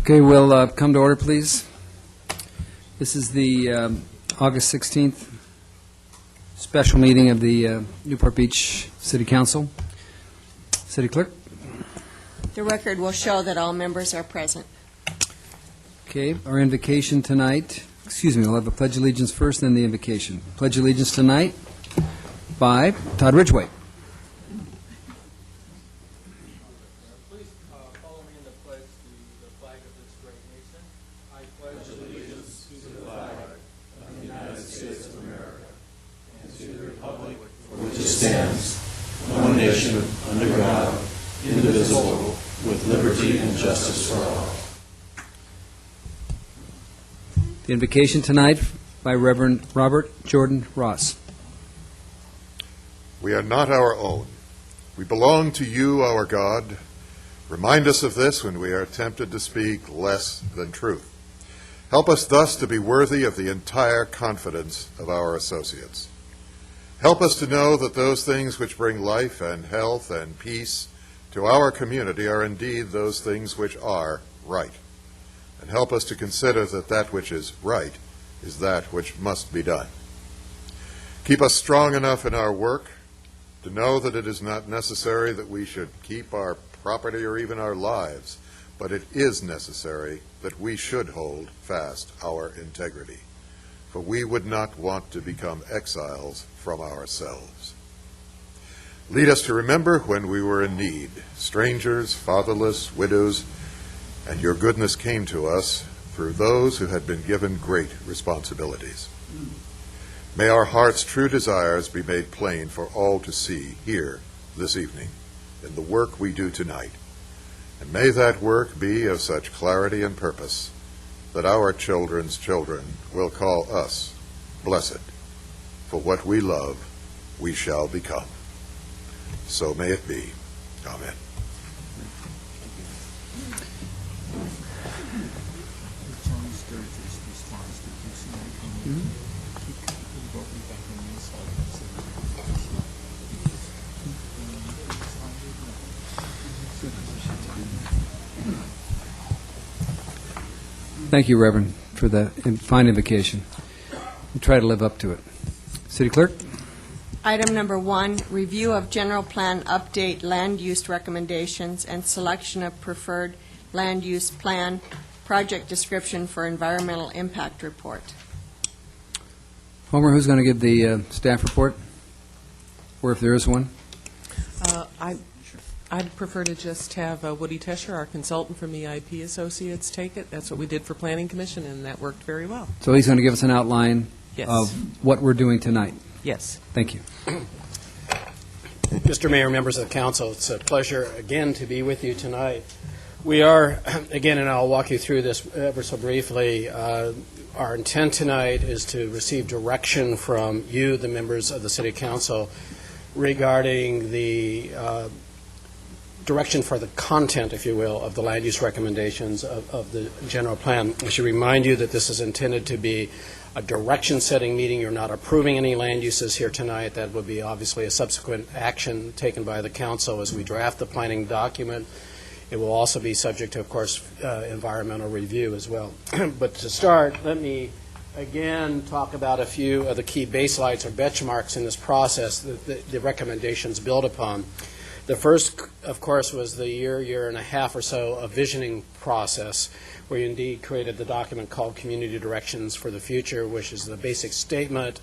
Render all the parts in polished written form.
Okay, we'll come to order, please. This is the August 16th special meeting of the Newport Beach City Council. City Clerk? The record will show that all members are present. Okay, our invocation tonight, we'll have a Pledge of Allegiance first, then the invocation. Pledge of Allegiance tonight by Todd Ridgeway. Please follow me in the pledge to the flag of this great nation. I pledge allegiance to the flag of the United States of America and to the republic for which it stands, one nation, under God, indivisible, with liberty and justice for all. The invocation tonight by Reverend Robert Jordan Ross. We are not our own. We belong to you, our God. Remind us of this when we are tempted to speak less than truth. Help us thus to be worthy of the entire confidence of our associates. Help us to know that those things which bring life and health and peace to our community are indeed those things which are right. And help us to consider that that which is right is that which must be done. Keep us strong enough in our work to know that it is not necessary that we should keep our property or even our lives, but it is necessary that we should hold fast our integrity, for we would not want to become exiles from ourselves. Lead us to remember when we were in need, strangers, fatherless, widows, and your goodness came to us through those who had been given great responsibilities. May our heart's true desires be made plain for all to see here this evening in the work we do tonight. And may that work be of such clarity and purpose that our children's children will call us blessed, for what we love we shall become. So may it be. Amen. Thank you, Reverend, for the fine invocation. We'll try to live up to it. City Clerk? Item number 1, review of general plan update land use recommendations and selection of preferred land use plan, project description for environmental impact report. Homer, who's going to give the staff report? Or if there is one? I'd prefer to just have Woody Tesher, our consultant from EIP Associates, take it. That's what we did for Planning Commission, and that worked very well. So he's going to give us an outline Yes. of what we're doing tonight. Yes. Thank you. Mr. Mayor, members of the council, it's a pleasure again to be with you tonight. We are, again, and I'll walk you through this ever so briefly, our intent tonight is to receive direction from you, the members of the City Council, regarding the direction for the content, if you will, of the land use recommendations of the general plan. I should remind you that this is intended to be a direction-setting meeting. You're not approving any land uses here tonight. That would be obviously a subsequent action taken by the council as we draft the planning document. It will also be subject to, of course, environmental review as well. But to start, let me again talk about a few of the key baselights or benchmarks in this process that the recommendations build upon. The first, of course, was the year and a half or so of visioning process, where you indeed created the document called Community Directions for the Future, which is the basic statement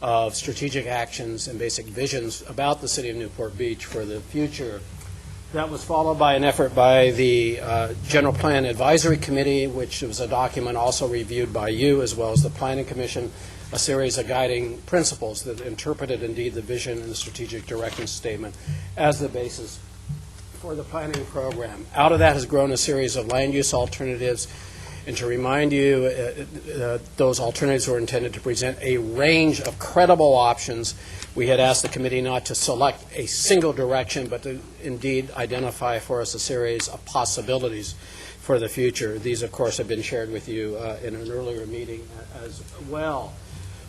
of strategic actions and basic visions about the city of Newport Beach for the future. That was followed by an effort by the General Plan Advisory Committee, which was a document also reviewed by you as well as the Planning Commission, a series of guiding principles that interpreted indeed the vision and the strategic direction statement as the basis for the planning program. Out of that has grown a series of land use alternatives, and to remind you, those alternatives were intended to present a range of credible options. We had asked the committee not to select a single direction, but to indeed identify for us a series of possibilities for the future. These, of course, have been shared with you in an earlier meeting as well.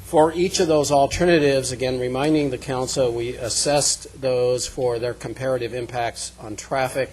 For each of those alternatives, again, reminding the council, we assessed those for their comparative impacts on traffic,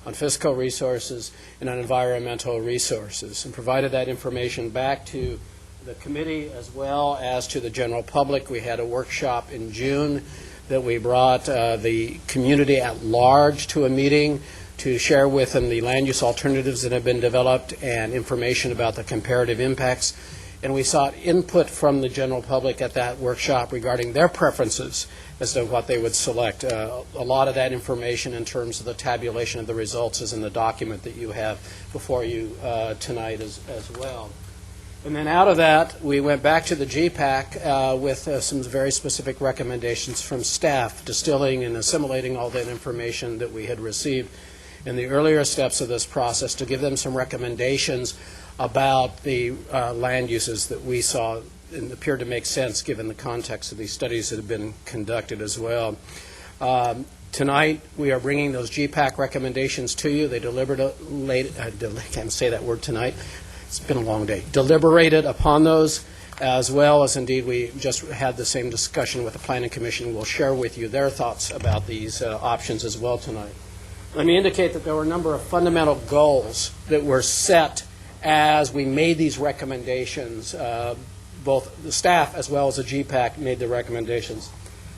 on fiscal resources, and on environmental resources, and provided that information back to the committee as well as to the general public. We had a workshop in June that we brought the community at large to a meeting to share with them the land use alternatives that have been developed and information about the comparative impacts. And we sought input from the general public at that workshop regarding their preferences as to what they would select. A lot of that information in terms of the tabulation of the results is in the document that you have before you tonight as well. And then out of that, we went back to the GPAC with some very specific recommendations from staff, distilling and assimilating all that information that we had received in the earlier steps of this process to give them some recommendations about the land uses that we saw and appeared to make sense given the context of these studies that have been conducted as well. Tonight, we are bringing those GPAC recommendations to you. They I can't say that word tonight. It's been a long day. Deliberated upon those, as well as indeed we just had the same discussion with the Planning Commission. We'll share with you their thoughts about these options as well tonight. Let me indicate that there were a number of fundamental goals that were set as we made these recommendations. Both the staff as well as the GPAC made the recommendations.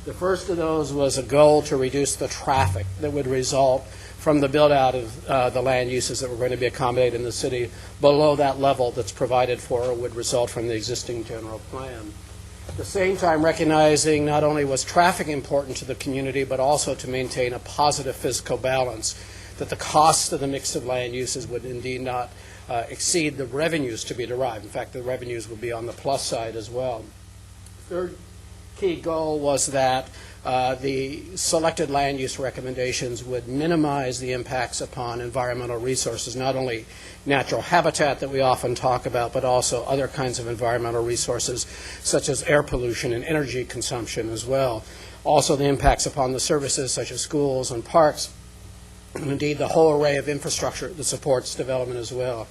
The first of those was a goal to reduce the traffic that would result from the build-out of the land uses that were going to be accommodated in the city below that level that's provided for or would result from the existing general plan. At the same time, recognizing not only was traffic important to the community, but also to maintain a positive physical balance, that the costs of the mix of land uses would indeed not exceed the revenues to be derived. In fact, the revenues would be on the plus side as well. Third key goal was that the selected land use recommendations would minimize the impacts upon environmental resources, not only natural habitat that we often talk about, but also other kinds of environmental resources such as air pollution and energy consumption as well. Also the impacts upon the services such as schools and parks, and indeed the whole array of infrastructure that supports development as well.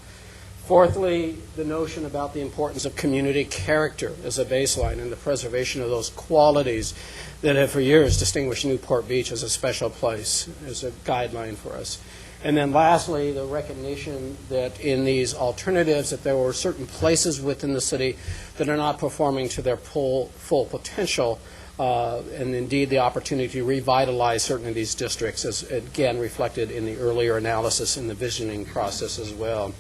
Fourthly, the notion about the importance of community character as a baseline and the preservation of those qualities that have for years distinguished Newport Beach as a special place, as a guideline for us. And then lastly, the recognition that in these alternatives that there were certain places within the city that are not performing to their full potential, and indeed the opportunity to revitalize certain of these districts, as again reflected in the earlier analysis in the visioning process as well.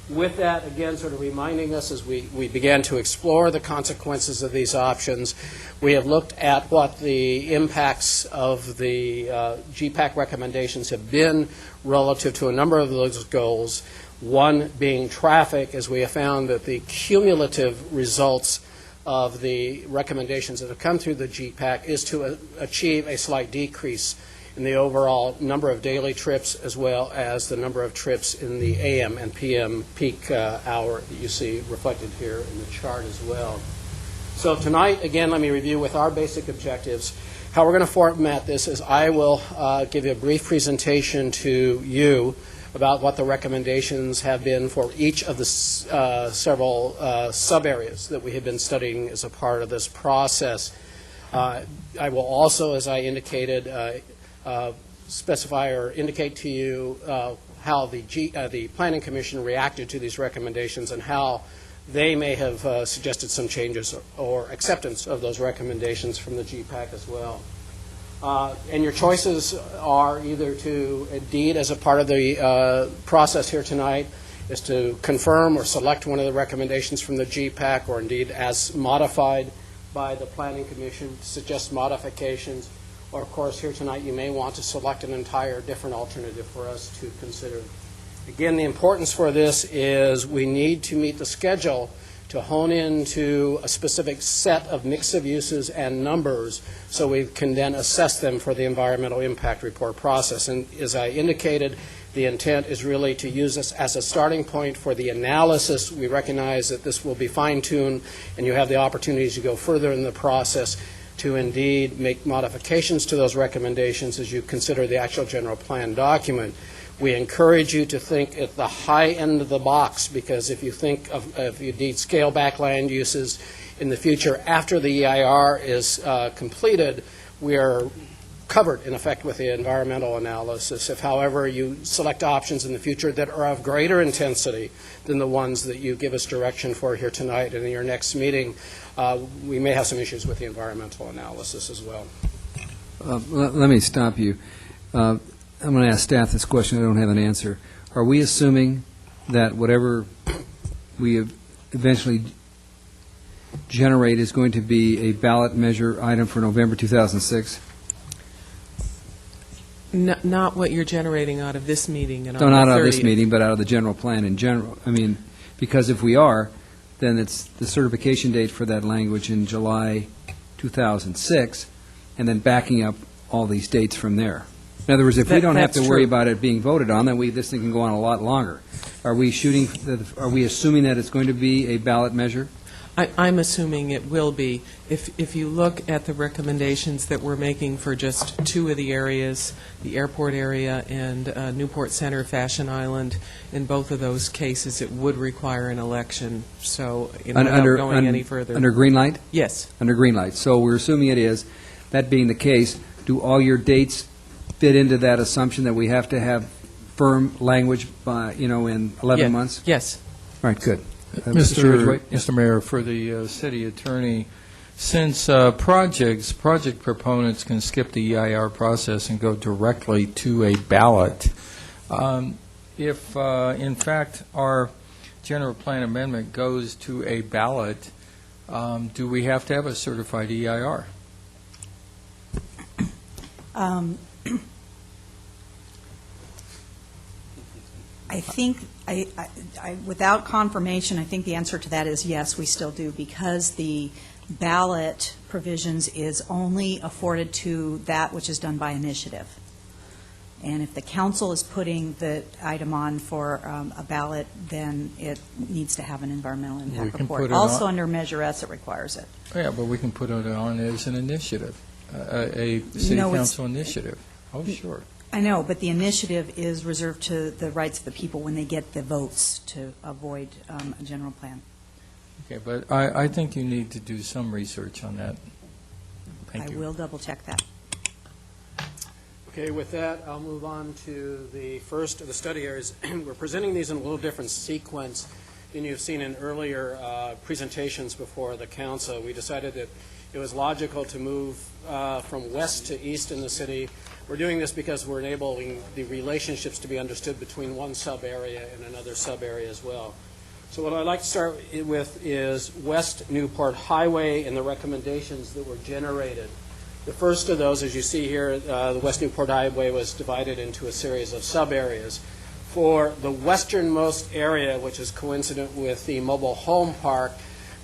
With that, again, sort of reminding us as we began to explore the consequences of these options, we have looked at what the impacts of the GPAC recommendations have been relative to a number of those goals, one being traffic, as we have found that the cumulative results of the recommendations that have come through the GPAC is to achieve a slight decrease in the overall number of daily trips as well as the number of trips in the AM and PM peak hour that you see reflected here in the chart as well. So tonight, again, let me review with our basic objectives. How we're going to format this is I will give you a brief presentation to you about what the recommendations have been for each of the several sub-areas that we have been studying as a part of this process. I will also, as I indicated, specify or indicate to you how the Planning Commission reacted to these recommendations and how they may have suggested some changes or acceptance of those recommendations from the GPAC as well. And your choices are either to, indeed, as a part of the process here tonight, is to confirm or select one of the recommendations from the GPAC, or indeed as modified by the Planning Commission, suggest modifications. Or, of course, here tonight you may want to select an entire different alternative for us to consider. Again, the importance for this is we need to meet the schedule to hone into a specific set of mix of uses and numbers so we can then assess them for the environmental impact report process. And as I indicated, the intent is really to use this as a starting point for the analysis. We recognize that this will be fine-tuned and you have the opportunity to go further in the process to indeed make modifications to those recommendations as you consider the actual general plan document. We encourage you to think at the high end of the box, because if you think of, if you indeed scale back land uses in the future after the EIR is completed, we are covered, in effect, with the environmental analysis. If, however, you select options in the future that are of greater intensity than the ones that you give us direction for here tonight and in your next meeting, we may have some issues with the environmental analysis as well. Let me stop you. I'm going to ask staff this question. I don't have an answer. Are we assuming that whatever we eventually generate is going to be a ballot measure item for November 2006? Not what you're generating out of this meeting and on No, the 30th. not out of this meeting, but out of the general plan in general. I mean, because if we are, then it's the certification date for that language in July 2006, and then backing up all these dates from there. In other words, if we don't have to That's worry true. about it being voted on, then this thing can go on a lot longer. Are we assuming that it's going to be a ballot measure? I'm assuming it will be. If you look at the recommendations that we're making for just two of the areas, the airport area and Newport Center, Fashion Island, in both of those cases, it would require an election. So, without going any further. Under green light? Yes. Under green light. So we're assuming it is. That being the case, do all your dates fit into that assumption that we have to have firm language by, in 11 Yeah. months? Yes. All right, good. Mr. Ridgeway? Mr. Mayor, for the city attorney, since project proponents can skip the EIR process and go directly to a ballot, if in fact our general plan amendment goes to a ballot, do we have to have a certified EIR? I think, without confirmation, I think the answer to that is yes, we still do, because the ballot provisions is only afforded to that which is done by initiative. And if the council is putting the item on for a ballot, then it needs to have an environmental We impact can report. put it Also, on- under Measure S, it requires it. Yeah, but we can put it on as an initiative, a city No, it's- council initiative. Oh, sure. I know, but the initiative is reserved to the rights of the people when they get the votes to avoid a general plan. Okay, but I think you need to do some research on that. Thank you. I will double-check that. Okay, with that, I'll move on to the first of the study areas. We're presenting these in a little different sequence than you've seen in earlier presentations before the council. We decided that it was logical to move from west to east in the city. We're doing this because we're enabling the relationships to be understood between one sub-area and another sub-area as well. So what I'd like to start with is West Newport Highway and the recommendations that were generated. The first of those, as you see here, the West Newport Highway was divided into a series of sub-areas. For the westernmost area, which is coincident with the mobile home park,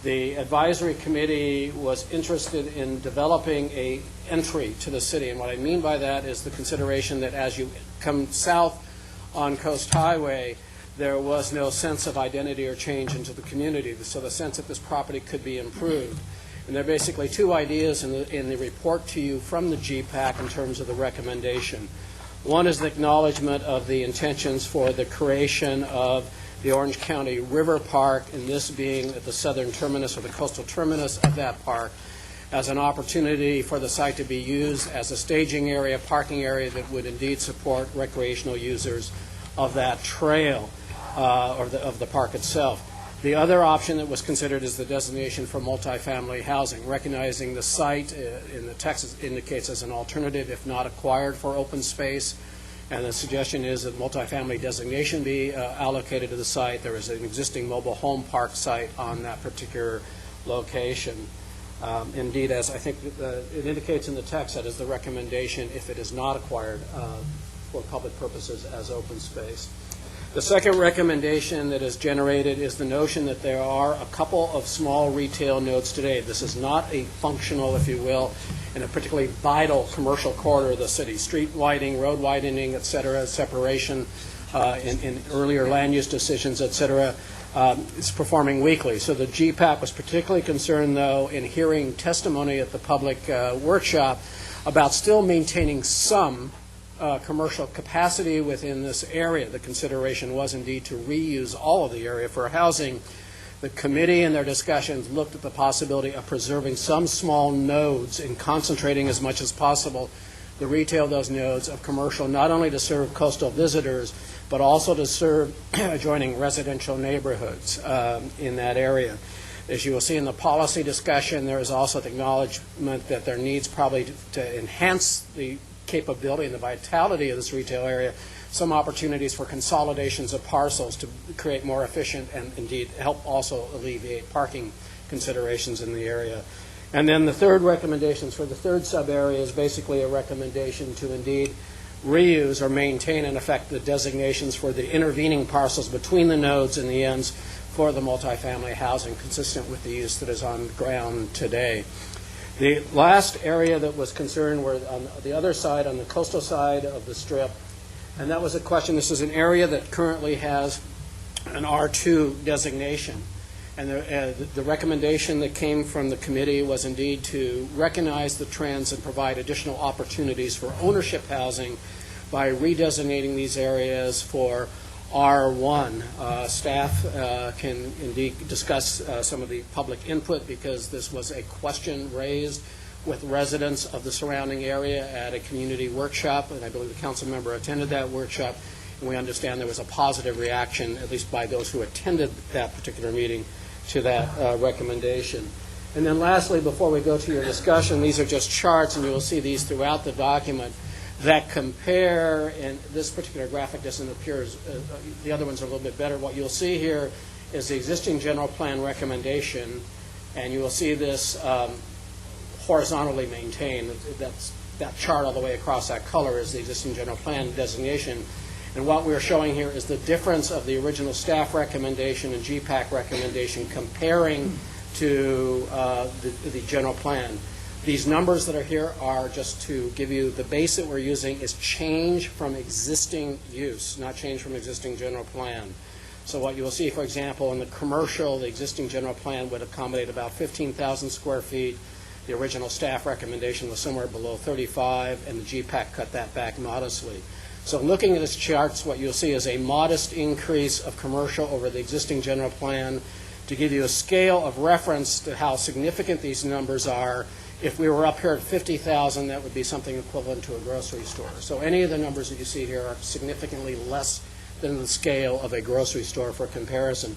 the advisory committee was interested in developing a entry to the city. And what I mean by that is the consideration that as you come south on Coast Highway, there was no sense of identity or change into the community. So the sense that this property could be improved. And there are basically two ideas in the report to you from the GPAC in terms of the recommendation. One is the acknowledgement of the intentions for the creation of the Orange County River Park, and this being at the southern terminus or the coastal terminus of that park, as an opportunity for the site to be used as a staging area, parking area that would indeed support recreational users of that trail of the park itself. The other option that was considered is the designation for multifamily housing, recognizing the site in the text indicates as an alternative if not acquired for open space. And the suggestion is that multifamily designation be allocated to the site. There is an existing mobile home park site on that particular location. Indeed, as I think it indicates in the text, that is the recommendation if it is not acquired for public purposes as open space. The second recommendation that is generated is the notion that there are a couple of small retail nodes today. This is not a functional, if you will, in a particularly vital commercial corridor of the city. Street widening, road widening, et cetera, separation in earlier land use decisions, et cetera, is performing weakly. So the GPAC was particularly concerned, though, in hearing testimony at the public workshop about still maintaining some commercial capacity within this area. The consideration was indeed to reuse all of the area for housing. The committee in their discussions looked at the possibility of preserving some small nodes and concentrating as much as possible the retail those nodes of commercial, not only to serve coastal visitors, but also to serve adjoining residential neighborhoods in that area. As you will see in the policy discussion, there is also the acknowledgement that there needs probably to enhance the capability and the vitality of this retail area, some opportunities for consolidations of parcels to create more efficient and indeed help also alleviate parking considerations in the area. And then the third recommendations for the third sub-area is basically a recommendation to indeed reuse or maintain, in effect, the designations for the intervening parcels between the nodes and the ends for the multifamily housing, consistent with the use that is on ground today. The last area that was concerned were on the other side, on the coastal side of the strip, and that was a question. This is an area that currently has an R2 designation. And the recommendation that came from the committee was indeed to recognize the trends and provide additional opportunities for ownership housing by redesignating these areas for R1. Staff can indeed discuss some of the public input, because this was a question raised with residents of the surrounding area at a community workshop, and I believe the council member attended that workshop, and we understand there was a positive reaction, at least by those who attended that particular meeting, to that recommendation. And then lastly, before we go to your discussion, these are just charts, and you will see these throughout the document, that compare, and this particular graphic doesn't appear as, the other ones are a little bit better. What you'll see here is the existing general plan recommendation, and you will see this horizontally maintained. That chart all the way across that color is the existing general plan designation. And what we're showing here is the difference of the original staff recommendation and GPAC recommendation comparing to the general plan. These numbers that are here are just to give you the base that we're using is change from existing use, not change from existing general plan. So what you will see, for example, in the commercial, the existing general plan would accommodate about 15,000 square feet. The original staff recommendation was somewhere below 35, and the GPAC cut that back modestly. So looking at this charts, what you'll see is a modest increase of commercial over the existing general plan. To give you a scale of reference to how significant these numbers are, if we were up here at 50,000, that would be something equivalent to a grocery store. So any of the numbers that you see here are significantly less than the scale of a grocery store for comparison.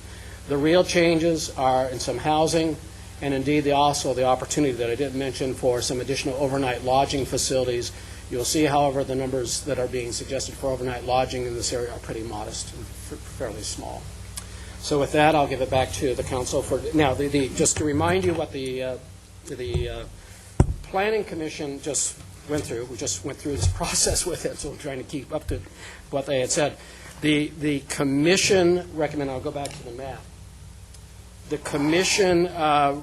The real changes are in some housing, and indeed also the opportunity that I did mention for some additional overnight lodging facilities. You'll see, however, the numbers that are being suggested for overnight lodging in this area are pretty modest and fairly small. So with that, I'll give it back to the council for now. Just to remind you what the Planning Commission just went through. We just went through this process with it, so we're trying to keep up to what they had said. The Commission recommended, I'll go back to the map. The Commission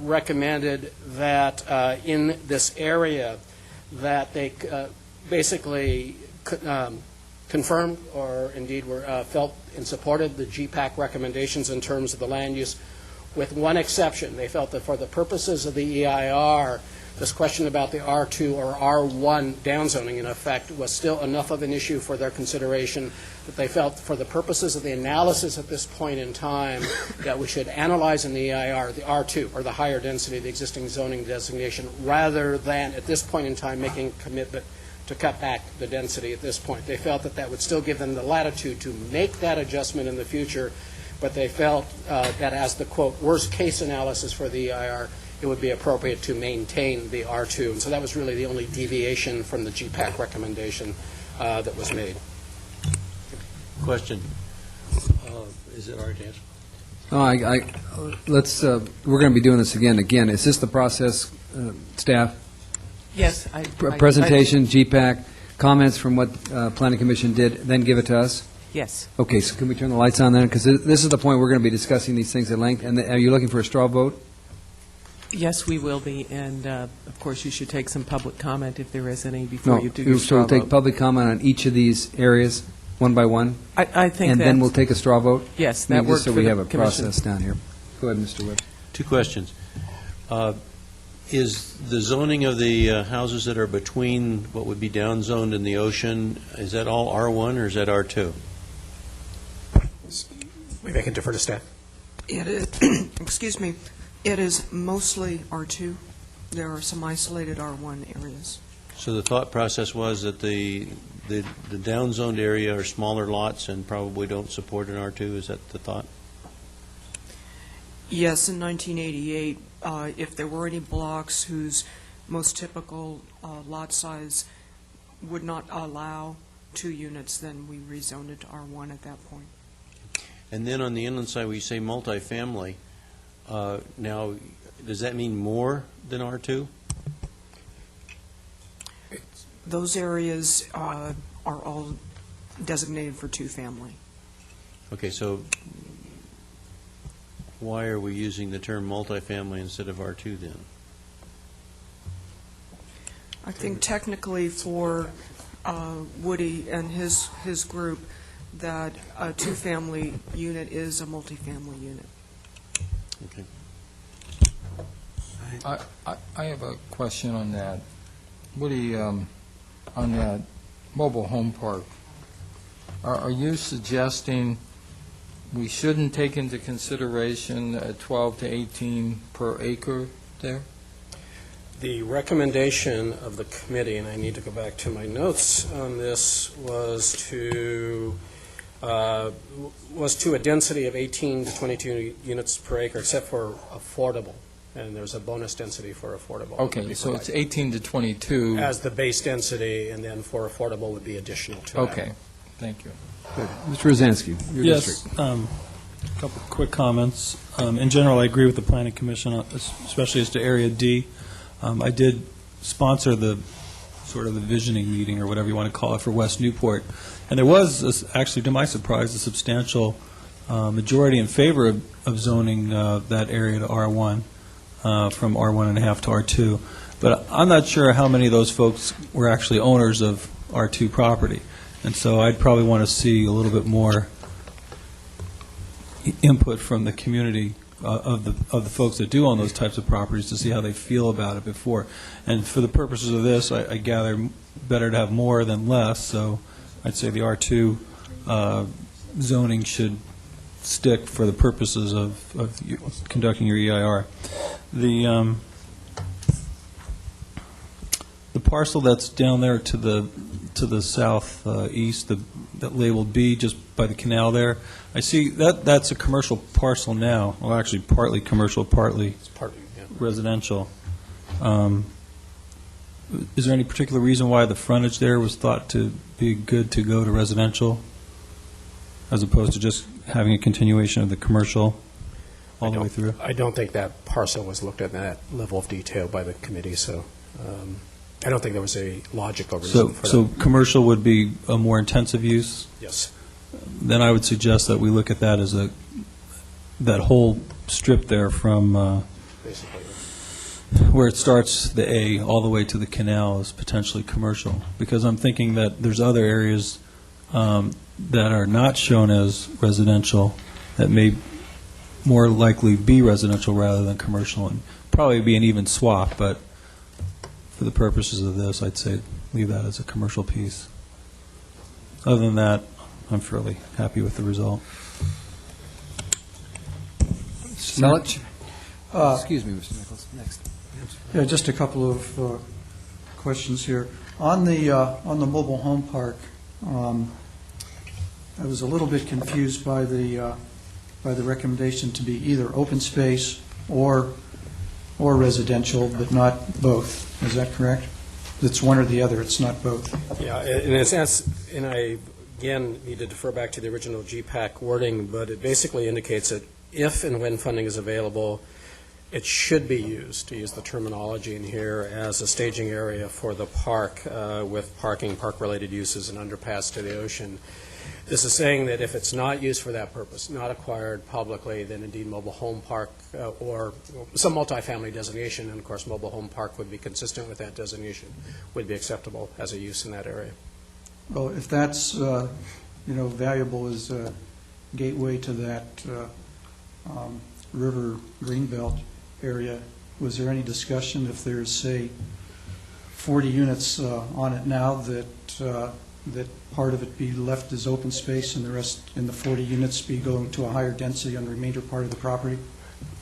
recommended that in this area that they basically confirmed or indeed were felt and supported the GPAC recommendations in terms of the land use, with one exception. They felt that for the purposes of the EIR, this question about the R2 or R1 downzoning, in effect, was still enough of an issue for their consideration that they felt for the purposes of the analysis at this point in time that we should analyze in the EIR the R2, or the higher density of the existing zoning designation, rather than at this point in time making a commitment to cut back the density at this point. They felt that that would still give them the latitude to make that adjustment in the future, but they felt that as the, quote, worst case analysis for the EIR, it would be appropriate to maintain the R2. And so that was really the only deviation from the GPAC recommendation that was made. Question. Is it our chance? Let's, we're going to be doing this again. Is this the process, staff? Yes. Presentation, GPAC, comments from what Planning Commission did, then give it to us? Yes. Okay, so can we turn the lights on then? Because this is the point we're going to be discussing these things at length. And are you looking for a straw vote? Yes, we will be, and of course, you should take some public comment if there is any before you do your No, straw so we'll take vote. public comment on each of these areas, one by one? I think And then we'll take a straw vote? yes, I mean, that worked just so for we the have a commission. process down here. Go ahead, Mr. Webb. Two questions. Is the zoning of the houses that are between what would be downzoned and the ocean, is that all R1 or is that R2? Maybe I can defer to staff. It is, excuse me, it is mostly R2. There are some isolated R1 areas. So the thought process was that the downzoned area are smaller lots and probably don't support an R2, is that the thought? Yes, in 1988, if there were any blocks whose most typical lot size would not allow 2 units, then we rezoned it to R1 at that point. And then on the inland side, we say multifamily. Now, does that mean more than R2? Those areas are all designated for 2-family. Okay, so why are we using the term multifamily instead of R2 then? I think technically for Woody and his group, that a 2-family unit is a multifamily unit. Okay. I have a question on that. Woody, on that mobile home park, are you suggesting we shouldn't take into consideration 12 to 18 per acre there? The recommendation of the committee, and I need to go back to my notes on this, was to a density of 18 to 22 units per acre, except for affordable. And there's a bonus density for affordable. Okay, so it's 18 to 22. As the base density, and then for affordable would be additional to that. Okay, thank you. Good. Mr. Rosansky, your Yes, district. a couple quick comments. In general, I agree with the Planning Commission, especially as to Area D. I did sponsor the sort of the visioning meeting, or whatever you want to call it, for West Newport. And there was, actually, to my surprise, a substantial majority in favor of zoning that area to R1, from R1.5 to R2. But I'm not sure how many of those folks were actually owners of R2 property. And so I'd probably want to see a little bit more input from the community of the folks that do own those types of properties to see how they feel about it before. And for the purposes of this, I gather better to have more than less, so I'd say the R2 zoning should stick for the purposes of conducting your EIR. The parcel that's down there to the southeast, that labeled B, just by the canal there, I see that's a commercial parcel now. Well, actually, partly commercial, partly It's partly, yeah. residential. Is there any particular reason why the frontage there was thought to be good to go to residential, as opposed to just having a continuation of the commercial all the way through? I don't think that parcel was looked at in that level of detail by the committee, so I don't think there was a logical reason for that. So commercial would be a more intensive use? Yes. Then I would suggest that we look at that as that whole strip there from Basically. where it starts, the A, all the way to the canal is potentially commercial. Because I'm thinking that there's other areas that are not shown as residential that may more likely be residential rather than commercial, and probably be an even swap, but for the purposes of this, I'd say leave that as a commercial piece. Other than that, I'm fairly happy with the result. Selich? Excuse me, Mr. Nichols, next. Yeah, just a couple of questions here. On the mobile home park, I was a little bit confused by the recommendation to be either open space or residential, but not both. Is that correct? It's one or the other, it's not both. Yeah, in a sense, and I, again, need to defer back to the original GPAC wording, but it basically indicates that if and when funding is available, it should be used, to use the terminology in here, as a staging area for the park with parking, park-related uses, and underpass to the ocean. This is saying that if it's not used for that purpose, not acquired publicly, then indeed mobile home park or some multifamily designation, and of course mobile home park would be consistent with that designation, would be acceptable as a use in that area. Well, if that's, valuable as a gateway to that river greenbelt area, was there any discussion if there's, say, 40 units on it now that part of it be left as open space and the rest in the 40 units be going to a higher density on the remainder part of the property?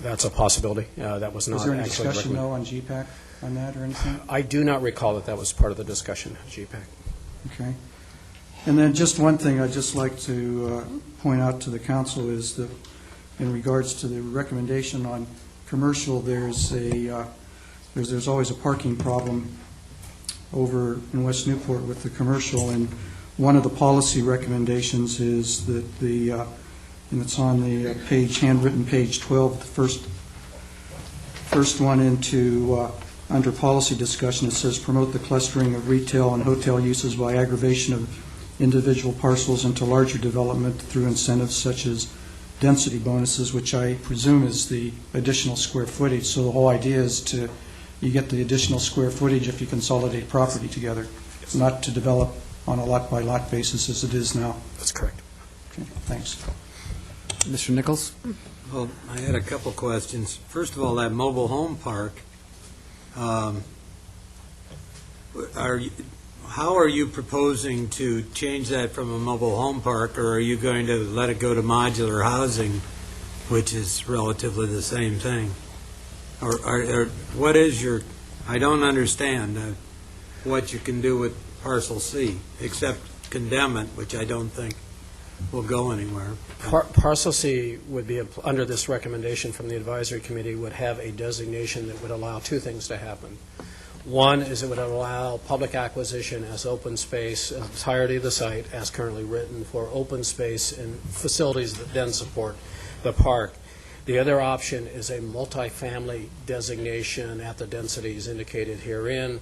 That's a possibility. That was not Was there any actually discussion, recommended. though, on GPAC? on that or anything? I do not recall that that was part of the discussion at GPAC. Okay. And then just one thing I'd just like to point out to the council is that in regards to the recommendation on commercial, there's always a parking problem over in West Newport with the commercial, and one of the policy recommendations is that and it's on the page, handwritten page 12, the first one into under policy discussion, it says promote the clustering of retail and hotel uses by aggravation of individual parcels into larger development through incentives such as density bonuses, which I presume is the additional square footage. So the whole idea is you get the additional square footage if you consolidate property together, not to develop on a lot-by-lot basis as it is now. That's correct. Okay, thanks. Mr. Nichols? Well, I had a couple questions. First of all, that mobile home park, how are you proposing to change that from a mobile home park, or are you going to let it go to modular housing, which is relatively the same thing? Or what is your, I don't understand what you can do with parcel C, except condemn it, which I don't think will go anywhere. Parcel C would be, under this recommendation from the advisory committee, would have a designation that would allow two things to happen. One is it would allow public acquisition as open space, entirety of the site as currently written, for open space and facilities that then support the park. The other option is a multifamily designation at the densities indicated herein,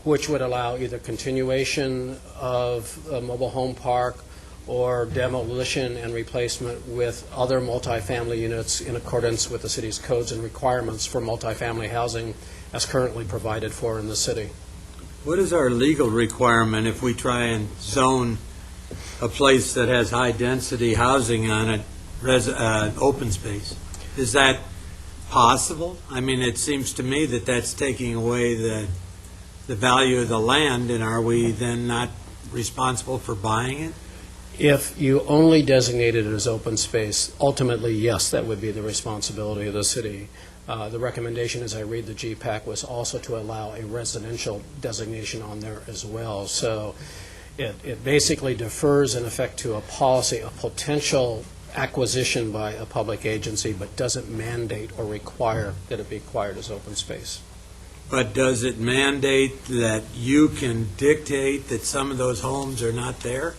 which would allow either continuation of a mobile home park or demolition and replacement with other multifamily units in accordance with the city's codes and requirements for multifamily housing as currently provided for in the city. What is our legal requirement if we try and zone a place that has high-density housing on it, open space? Is that possible? I mean, it seems to me that that's taking away the value of the land, and are we then not responsible for buying it? If you only designated it as open space, ultimately, yes, that would be the responsibility of the city. The recommendation, as I read the GPAC, was also to allow a residential designation on there as well. So it basically defers, in effect, to a policy of potential acquisition by a public agency, but doesn't mandate or require that it be acquired as open space. But does it mandate that you can dictate that some of those homes are not there?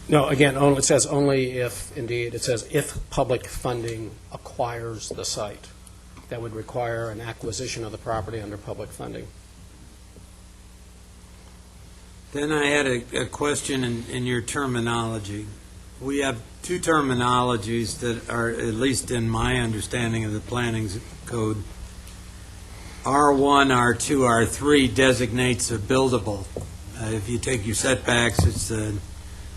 No, again, it says only if, indeed, it says if public funding acquires the site. That would require an acquisition of the property under public funding. Then I had a question in your terminology. We have two terminologies that are, at least in my understanding of the planning code. R1, R2, R3 designates a buildable. If you take your setbacks, it's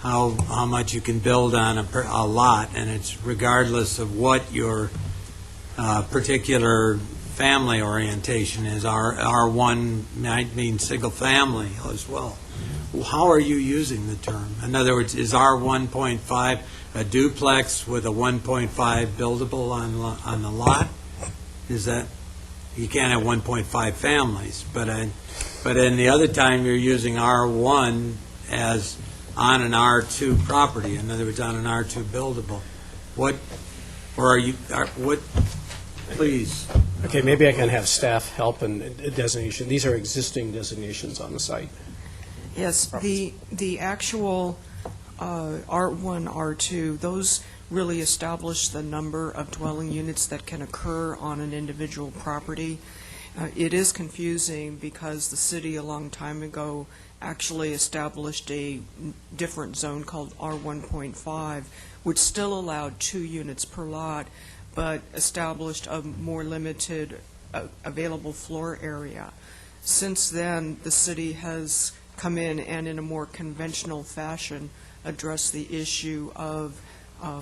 how much you can build on a lot, and it's regardless of what your particular family orientation is. R1 might mean single family as well. How are you using the term? In other words, is R1.5 a duplex with a 1.5 buildable on the lot? Is that, you can't have 1.5 families, but in the other time you're using R1 as on an R2 property, in other words, on an R2 buildable. What please? Okay, maybe I can have staff help in designation. These are existing designations on the site. Yes, the actual R1, R2, those really establish the number of dwelling units that can occur on an individual property. It is confusing because the city a long time ago actually established a different zone called R1.5, which still allowed 2 units per lot, but established a more limited available floor area. Since then, the city has come in and in a more conventional fashion address the issue of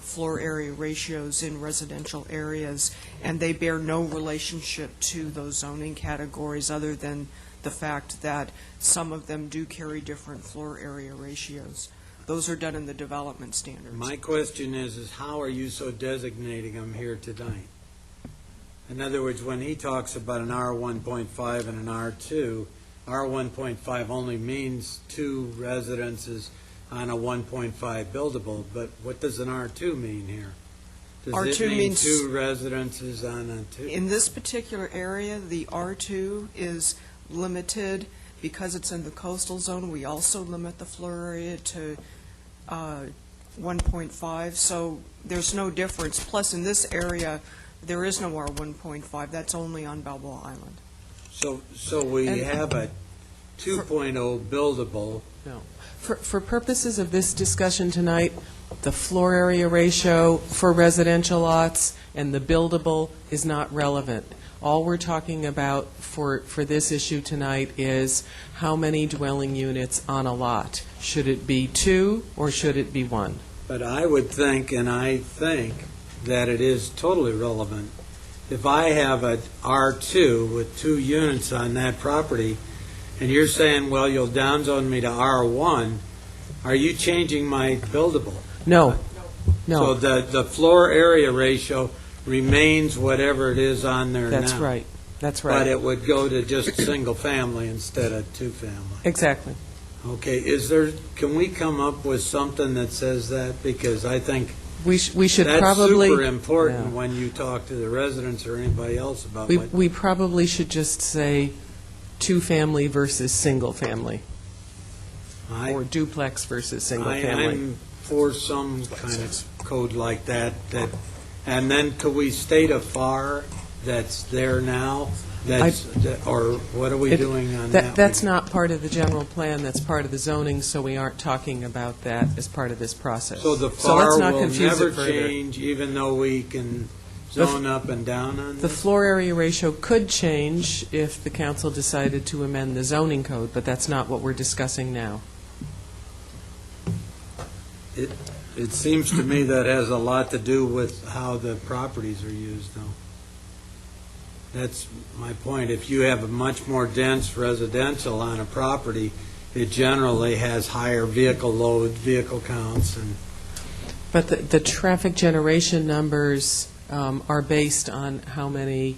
floor area ratios in residential areas, and they bear no relationship to those zoning categories other than the fact that some of them do carry different floor area ratios. Those are done in the development standards. My question is how are you so designating them here tonight? In other words, when he talks about an R1.5 and an R2, R1.5 only means 2 residences on a 1.5 buildable, but what does an R2 mean here? Does R2 it mean means- 2 residences on a 2? In this particular area, the R2 is limited because it's in the coastal zone. We also limit the floor area to 1.5, so there's no difference. Plus, in this area, there is no R1.5. That's only on Balboa Island. So we And- have a 2.0 buildable. For purposes of this discussion tonight, the floor area ratio for residential lots and the buildable is not relevant. All we're talking about for this issue tonight is how many dwelling units on a lot. Should it be 2 or should it be 1? But I would think, and I think, that it is totally relevant. If I have a R2 with 2 units on that property, and you're saying, well, you'll downzone me to R1, are you changing my buildable? No. So No, the floor area ratio remains whatever it is on there now? that's right. That's But right. it would go to just single family instead of 2 family? Exactly. Okay, can we come up with something that says that? Because I think We should that's probably... super important Yeah. when you talk to the residents or anybody else about We what. we probably should just say two-family versus single-family, or duplex versus single-family. I'm for some kind of code like that, and then could we state a FAR that's there now? Or what are we doing on that? That's not part of the general plan, that's part of the zoning, so we aren't talking about that as part of this process. So the let's FAR not will confuse never it further. change, even though we can zone up and down on The this? floor area ratio could change if the council decided to amend the zoning code, but that's not what we're discussing now. It seems to me that has a lot to do with how the properties are used, though. That's my point. If you have a much more dense residential on a property, it generally has higher vehicle load, vehicle counts, and But the traffic generation numbers are based on how many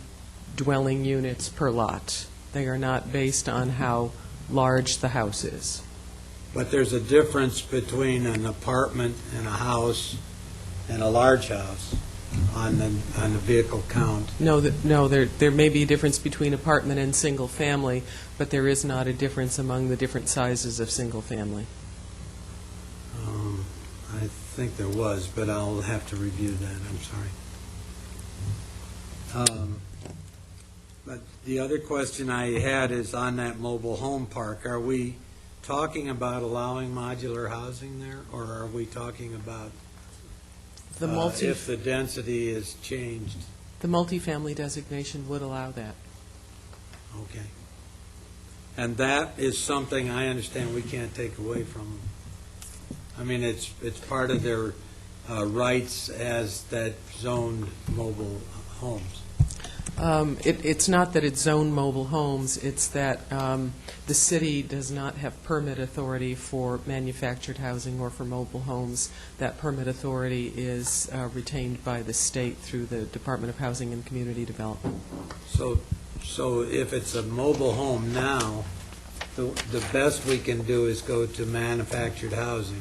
dwelling units per lot. They are not based on how large the house is. but there's a difference between an apartment and a house and a large house on the vehicle count. No, there may be a difference between apartment and single-family, but there is not a difference among the different sizes of single-family. I think there was, but I'll have to review that, I'm sorry. But the other question I had is on that mobile home park. Are we talking about allowing modular housing there, or are we talking about The if the density is changed? the multifamily designation would allow that. Okay. And that is something I understand we can't take away from them. I mean, it's part of their rights as that zoned mobile homes. It's not that it's zoned mobile homes, it's that the city does not have permit authority for manufactured housing or for mobile homes. That permit authority is retained by the state through the Department of Housing and Community Development. So if it's a mobile home now, the best we can do is go to manufactured housing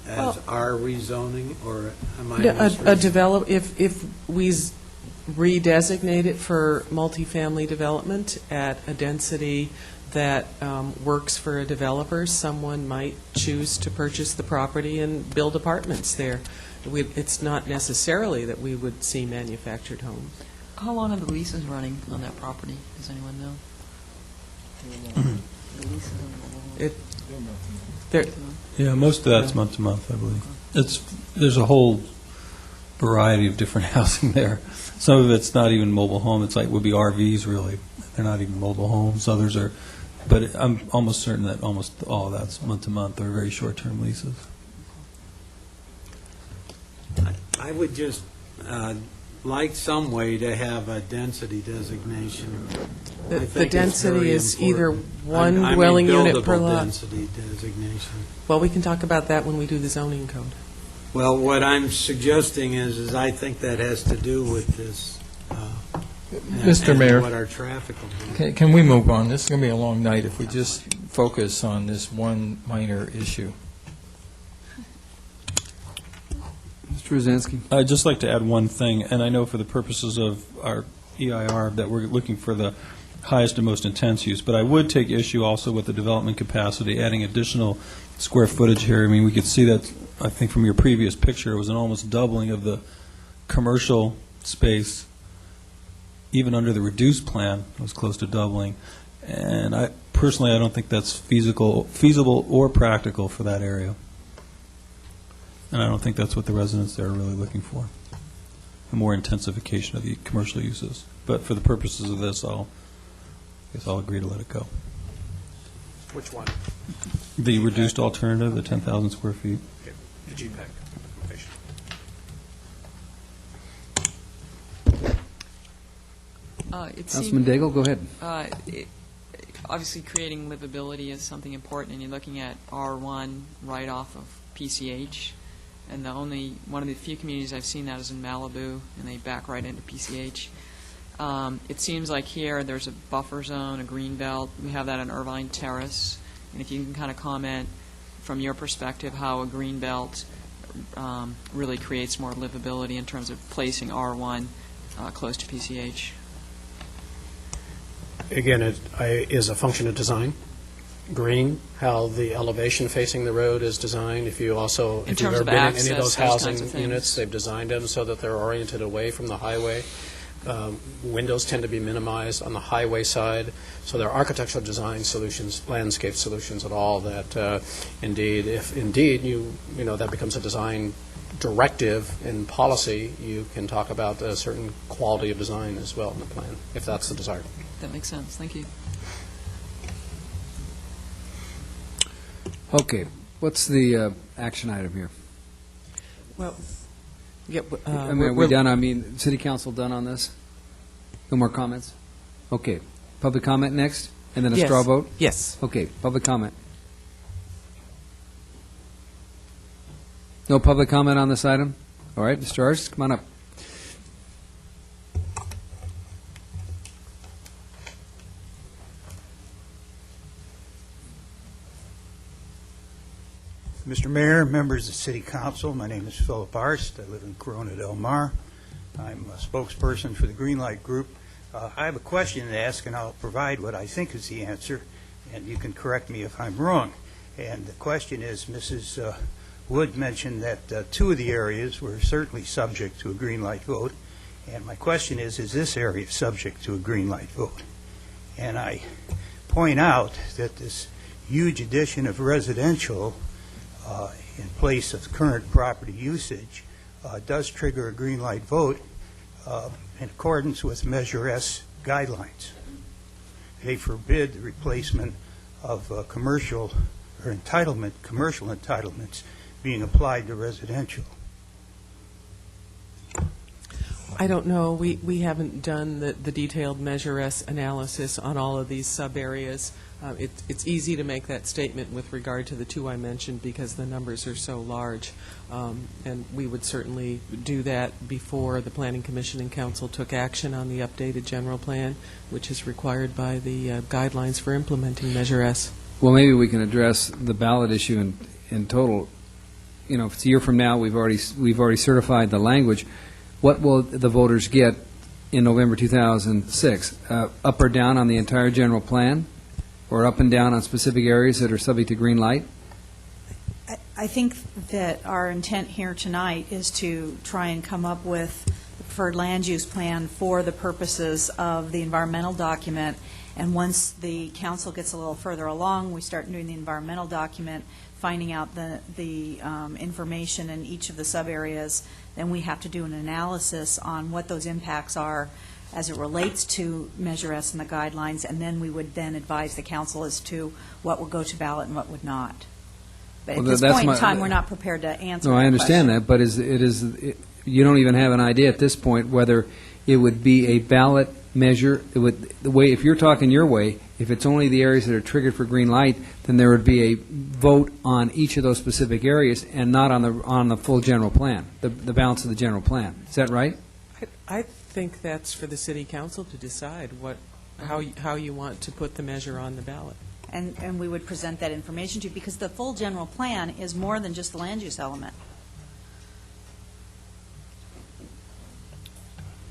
as our rezoning, or am I misreading? If we redesignate it for multifamily development at a density that works for a developer, someone might choose to purchase the property and build apartments there. It's not necessarily that we would see manufactured homes. How long are the leases running on that property? Does anyone know? The leases on the There- Yeah, most of that's month to month, I believe. There's a whole variety of different housing there. Some of it's not even mobile home, would be RVs, really. They're not even mobile homes. Others are, but I'm almost certain that almost all of that's month to month or very short-term leases. I would just like some way to have a density designation. I The think it's density very is either important. one I mean dwelling unit per buildable lot. density designation. Well, we can talk about that when we do the zoning code. Well, what I'm suggesting is I think that has to do with this Mr. Mayor. What our traffic will be. Can we move on? This is going to be a long night if we just focus on this one minor issue. Mr. Rosansky? I'd just like to add one thing, and I know for the purposes of our EIR that we're looking for the highest and most intense use, but I would take issue also with the development capacity, adding additional square footage here. I mean, we could see that, I think from your previous picture, it was an almost doubling of the commercial space. Even under the reduced plan, it was close to doubling. And I don't think that's feasible or practical for that area. And I don't think that's what the residents there are really looking for, a more intensification of the commercial uses. But for the purposes of this, I guess I'll agree to let it go. Which one? The reduced alternative, the 10,000 square feet. Okay, the GPEC. Councilman Daigle, go ahead. Obviously, creating livability is something important, and you're looking at R1 right off of PCH. And one of the few communities I've seen that is in Malibu, and they back right into PCH. It seems like here there's a buffer zone, a green belt. We have that on Irvine Terrace. And if you can kind of comment from your perspective how a green belt really creates more livability in terms of placing R1 close to PCH. Again, it is a function of design. Green, how the elevation facing the road is designed. If you've ever been in any of those housing units, they've designed them so that they're oriented away from the highway. Windows tend to be minimized on the highway side. So there are architectural design solutions, landscape solutions at all that indeed, if indeed that becomes a design directive in policy, you can talk about a certain quality of design as well in the plan, if that's the desire. That makes sense. Thank you. Okay, what's the action item here? Well, yeah, I mean, are we done? I mean, City Council done on this? No more comments? Okay, public comment next, and then a straw vote? Yes. Okay, public comment. No public comment on this item? All right, Mr. Arce, come on up. Mr. Mayor, members of City Council, my name is Philip Arst. I live in Corona Del Mar. I'm a spokesperson for the Greenlight Group. I have a question to ask, and I'll provide what I think is the answer, and you can correct me if I'm wrong. And the question is, Mrs. Wood mentioned that two of the areas were certainly subject to a Greenlight vote, and my question is this area subject to a Greenlight vote? And I point out that this huge addition of residential in place of current property usage does trigger a green light vote in accordance with Measure S guidelines. They forbid the replacement of commercial entitlements being applied to residential. I don't know. We haven't done the detailed Measure S analysis on all of these sub-areas. It's easy to make that statement with regard to the two I mentioned because the numbers are so large. And we would certainly do that before the Planning Commission and Council took action on the updated general plan, which is required by the guidelines for implementing Measure S. Well, maybe we can address the ballot issue in total. You know, if it's a year from now, we've already certified the language. What will the voters get in November 2006? Up or down on the entire general plan? Or up and down on specific areas that are subject to green light? I think that our intent here tonight is to try and come up with the preferred land use plan for the purposes of the environmental document. And once the council gets a little further along, we start doing the environmental document, finding out the information in each of the sub-areas, then we have to do an analysis on what those impacts are as it relates to Measure S and the guidelines, and then we would then advise the council as to what would go to ballot and what would not. But at this point in time, we're not prepared to answer that No, I understand question. that, but you don't even have an idea at this point whether it would be a ballot measure. If you're talking your way, if it's only the areas that are triggered for green light, then there would be a vote on each of those specific areas and not on the full general plan, the balance of the general plan. Is that right? I think that's for the city council to decide how you want to put the measure on the ballot. And we would present that information to you, because the full general plan is more than just the land use element.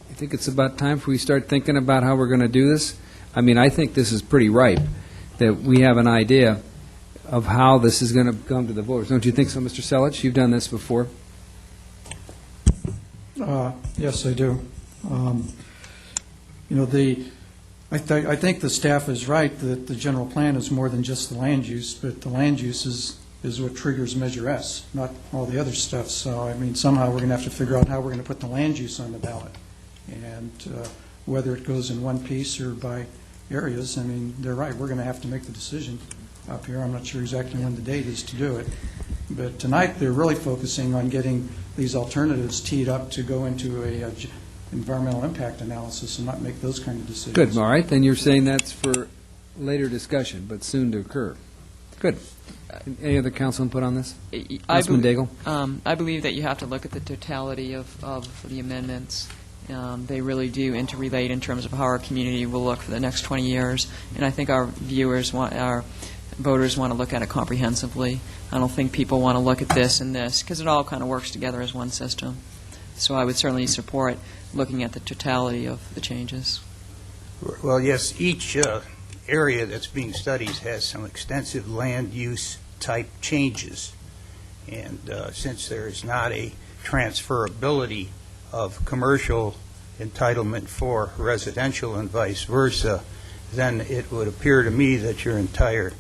I think it's about time for we start thinking about how we're going to do this. I mean, I think this is pretty ripe, that we have an idea of how this is going to come to the voters. Don't you think so, Mr. Selich? You've done this before. Yes, I do. I think the staff is right that the general plan is more than just the land use, but the land use is what triggers Measure S, not all the other stuff. So, I mean, somehow we're going to have to figure out how we're going to put the land use on the ballot. And whether it goes in one piece or by areas, I mean, they're right. We're going to have to make the decision up here. I'm not sure exactly when the date is to do it. But tonight, they're really focusing on getting these alternatives teed up to go into a environmental impact analysis and not make those kind of decisions. Good, all right. Then you're saying that's for later discussion, but soon to occur. Good. Any other council input on this? Councilman Daigle? I believe that you have to look at the totality of the amendments. They really do interrelate in terms of how our community will look for the next 20 years, and I think our voters want to look at it comprehensively. I don't think people want to look at this and this, because it all kind of works together as one system. So I would certainly support looking at the totality of the changes. Well, yes, each area that's being studied has some extensive land use type changes. And since there is not a transferability of commercial entitlement for residential and vice versa, then it would appear to me that your entire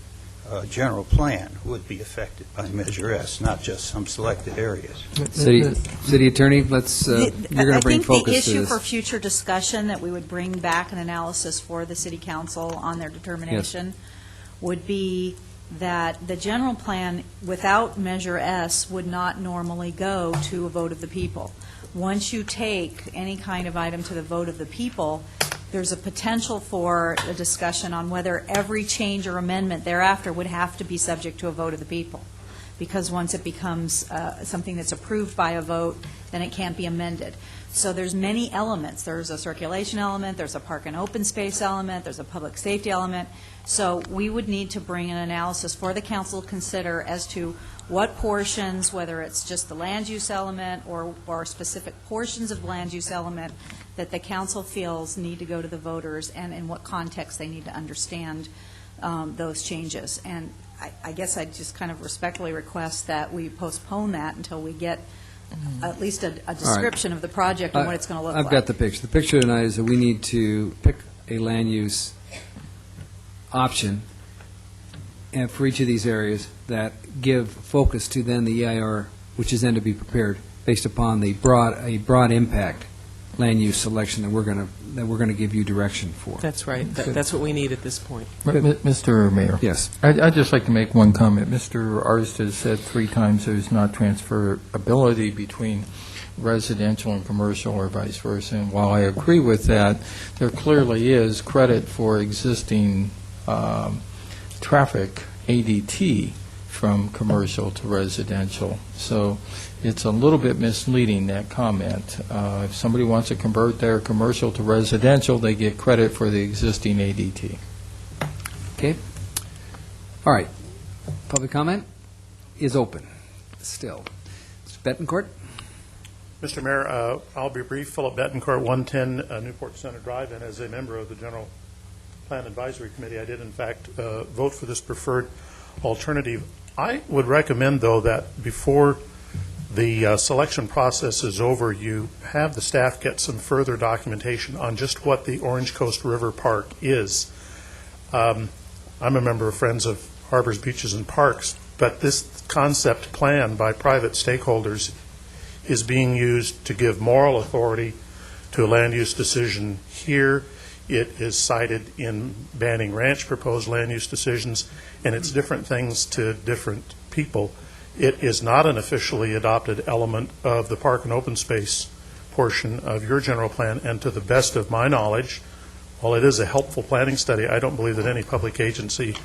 general plan would be affected by Measure S, not just some selected areas. City Attorney, let's, you're going to bring focus to I think the this. issue for future discussion, that we would bring back an analysis for the city council on their determination, would be that the general plan without Measure S would not normally go to a vote of the people. Once you take any kind of item to the vote of the people, there's a potential for a discussion on whether every change or amendment thereafter would have to be subject to a vote of the people. Because once it becomes something that's approved by a vote, then it can't be amended. So there's many elements. There's a circulation element, there's a park and open space element, there's a public safety element. So we would need to bring an analysis for the council to consider as to what portions, whether it's just the land use element or specific portions of land use element that the council feels need to go to the voters, and in what context they need to understand those changes. And I guess I'd just kind of respectfully request that we postpone that until we get at least a description of the project and what it's going to look like. I've got the picture. The picture tonight is that we need to pick a land use option and for each of these areas that give focus to then the EIR, which is then to be prepared based upon the broad impact land use selection that we're going to give you direction for. That's right. That's what we need at this point. Mr. Mayor? Yes. I'd just like to make one comment. Mr. Arst has said 3 times there's not transferability between residential and commercial or vice versa. And while I agree with that, there clearly is credit for existing traffic ADT from commercial to residential. So it's a little bit misleading, that comment. If somebody wants to convert their commercial to residential, they get credit for the existing ADT. Okay. All right. Public comment is open still. Mr. Betancourt? Mr. Mayor, I'll be brief. Philip Betancourt, 110 Newport Center Drive, and as a member of the General Plan Advisory Committee, I did in fact vote for this preferred alternative. I would recommend, though, that before the selection process is over, you have the staff get some further documentation on just what the Orange Coast River Park is. I'm a member of Friends of Harbors, Beaches, and Parks, but this concept plan by private stakeholders is being used to give moral authority to a land use decision here. It is cited in Banning Ranch proposed land use decisions, and it's different things to different people. It is not an officially adopted element of the park and open space portion of your general plan, and to the best of my knowledge, while it is a helpful planning study, I don't believe that any public agency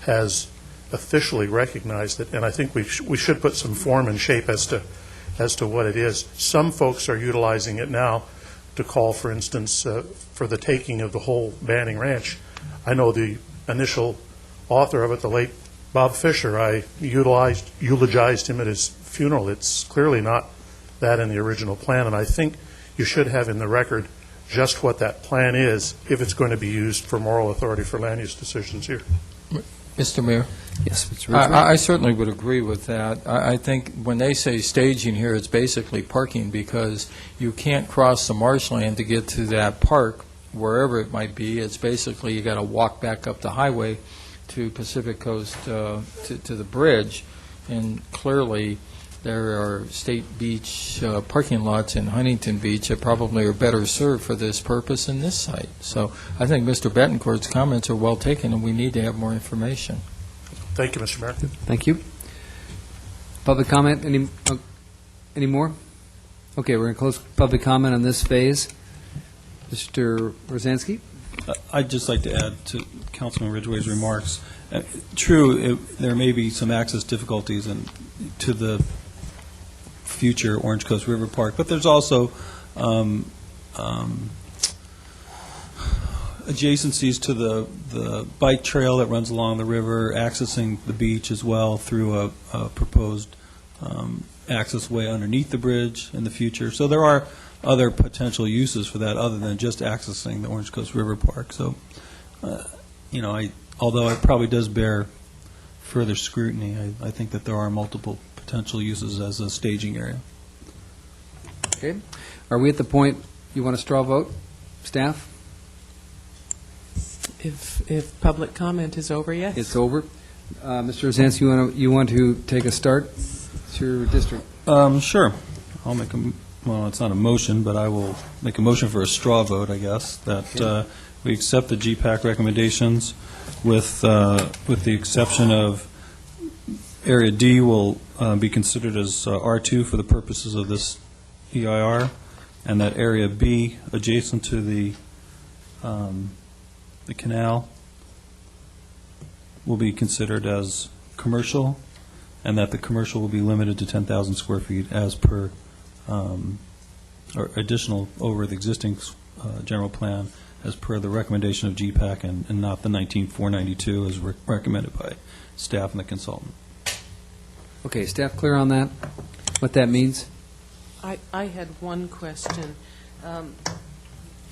has officially recognized it, and I think we should put some form and shape as to what it is. Some folks are utilizing it now to call, for instance, for the taking of the whole Banning Ranch. I know the initial author of it, the late Bob Fisher. I eulogized him at his funeral. It's clearly not that in the original plan, and I think you should have in the record just what that plan is if it's going to be used for moral authority for land use decisions here. Mr. Mayor? Yes, Mr. Ridgeway. I certainly would agree with that. I think when they say staging here, it's basically parking, because you can't cross the marshland to get to that park, wherever it might be. It's basically you got to walk back up the highway to Pacific Coast to the bridge, and clearly there are State Beach parking lots in Huntington Beach that probably are better served for this purpose than this site. So I think Mr. Betancourt's comments are well taken, and we need to have more information. Thank you, Mr. Mayor. Thank you. Public comment, any more? Okay, we're going to close public comment on this phase. Mr. Rosansky? I'd just like to add to Councilman Ridgway's remarks. True, there may be some access difficulties to the future Orange Coast River Park, but there's also adjacencies to the bike trail that runs along the river, accessing the beach as well through a proposed access way underneath the bridge in the future. So there are other potential uses for that other than just accessing the Orange Coast River Park. So, although it probably does bear further scrutiny, I think that there are multiple potential uses as a staging area. Okay. Are we at the point you want a straw vote? Staff? If public comment is over, yes. It's over. Mr. Rosansky, you want to take a start? It's your district. Sure. I'll make well, it's not a motion, but I will make a motion for a straw vote, I guess, that we accept the GPAC recommendations with the exception of Area D will be considered as R2 for the purposes of this EIR, and that Area B, adjacent to the canal, will be considered as commercial, and that the commercial will be limited to 10,000 square feet as per, or additional over the existing general plan as per the recommendation of GPAC and not the 19492 as recommended by staff and the consultant. Okay, staff clear on that? What that means? I had one question.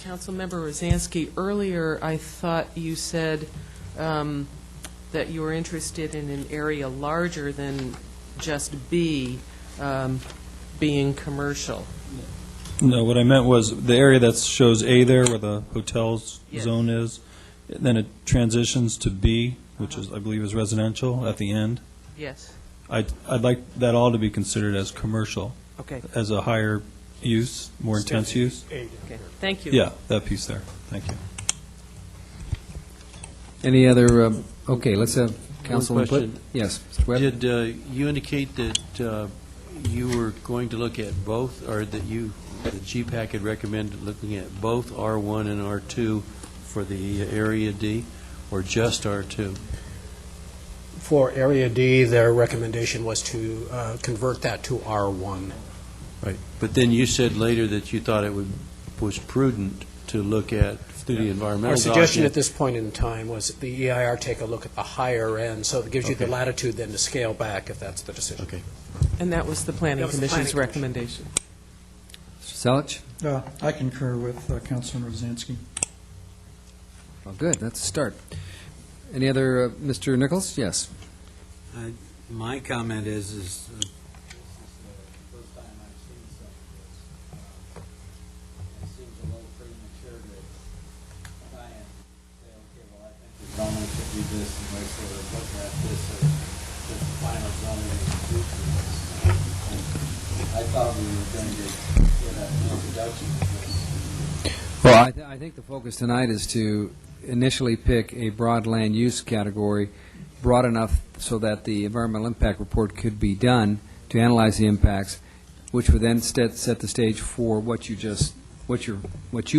Councilmember Rosansky, earlier I thought you said that you were interested in an area larger than just B being commercial. No, what I meant was the area that shows A there where the hotels Yes. zone is, then it transitions to B, which is, I believe, is residential at the end. Yes. I'd like that all to be considered as commercial, Okay. as a higher use, more intense use. Okay. Thank you. Yeah, that piece there. Thank you. Any other, okay, let's have council One input. question. Yes, Mr. Webb? Did you indicate that you were going to look at both, or that the GPAC had recommended looking at both R1 and R2 for the Area D, or just R2? For Area D, their recommendation was to convert that to R1. Right. But then you said later that you thought it was prudent to look at, through the environmental Our suggestion document. at this point in time was that the EIR take a look at the higher end, so it gives you the Okay. latitude then to scale back if that's the decision. Okay. And that was the Planning That was the Commission's Planning Commission. recommendation. Mr. Selich? I concur with Councilman Rosansky. Well, good, that's a start. Any other, Mr. Nichols? Yes. My comment is This is the first time I've seen some of this. It seems a little premature to try and say, okay, well, I think the zoning should do this, and we sort of look at this as the final zoning is due to this. I thought we were going to get an introduction to this. Well, I think the focus tonight is to initially pick a broad land use category, broad enough so that the environmental impact report could be done to analyze the impacts, which would then set the stage for what you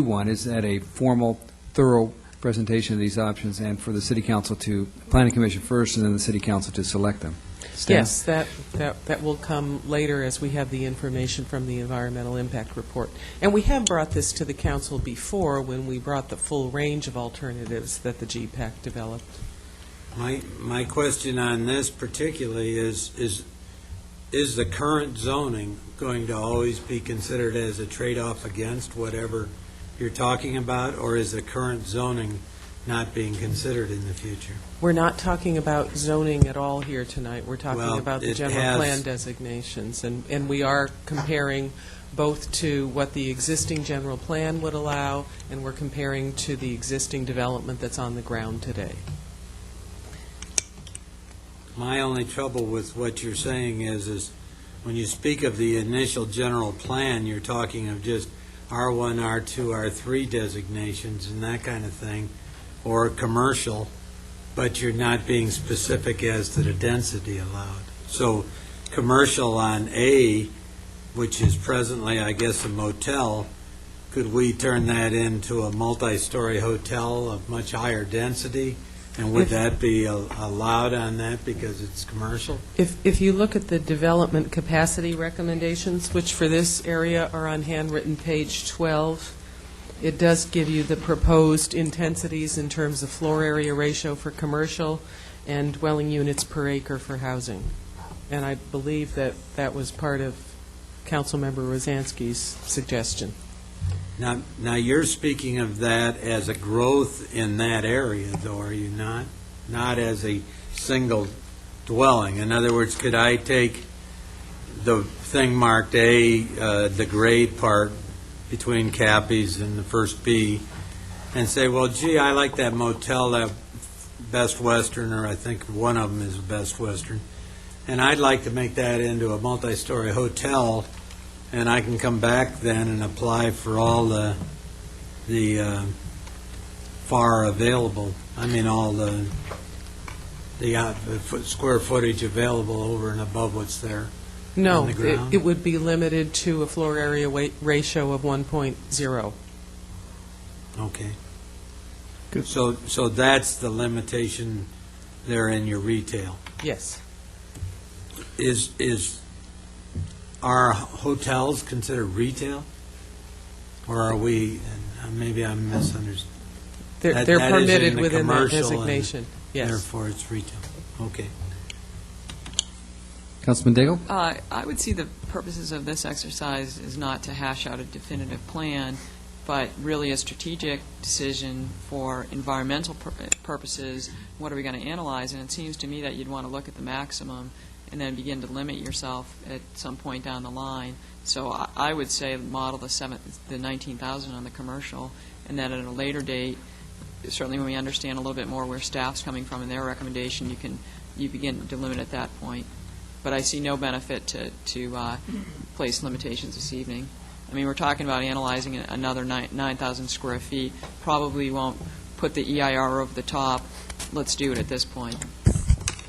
want is at a formal, thorough presentation of these options, and for the city council to, planning commission first, and then the city council to select them. Stan? Yes, that will come later as we have the information from the environmental impact report. And we have brought this to the council before when we brought the full range of alternatives that the GPAC developed. My question on this particularly is the current zoning going to always be considered as a trade-off against whatever you're talking about, or is the current zoning not being considered in the future? We're not talking about zoning at all here tonight. We're talking about the general plan designations, and we are comparing both to what the existing general plan would allow, and we're comparing to the existing development that's on the ground today. My only trouble with what you're saying is when you speak of the initial general plan, you're talking of just R1, R2, R3 designations and that kind of thing, or commercial, but you're not being specific as to the density allowed. So commercial on A, which is presently, I guess, a motel, could we turn that into a multi-story hotel of much higher density? And would that be allowed on that because it's commercial? If you look at the development capacity recommendations, which for this area are on handwritten page 12, it does give you the proposed intensities in terms of floor area ratio for commercial and dwelling units per acre for housing. And I believe that that was part of Councilmember Rosansky's suggestion. Now, you're speaking of that as a growth in that area, though, are you not? Not as a single dwelling. In other words, could I take the thing marked A, the grade part between Cappy's and the first B, and say, well, gee, I like that motel, that Best Western, or I think one of them is Best Western, and I'd like to make that into a multi-story hotel, and I can come back then and apply for all the FAR available. I mean, all the square footage available over and above what's there. No, on the ground? it would be limited to a floor area ratio of 1.0. Okay. Good. So that's the limitation there in your retail. Yes. Are hotels considered retail? Or are we, maybe I'm misunderstanding. They're permitted within that designation, yes. Therefore, it's retail. Okay. Councilman Daigle? I would see the purposes of this exercise is not to hash out a definitive plan, but really a strategic decision for environmental purposes. What are we going to analyze? And it seems to me that you'd want to look at the maximum and then begin to limit yourself at some point down the line. So I would say model the 19,000 on the commercial, and then at a later date, certainly when we understand a little bit more where staff's coming from in their recommendation, you begin to limit at that point. But I see no benefit to place limitations this evening. I mean, we're talking about analyzing another 9,000 square feet. Probably won't put the EIR over the top. Let's do it at this point.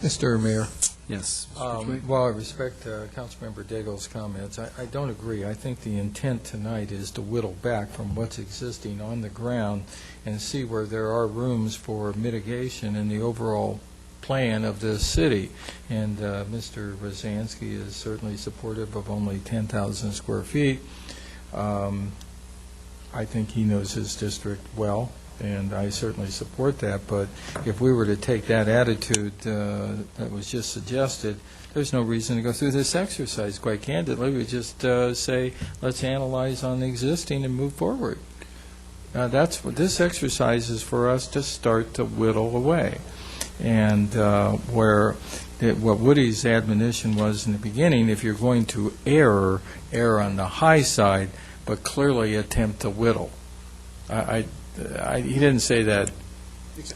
Mr. Mayor. Yes. While I respect Councilmember Daigle's comments, I don't agree. I think the intent tonight is to whittle back from what's existing on the ground and see where there are rooms for mitigation in the overall plan of this city. And Mr. Rosansky is certainly supportive of only 10,000 square feet. I think he knows his district well, and I certainly support that. But if we were to take that attitude that was just suggested, there's no reason to go through this exercise, quite candidly. We just say, let's analyze on the existing and move forward. That's what this exercise is, for us to start to whittle away. And what Woody's admonition was in the beginning, if you're going to err on the high side, but clearly attempt to whittle. He didn't say that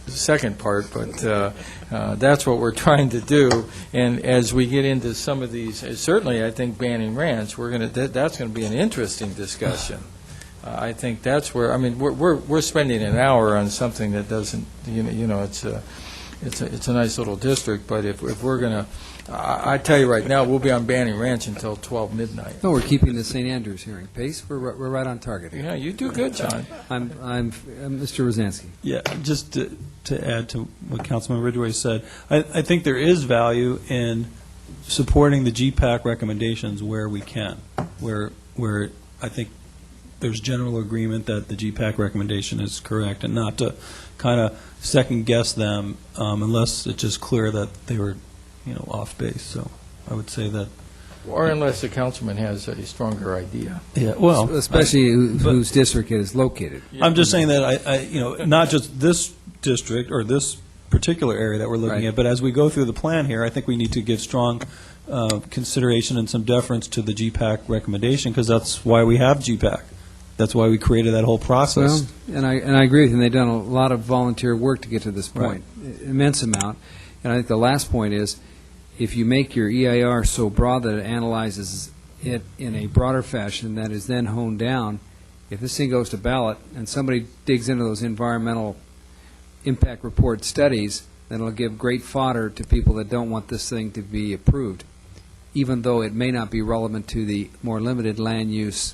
second part, but that's what we're trying to do. And as we get into some of these, certainly I think Banning Ranch, that's going to be an interesting discussion. I think that's where, I mean, we're spending an hour on something that doesn't, it's a nice little district, but if we're going to I tell you right now, we'll be on Banning Ranch until 12 midnight. No, we're keeping the St. Andrews hearing pace. We're right on target. Yeah, you do good, John. I'm Mr. Rosansky. Yeah, just to add to what Councilman Ridgeway said, I think there is value in supporting the GPAC recommendations where we can, where I think there's general agreement that the GPAC recommendation is correct, and not to kind of second-guess them unless it's just clear that they were, off base. So I would say that. Or unless the councilman has a stronger idea. Yeah, well, especially whose district it is located. I'm just saying that I not just this district or this particular area that we're looking at, but as we go through the plan here, I think we need to give strong consideration and some deference to the GPAC recommendation, because that's why we have GPAC. That's why we created that whole process. Well, and I agree with you. They've done a lot of volunteer work to get to this point, immense amount. And I think the last point is, if you make your EIR so broad that it analyzes it in a broader fashion that is then honed down, if this thing goes to ballot and somebody digs into those environmental impact report studies, then it'll give great fodder to people that don't want this thing to be approved, even though it may not be relevant to the more limited land use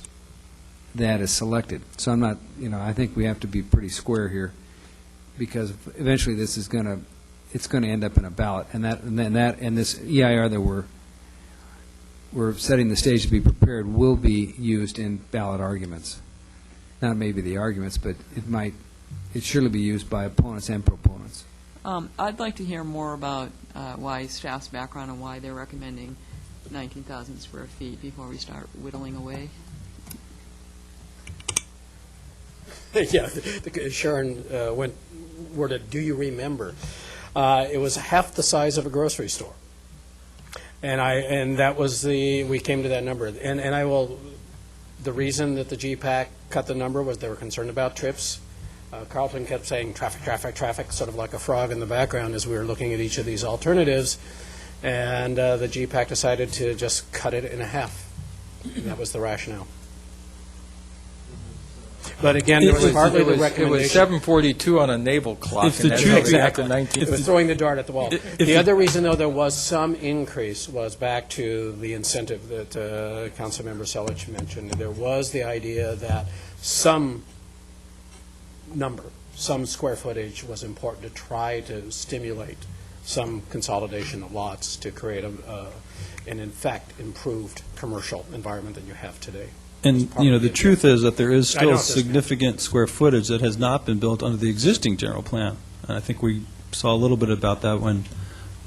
that is selected. So I'm not, I think we have to be pretty square here, because eventually this is going to, it's going to end up in a ballot, and this EIR that we're setting the stage to be prepared will be used in ballot arguments. Not maybe the arguments, but it surely be used by opponents and proponents. I'd like to hear more about why staff's background and why they're recommending 19,000 square feet before we start whittling away. Yeah, Sharon worded, do you remember? It was half the size of a grocery store. And that was we came to that number. And the reason that the GPAC cut the number was they were concerned about trips. Carlton kept saying traffic, traffic, traffic, sort of like a frog in the background as we were looking at each of these alternatives. And the GPAC decided to just cut it in half. That was the rationale. But again, there was partly the recommendation. It was 7:42 on a naval clock. If the and truth that's back exactly. to 19. It was throwing the dart at the wall. The other reason, though, there was some increase was back to the incentive that Councilmember Selich mentioned. There was the idea that some number, some square footage was important to try to stimulate some consolidation of lots to create an, in fact, improved commercial environment than you have today. And, the truth is that there is still significant square footage that has not been built under the existing general plan. And I think we saw a little bit about that when,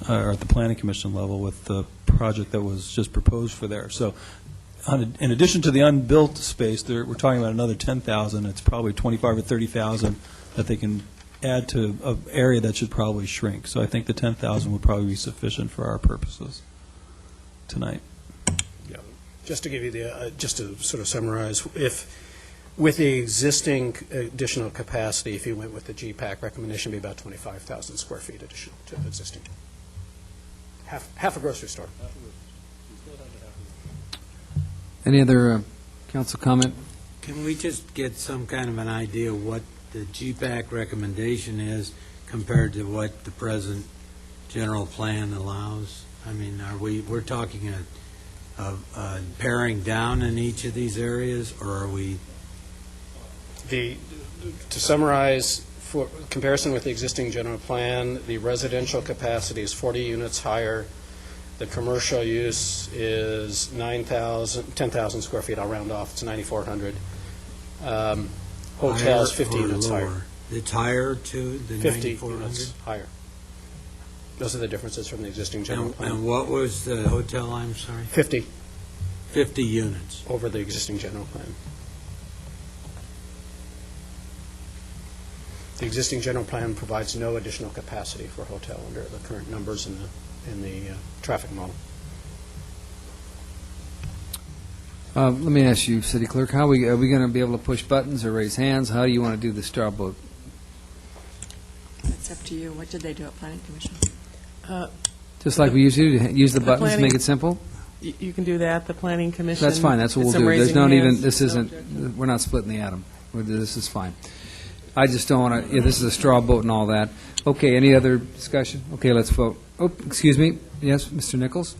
at the Planning Commission level with the project that was just proposed for there. So in addition to the unbuilt space, we're talking about another 10,000. It's probably 25 or 30,000 that they can add to an area that should probably shrink. So I think the 10,000 would probably be sufficient for our purposes tonight. Just to give you just to sort of summarize, if with the existing additional capacity, if you went with the GPAC recommendation, it'd be about 25,000 square feet additional to the existing. Half a grocery store. Any other council comment? Can we just get some kind of an idea of what the GPAC recommendation is compared to what the present general plan allows? I mean, we're talking of paring down in each of these areas, or are we? To summarize, for comparison with the existing general plan, the residential capacity is 40 units higher. The commercial use is 10,000 square feet. I'll round off. It's 9,400. Hotels, 50 units higher. It's higher to the 50 units higher. Those are the differences from the existing general plan. And what was the hotel, I'm sorry? 50. 50 units. Over the existing general plan. The existing general plan provides no additional capacity for a hotel under the current numbers in the traffic model. Let me ask you, City Clerk, are we going to be able to push buttons or raise hands? How do you want to do the straw vote? It's up to you. What did they do at Planning Commission? Just like we usually do, use the buttons, make it simple? You can do that, the Planning Commission. That's fine, that's what we'll do. There's not even, this isn't, we're not splitting the atom. This is fine. I just don't want to, this is a straw vote and all that. Okay, any other discussion? Okay, let's vote. Oh, excuse me. Yes, Mr. Nichols?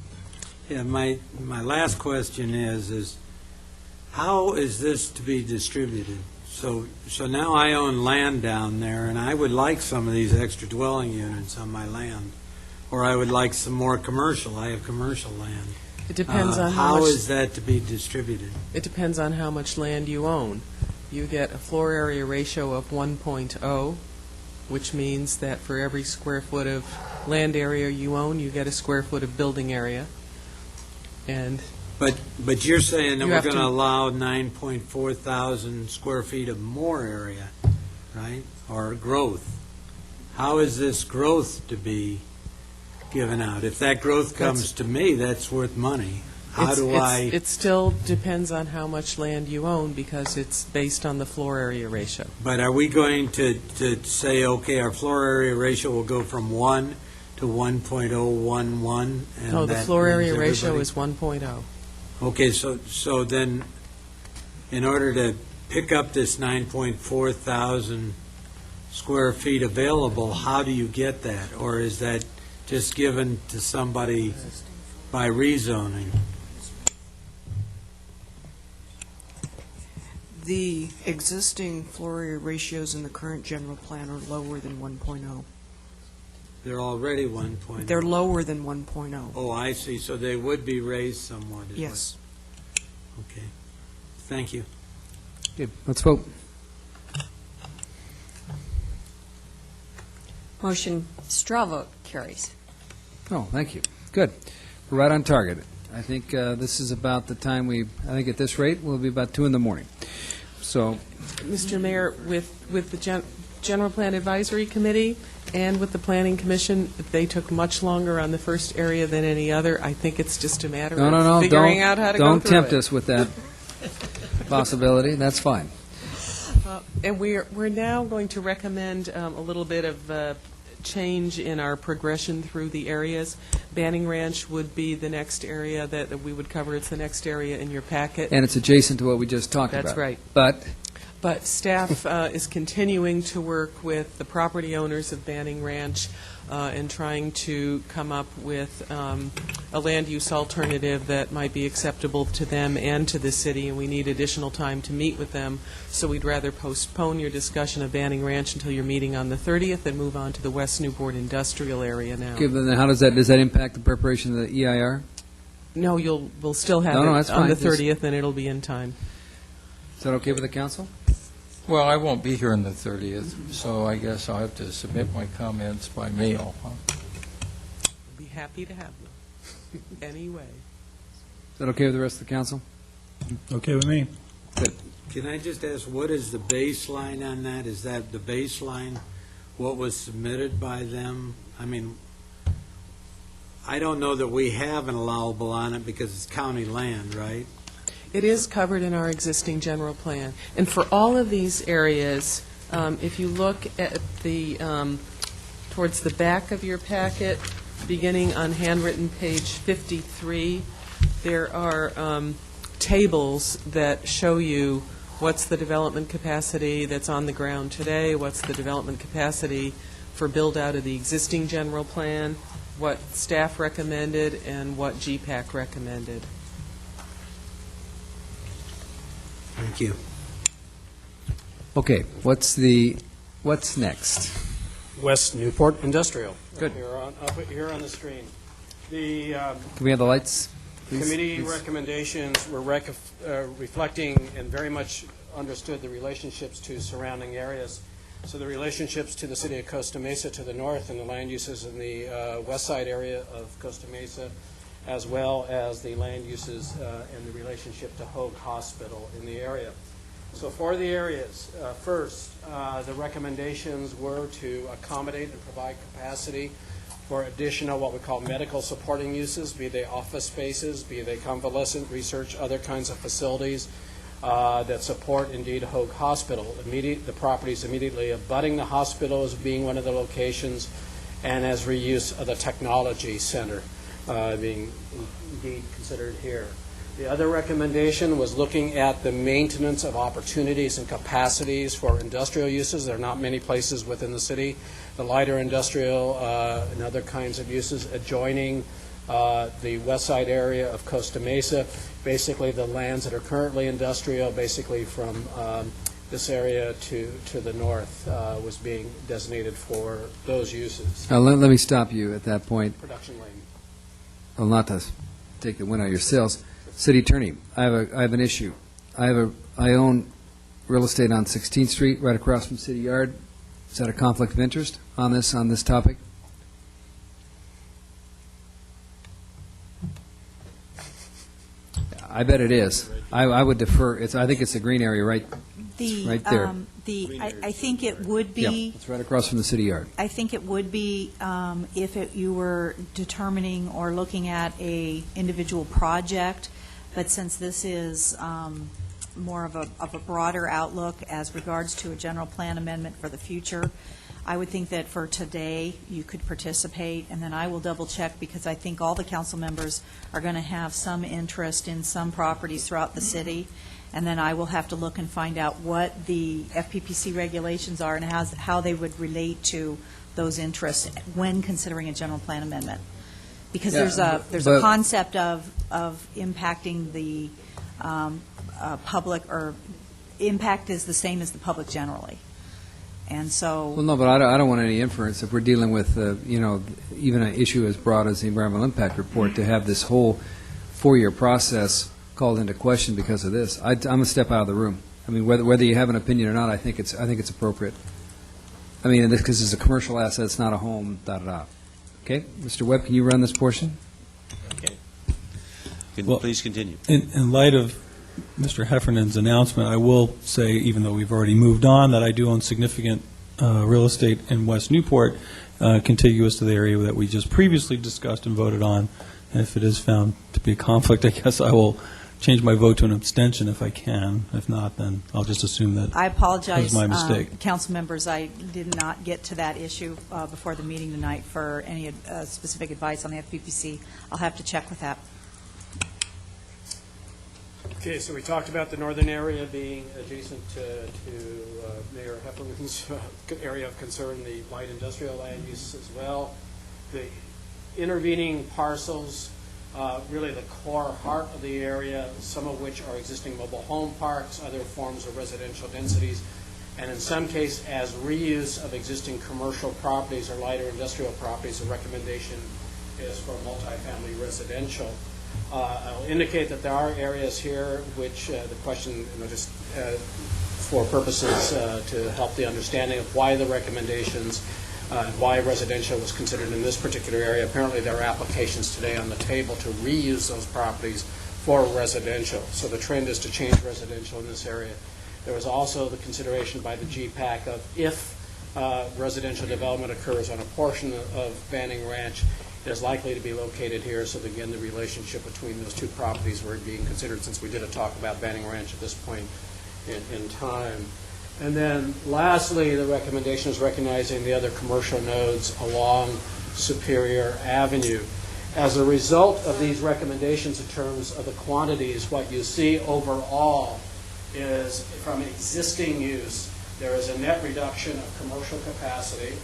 Yeah, my last question is how is this to be distributed? So now I own land down there, and I would like some of these extra dwelling units on my land, or I would like some more commercial. I have commercial land. It depends on how is that to be distributed? It depends on how much land you own. You get a floor area ratio of 1.0, which means that for every square foot of land area you own, you get a square foot of building area. And But you're saying that You we're have going to to- allow 9.4 thousand square feet of more area, right? Or growth. How is this growth to be given out? If that growth comes to me, that's worth money. How do I? It still depends on how much land you own, because it's based on the floor area ratio. But are we going to say, okay, our floor area ratio will go from 1 to 1.011? And No, the that floor means area ratio everybody- is 1.0. Okay, so then, in order to pick up this 9.4 thousand square feet available, how do you get that? Or is that just given to somebody by rezoning? The existing floor area ratios in the current general plan are lower than 1.0. They're already 1.0. They're lower than 1.0. Oh, I see, so they would be raised somewhat. is what- Yes. Okay, thank you. Okay, let's vote. Motion, straw vote carries. Oh, thank you. Good. We're right on target. I think this is about the time I think at this rate, we'll be about 2 in the morning. So, Mr. Mayor, with the General Plan Advisory Committee and with the Planning Commission, they took much longer on the first area than any other. I think it's just a matter of figuring out how to go through it. Don't tempt us with that possibility. That's fine. And we're now going to recommend a little bit of change in our progression through the areas. Banning Ranch would be the next area that we would cover. It's the next area in your packet. And it's adjacent to what we just talked about. That's right. But Staff is continuing to work with the property owners of Banning Ranch and trying to come up with a land use alternative that might be acceptable to them and to the city, and we need additional time to meet with them. So we'd rather postpone your discussion of Banning Ranch until your meeting on the 30th and move on to the West Newport industrial area now. okay, then how does that impact the preparation of the EIR? No, we'll still have No, that's it on the fine. 30th, and it'll be in time. Is that okay with the council? Well, I won't be here on the 30th, so I guess I'll have to submit my comments by mail. Huh? I'll be happy to have them. Anyway. Is that okay with the rest of the council? Okay with me. Can I just ask, what is the baseline on that? Is that the baseline, what was submitted by them? I mean, I don't know that we have an allowable on it because it's county land, right? It is covered in our existing general plan. And for all of these areas, if you look at towards the back of your packet, beginning on handwritten page 53, there are tables that show you what's the development capacity that's on the ground today, what's the development capacity for build-out of the existing general plan, what staff recommended, and what GPAC recommended. Thank you. Okay, what's next? West Newport Industrial. Good. Up here on the screen. The Can we have the lights, please? committee Please. recommendations were reflecting and very much understood the relationships to surrounding areas. So the relationships to the city of Costa Mesa to the north and the land uses in the west side area of Costa Mesa, as well as the land uses and the relationship to Hoag Hospital in the area. So for the areas, first, the recommendations were to accommodate and provide capacity for additional what we call medical supporting uses, be they office spaces, be they convalescent research, other kinds of facilities that support indeed Hoag Hospital. The properties immediately abutting the hospital as being one of the locations, and as reuse of the technology center being indeed considered here. The other recommendation was looking at the maintenance of opportunities and capacities for industrial uses. There are not many places within the city, the lighter industrial and other kinds of uses adjoining the west side area of Costa Mesa, basically the lands that are currently industrial, basically from this area to the north was being designated for those uses. Let me stop you at that point. Production lane. Well, not to take the wind out of your sails. City Attorney, I have an issue. I own real estate on 16th Street, right across from City Yard. Is that a conflict of interest on this topic? I bet it is. I would defer. I think it's a green area right there. I think it would be. Yeah, it's right across from the City Yard. I think it would be if you were determining or looking at a individual project, but since this is more of a broader outlook as regards to a general plan amendment for the future, I would think that for today, you could participate, and then I will double-check, because I think all the council members are going to have some interest in some properties throughout the city, and then I will have to look and find out what the FPPC regulations are and how they would relate to those interests when considering a general plan amendment. Because there's a concept of impacting the public, or impact is the same as the public generally. And so... Well, no, but I don't want any inference. If we're dealing with, even an issue as broad as the Environmental Impact Report, to have this whole 4-year process called into question because of this, I'm a step out of the room. I mean, whether you have an opinion or not, I think it's appropriate. I mean, because it's a commercial asset, it's not a home, da-da-da. Okay? Mr. Webb, can you run this portion? Okay. Well, Please continue. In light of Mr. Heffernan's announcement, I will say, even though we've already moved on, that I do own significant real estate in West Newport, contiguous to the area that we just previously discussed and voted on. And if it is found to be a conflict, I guess I will change my vote to an abstention if I can. If not, then I'll just assume that I apologize, was my mistake. council members. I did not get to that issue before the meeting tonight for any specific advice on the FPPC. I'll have to check with that. Okay, so we talked about the northern area being adjacent to Mayor Heffernan's area of concern, the light industrial land use as well. The intervening parcels, really the core heart of the area, some of which are existing mobile home parks, other forms of residential densities, and in some cases, as reuse of existing commercial properties or lighter industrial properties, the recommendation is for multifamily residential. I'll indicate that there are areas here which the question, just for purposes to help the understanding of why the recommendations and why residential was considered in this particular area. Apparently there are applications today on the table to reuse those properties for residential. So the trend is to change residential in this area. There was also the consideration by the GPAC of if residential development occurs on a portion of Banning Ranch, it is likely to be located here, so again, the relationship between those two properties were being considered, since we did a talk about Banning Ranch at this point in time. And then lastly, the recommendation is recognizing the other commercial nodes along Superior Avenue. As a result of these recommendations in terms of the quantities, what you see overall is from existing use, there is a net reduction of commercial capacity.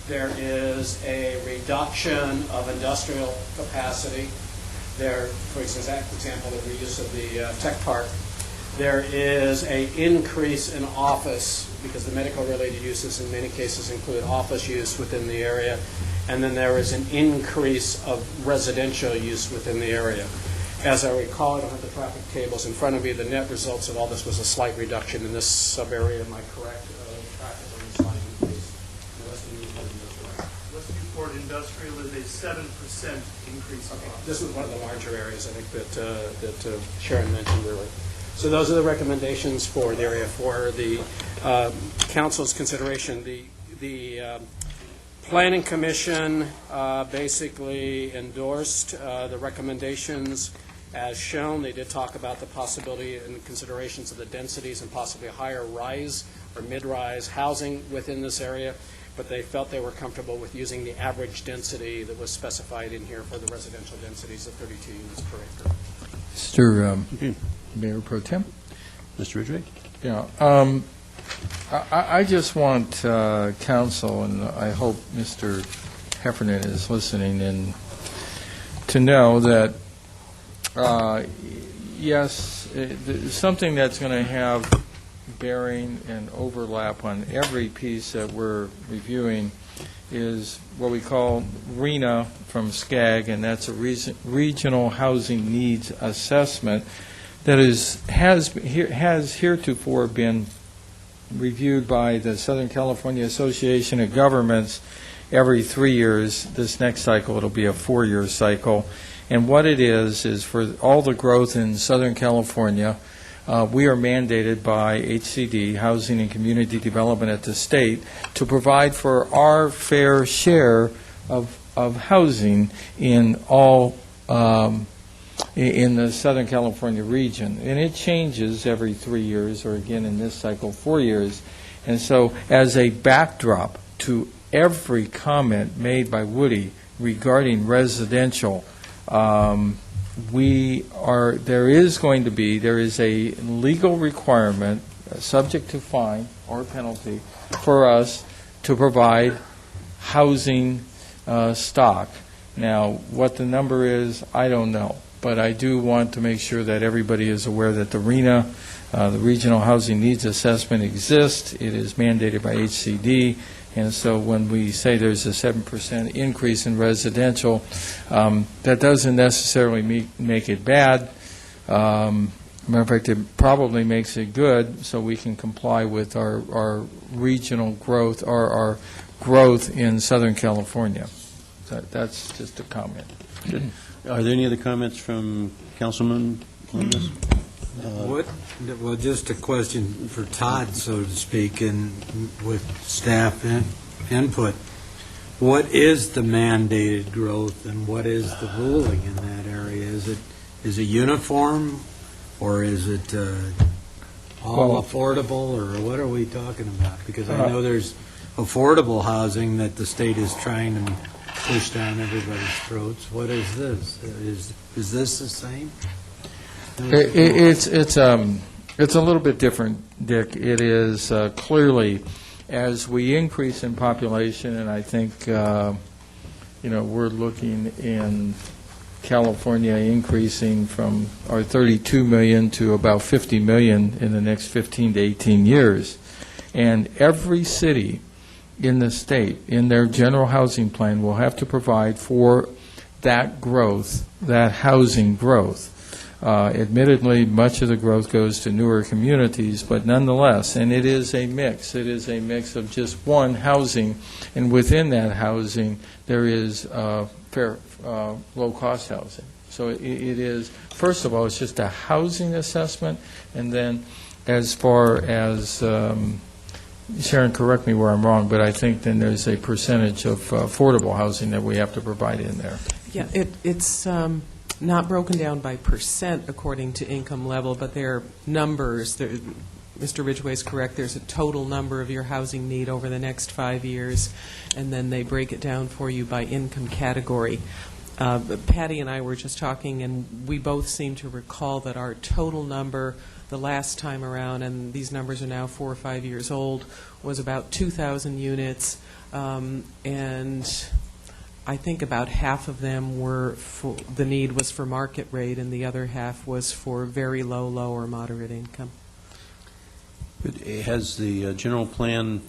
There is a reduction of industrial capacity. There, for example, the reuse of the tech park. There is an increase in office, because the medical-related uses in many cases include office use within the area. And then there is an increase of residential use within the area. As I recall, I don't have the traffic tables in front of me. The net results of all this was a slight reduction in this sub-area. Am I correct? Newport Industrial is a 7% increase. Okay. This was one of the larger areas, I think, that Sharon mentioned earlier. So those are the recommendations for the area. For the council's consideration, the Planning Commission basically endorsed the recommendations as shown. They did talk about the possibility and considerations of the densities and possibly higher rise or mid-rise housing within this area, but they felt they were comfortable with using the average density that was specified in here for the residential densities of 32 units per acre. Mr. Mayor Pro Tem? Mr. Ridgeway? Yeah. I just want council, and I hope Mr. Heffernan is listening in, to know that, yes, something that's going to have bearing and overlap on every piece that we're reviewing is what we call RENA from SCAG, and that's a Regional Housing Needs Assessment that has heretofore been reviewed by the Southern California Association of Governments every 3 years. This next cycle, it'll be a 4-year cycle. And what it is for all the growth in Southern California, we are mandated by HCD, Housing and Community Development at the state, to provide for our fair share of housing in all in the Southern California region. And it changes every 3 years, or again in this cycle, 4 years. And so as a backdrop to every comment made by Woody regarding residential, there is a legal requirement, subject to fine or penalty, for us to provide housing stock. Now, what the number is, I don't know, but I do want to make sure that everybody is aware that the RENA, the Regional Housing Needs Assessment, exists. It is mandated by HCD. And so when we say there's a 7% increase in residential, that doesn't necessarily make it bad. Matter of fact, it probably makes it good, so we can comply with our regional growth, or our growth in Southern California. That's just a comment. Are there any other comments from councilmen on this? Well, just a question for Todd, so to speak, and with staff input. What is the mandated growth, and what is the ruling in that area? Is it uniform, or is it all affordable, or what are we talking about? Because I know there's affordable housing that the state is trying to push down everybody's throats. What is this? Is this the same? It's a little bit different, Dick. It is clearly, as we increase in population, and I think we're looking in California increasing from our 32 million to about 50 million in the next 15 to 18 years, and every city in the state, in their general housing plan, will have to provide for that growth, that housing growth. Admittedly, much of the growth goes to newer communities, but nonetheless, and it is a mix. It is a mix of just one housing, and within that housing, there is fair, low-cost housing. So it is, first of all, it's just a housing assessment, and then as far as, Sharon, correct me where I'm wrong, but I think then there's a percentage of affordable housing that we have to provide in there. Yeah, it's not broken down by percent according to income level, but there are numbers. Mr. Ridgeway is correct. There's a total number of your housing need over the next 5 years, and then they break it down for you by income category. Patty and I were just talking, and we both seem to recall that our total number the last time around, and these numbers are now 4 or 5 years old, was about 2,000 units, and I think about half of them were the need was for market rate, and the other half was for very low or moderate income. Has the general plan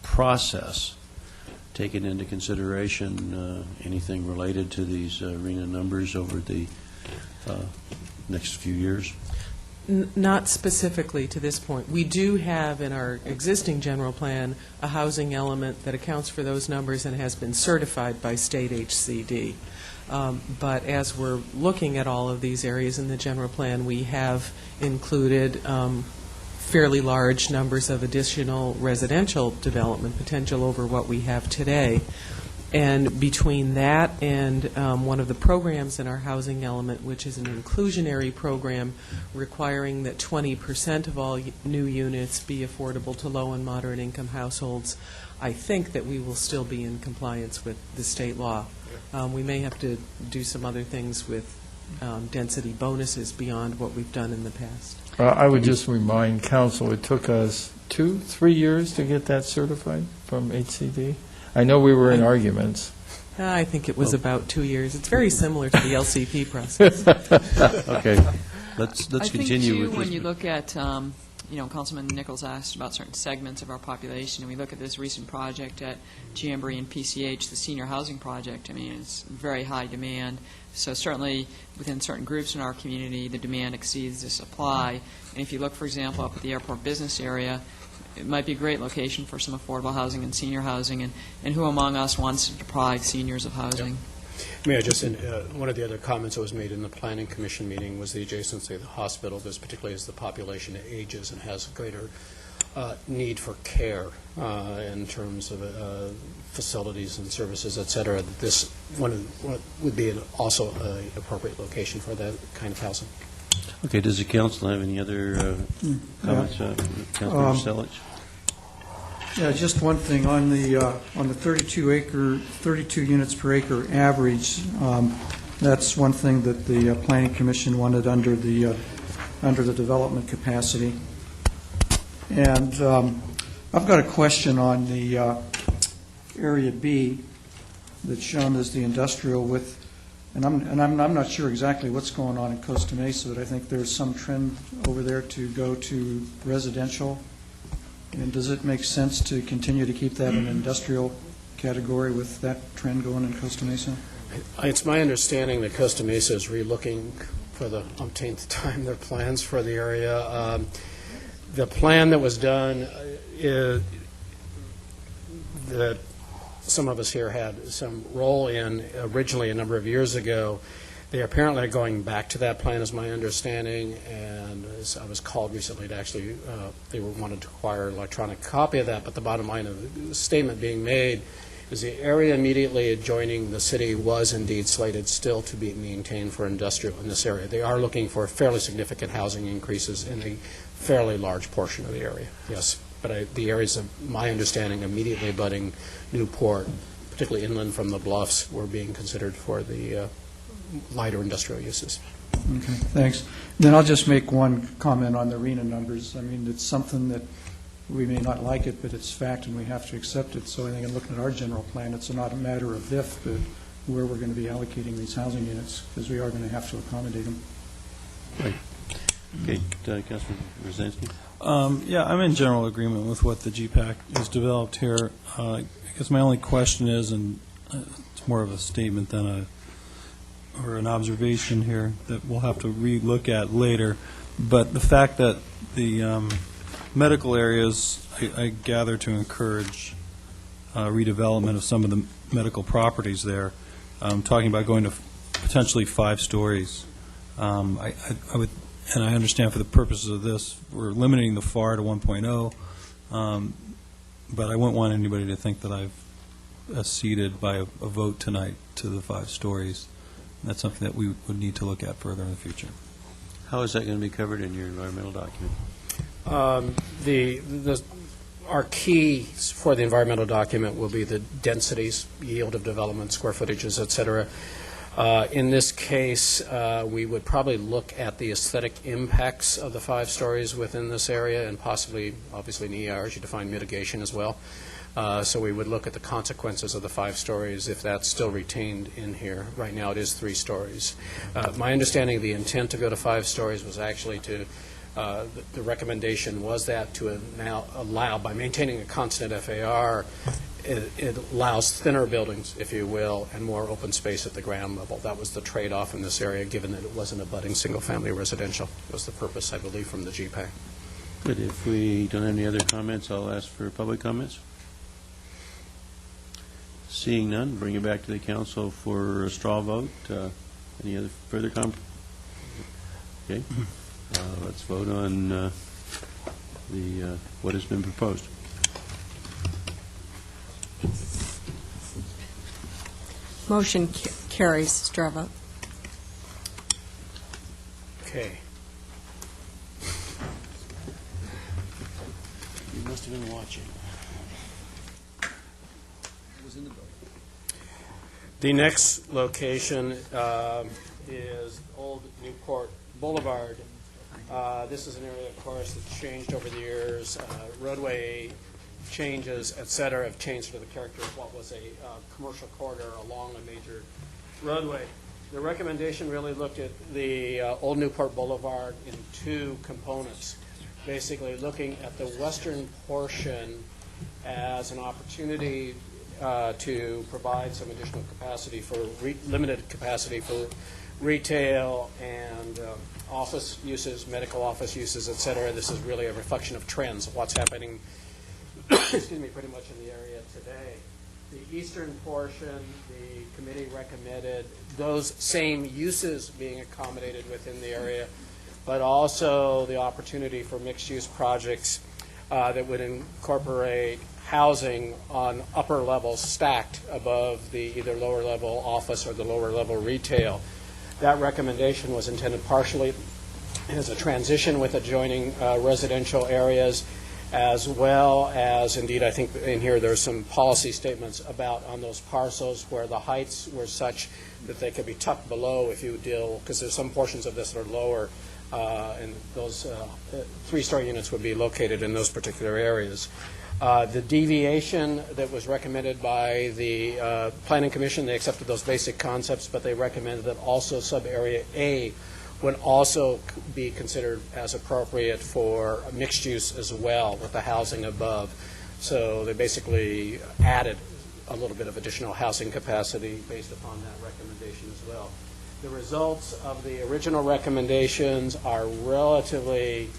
process taken into consideration anything related to these RENA numbers over the next few years? Not specifically to this point. We do have in our existing general plan a housing element that accounts for those numbers and has been certified by state HCD. But as we're looking at all of these areas in the general plan, we have included fairly large numbers of additional residential development potential over what we have today. And between that and one of the programs in our housing element, which is an inclusionary program requiring that 20% of all new units be affordable to low and moderate income households, I think that we will still be in compliance with the state law. We may have to do some other things with density bonuses beyond what we've done in the past. I would just remind council, it took us 2-3 years to get that certified from HCD. I know we were in arguments. I think it was about 2 years. It's very similar to the LCP process. Okay, let's I think, continue too, with this. when you look at, Councilman Nichols asked about certain segments of our population, and we look at this recent project at Jamboree and PCH, the senior housing project, I mean, it's very high demand. So certainly, within certain groups in our community, the demand exceeds the supply. And if you look, for example, up at the airport business area, it might be a great location for some affordable housing and senior housing, and who among us wants to deprive seniors of housing? May I just, one of the other comments that was made in the Planning Commission meeting was the adjacency of the hospital, this particularly as the population ages and has greater need for care in terms of facilities and services, et cetera. This one would be also an appropriate location for that kind of housing. Okay, does the council have any other comments? Councilor Selich? Yeah, just one thing, on the 32 units per acre average, that's one thing that the Planning Commission wanted under the development capacity. And I've got a question on the Area B that's shown as the industrial with, and I'm not sure exactly what's going on in Costa Mesa, but I think there's some trend over there to go to residential. And does it make sense to continue to keep that in industrial category with that trend going in Costa Mesa? It's my understanding that Costa Mesa is relooking for the umpteenth time their plans for the area. The plan that was done that some of us here had some role in originally a number of years ago, they apparently are going back to that plan, is my understanding, and as I was called recently to actually, they wanted to acquire an electronic copy of that, but the bottom line of the statement being made is the area immediately adjoining the city was indeed slated still to be maintained for industrial in this area. They are looking for fairly significant housing increases in a fairly large portion of the area, yes. But the areas of my understanding immediately abutting Newport, particularly inland from the bluffs, were being considered for the lighter industrial uses. Okay, thanks. Then I'll just make one comment on the RENA numbers. I mean, it's something that we may not like it, but it's fact and we have to accept it. So I think in looking at our general plan, it's not a matter of if, but where we're going to be allocating these housing units, because we are going to have to accommodate them. Right. Okay, Councilman Rosinski? Yeah, I'm in general agreement with what the GPAC has developed here. I guess my only question is, and it's more of a statement than or an observation here that we'll have to re-look at later, but the fact that the medical areas, I gather, to encourage redevelopment of some of the medical properties there, talking about going to potentially 5 stories. I would, and I understand for the purposes of this, we're limiting the FAR to 1.0, but I wouldn't want anybody to think that I've acceded by a vote tonight to the 5 stories. That's something that we would need to look at further in the future. How is that going to be covered in your environmental document? Our keys for the environmental document will be the densities, yield of development, square footages, et cetera. In this case, we would probably look at the aesthetic impacts of the 5 stories within this area and possibly, obviously, in EIRs, you define mitigation as well. So we would look at the consequences of the 5 stories if that's still retained in here. Right now it is 3 stories. My understanding of the intent to go to 5 stories was actually to, the recommendation was that to now allow, by maintaining a constant FAR, it allows thinner buildings, if you will, and more open space at the ground level. That was the trade-off in this area, given that it wasn't abutting single-family residential. It was the purpose, I believe, from the GPAC. Good. If we don't have any other comments, I'll ask for public comments. Seeing none, bring it back to the council for a straw vote. Any other further comment? Okay. Let's vote on what has been proposed. Motion carries. Straw vote. Okay. You must have been watching. The next location is Old Newport Boulevard. This is an area, of course, that's changed over the years. Roadway changes, et cetera, have changed to the character of what was a commercial corridor along a major roadway. The recommendation really looked at the Old Newport Boulevard in two components, basically looking at the western portion as an opportunity to provide some additional capacity for limited capacity for retail and office uses, medical office uses, et cetera. This is really a reflection of trends, of what's happening, excuse me, pretty much in the area today. The eastern portion, the committee recommended those same uses being accommodated within the area, but also the opportunity for mixed-use projects that would incorporate housing on upper levels stacked above the either lower level office or the lower level retail. That recommendation was intended partially as a transition with adjoining residential areas, as well as, indeed, I think in here there's some policy statements about on those parcels where the heights were such that they could be tucked below if you deal, because there's some portions of this that are lower, and those three-story units would be located in those particular areas. The deviation that was recommended by the Planning Commission, they accepted those basic concepts, but they recommended that also sub-area A would also be considered as appropriate for mixed use as well with the housing above. So they basically added a little bit of additional housing capacity based upon that recommendation as well. The results of the original recommendations are relatively,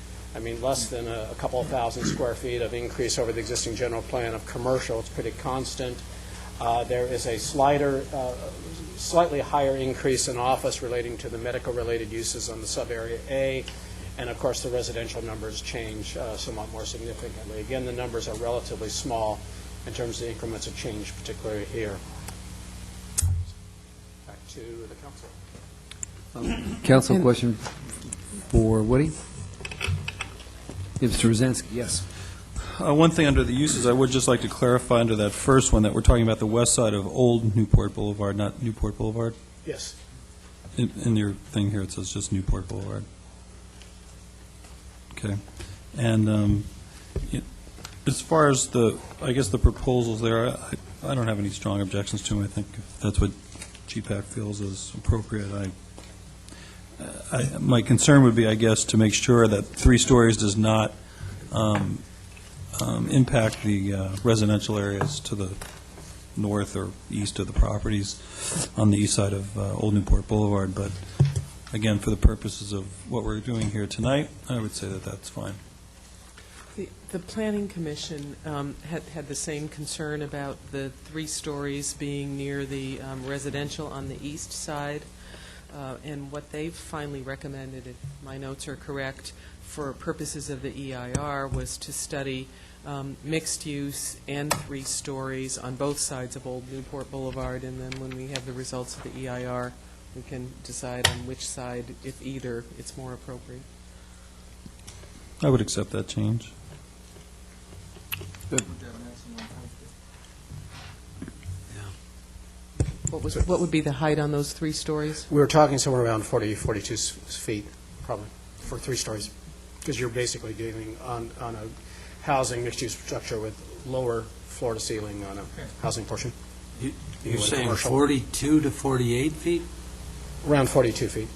less than a couple of thousand square feet of increase over the existing general plan of commercial. It's pretty constant. There is a slightly higher increase in office relating to the medical-related uses on the sub-area A, and of course the residential numbers change somewhat more significantly. Again, the numbers are relatively small in terms of the increments of change, particularly here. Back to the council. Council question for Woody? Mr. Rosansky, yes. One thing under the uses, I would just like to clarify under that first one that we're talking about the west side of Old Newport Boulevard, not Newport Boulevard. Yes. In your thing here, it says just Newport Boulevard. Okay. And as far as the proposals there, I don't have any strong objections to them. I think if that's what GPAC feels is appropriate. My concern would be, I guess, to make sure that 3 stories does not impact the residential areas to the north or east of the properties on the east side of Old Newport Boulevard. But again, for the purposes of what we're doing here tonight, I would say that that's fine. The Planning Commission had the same concern about the 3 stories being near the residential on the east side. And what they've finally recommended, if my notes are correct, for purposes of the EIR was to study mixed use and 3 stories on both sides of Old Newport Boulevard, and then when we have the results of the EIR, we can decide on which side, if either, it's more appropriate. I would accept that change. Good. What would be the height on those 3 stories? We were talking somewhere around 42 feet, probably, for 3 stories, because you're basically dealing on a housing mixed-use structure with lower floor-to-ceiling on a housing portion. You're saying 42 to 48 feet? Around 42 feet.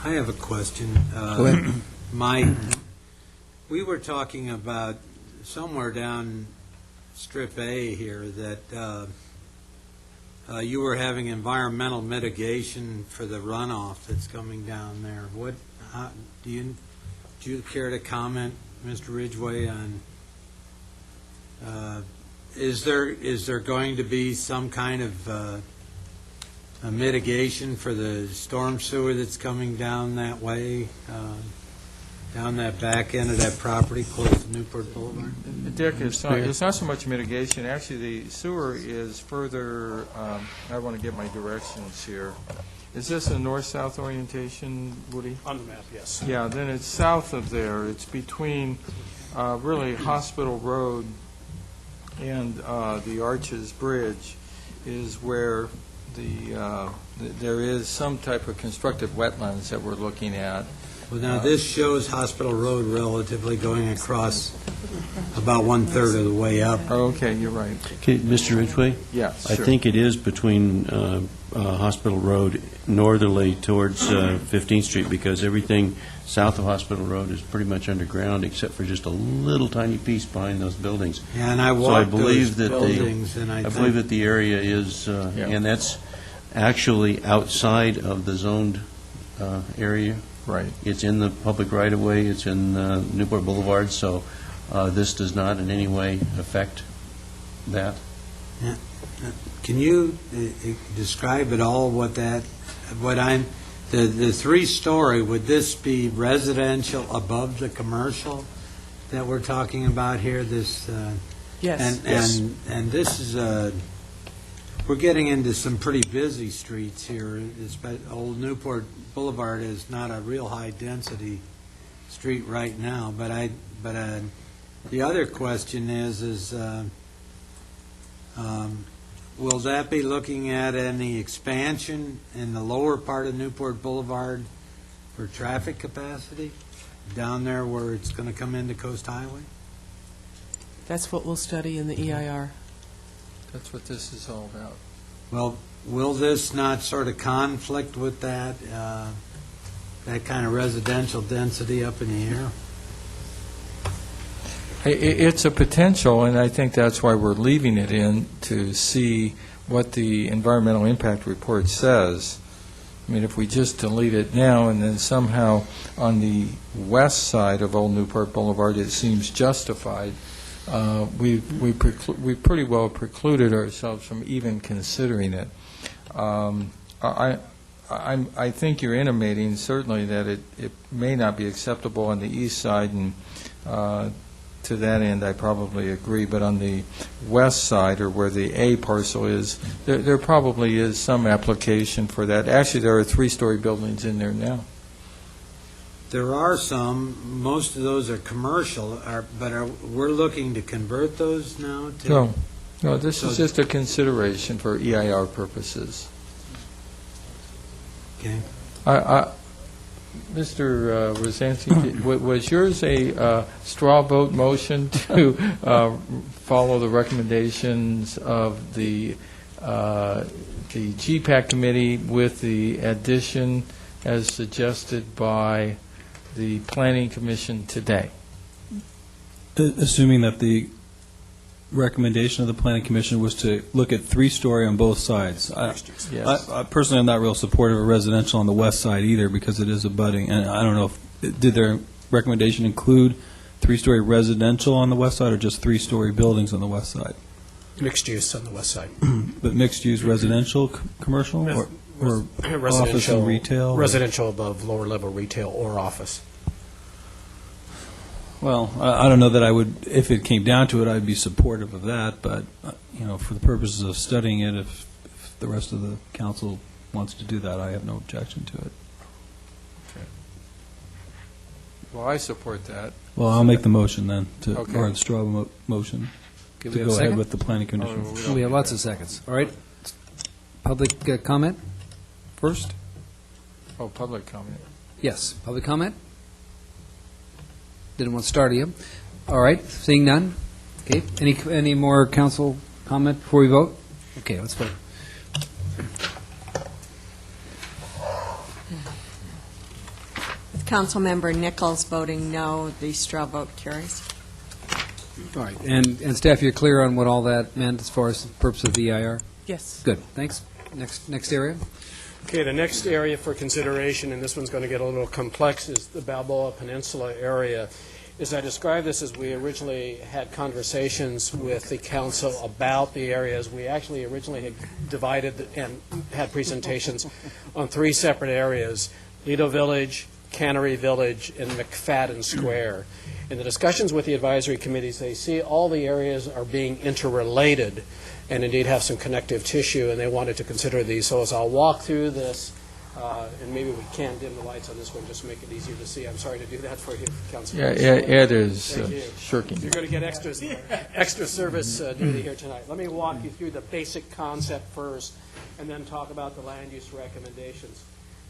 I have a question. Go ahead. We were talking about somewhere down Strip A here that you were having environmental mitigation for the runoff that's coming down there. Do you care to comment, Mr. Ridgeway, on is there going to be some kind of a mitigation for the storm sewer that's coming down that way, down that back end of that property close to Newport Boulevard? Dick, it's not so much mitigation. Actually, the sewer is further, I want to get my directions here. Is this a north-south orientation, Woody? On the map, yes. Yeah, then it's south of there. It's between really Hospital Road and the Arches Bridge is where there is some type of constructive wetlands that we're looking at. Well, now, this shows Hospital Road relatively going across about one-third of the way up. Okay, you're right. Okay, Mr. Ridgeway? Yeah, I sure. think it is between Hospital Road northerly towards 15th Street, because everything south of Hospital Road is pretty much underground, except for just a little tiny piece behind those buildings. Yeah, and I So I walked those believe that buildings, and I I believe think, that the area is, and that's actually outside of the zoned area. Right. It's in the public right-of-way, it's in Newport Boulevard, so this does not in any way affect that. can you describe at all what that, the three-story, would this be residential above the commercial that we're talking about here, this? Yes. And this is we're getting into some pretty busy streets here. Old Newport Boulevard is not a real high-density street right now, but the other question is will that be looking at any expansion in the lower part of Newport Boulevard for traffic capacity down there where it's going to come into Coast Highway? That's what we'll study in the EIR. That's what this is all about. Well, will this not sort of conflict with that kind of residential density up in the air? It's a potential, and I think that's why we're leaving it in, to see what the environmental impact report says. I mean, if we just delete it now, and then somehow on the west side of Old Newport Boulevard it seems justified, we pretty well precluded ourselves from even considering it. I think you're intimating certainly that it may not be acceptable on the east side, and to that end I probably agree, but on the west side, or where the A parcel is, there probably is some application for that. Actually, there are three-story buildings in there now. There are some. Most of those are commercial, but we're looking to convert those now to? No, this is just a consideration for EIR purposes. Okay. Mr. Rosansky, was yours a straw vote motion to follow the recommendations of the GPAC committee with the addition as suggested by the Planning Commission today? Assuming that the recommendation of the Planning Commission was to look at three-story on both sides. Yes. I personally am not real supportive of residential on the west side either, because it is abutting, and I don't know if, did their recommendation include three-story residential on the west side, or just three-story buildings on the west side? Mixed use on the west side. But mixed-use residential, commercial, or office and retail? Residential above lower-level retail or office. Well, I don't know that I would, if it came down to it, I'd be supportive of that, but, for the purposes of studying it, if the rest of the council wants to do that, I have no objection to it. Well, I support that. Well, I'll make the motion then, Okay. or the straw motion, Okay, to we have go a ahead second? with the planning commission. We have lots of seconds. All right. Public comment first? Oh, public comment. Yes, public comment? Didn't want to start you. All right, seeing none. Okay, any more council comment before we vote? Okay, let's vote. With Councilmember Nichols voting no, the straw vote carries. All right, and staff, you're clear on what all that meant as far as the purpose of the EIR? Yes. Good, thanks. Next area? Okay, the next area for consideration, and this one's going to get a little complex, is the Balboa Peninsula area. As I described this, as we originally had conversations with the council about the areas, we actually originally had divided and had presentations on three separate areas: Lido Village, Cannery Village, and McFadden Square. In the discussions with the advisory committees, they see all the areas are being interrelated and indeed have some connective tissue, and they wanted to consider these. So as I'll walk through this, and maybe we can dim the lights on this one just to make it easier to see. I'm sorry to do that for you, Councilman. Yeah, Ed is Thank you. shirking. You're going to get extra service duty here tonight. Let me walk you through the basic concept first, and then talk about the land use recommendations.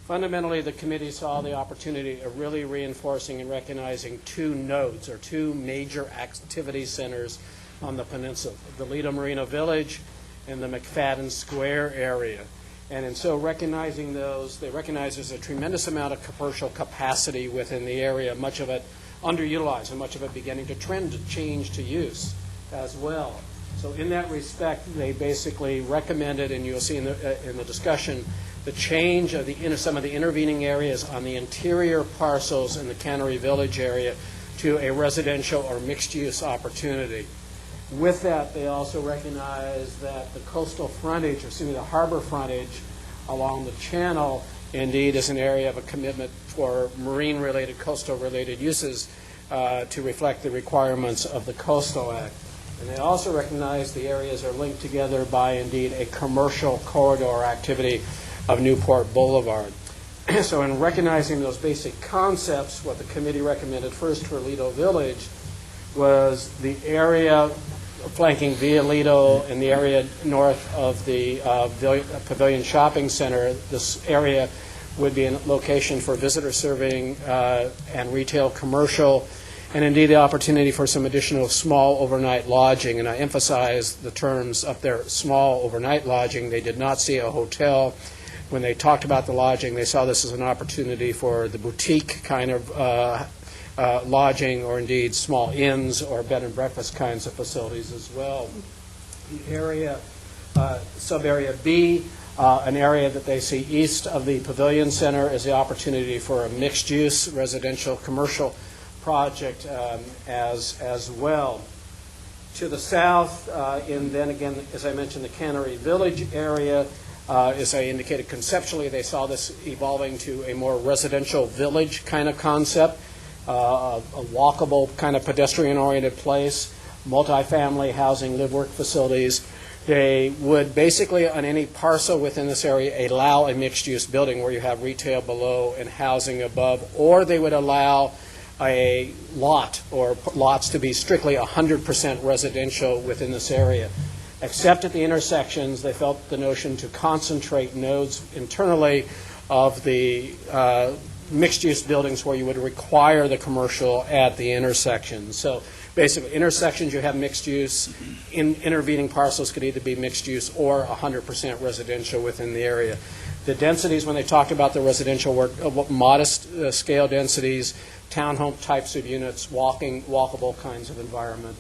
Fundamentally, the committee saw the opportunity of really reinforcing and recognizing two nodes, or two major activity centers on the peninsula, the Lido Marina Village and the McFadden Square area. And in so recognizing those, they recognize there's a tremendous amount of commercial capacity within the area, much of it underutilized and much of it beginning to trend to change to use as well. So in that respect, they basically recommended, and you'll see in the discussion, the change of some of the intervening areas on the interior parcels in the Cannery Village area to a residential or mixed-use opportunity. With that, they also recognize that the coastal frontage, or the harbor frontage along the channel, indeed is an area of a commitment for marine-related, coastal-related uses to reflect the requirements of the Coastal Act. And they also recognize the areas are linked together by, indeed, a commercial corridor activity of Newport Boulevard. So in recognizing those basic concepts, what the committee recommended first for Lido Village was the area flanking Via Lido and the area north of the Pavilion Shopping Center. This area would be a location for visitor serving and retail commercial, and indeed the opportunity for some additional small overnight lodging. And I emphasize the terms up there, small overnight lodging. They did not see a hotel. When they talked about the lodging, they saw this as an opportunity for the boutique kind of lodging, or indeed small inns or bed and breakfast kinds of facilities as well. The area, sub-area B, an area that they see east of the Pavilion Center, is the opportunity for a mixed-use residential commercial project as well. To the south, then again, as I mentioned, the Cannery Village area, as I indicated conceptually, they saw this evolving to a more residential village kind of concept. A walkable kind of pedestrian-oriented place, multifamily housing, live-work facilities. They would basically, on any parcel within this area, allow a mixed-use building where you have retail below and housing above, or they would allow a lot or lots to be strictly 100% residential within this area. Except at the intersections, they felt the notion to concentrate nodes internally of the mixed-use buildings where you would require the commercial at the intersection. So basically, intersections you have mixed use. Intervening parcels could either be mixed use or 100% residential within the area. The densities, when they talked about the residential, were modest scale densities, townhome types of units, walkable kinds of environment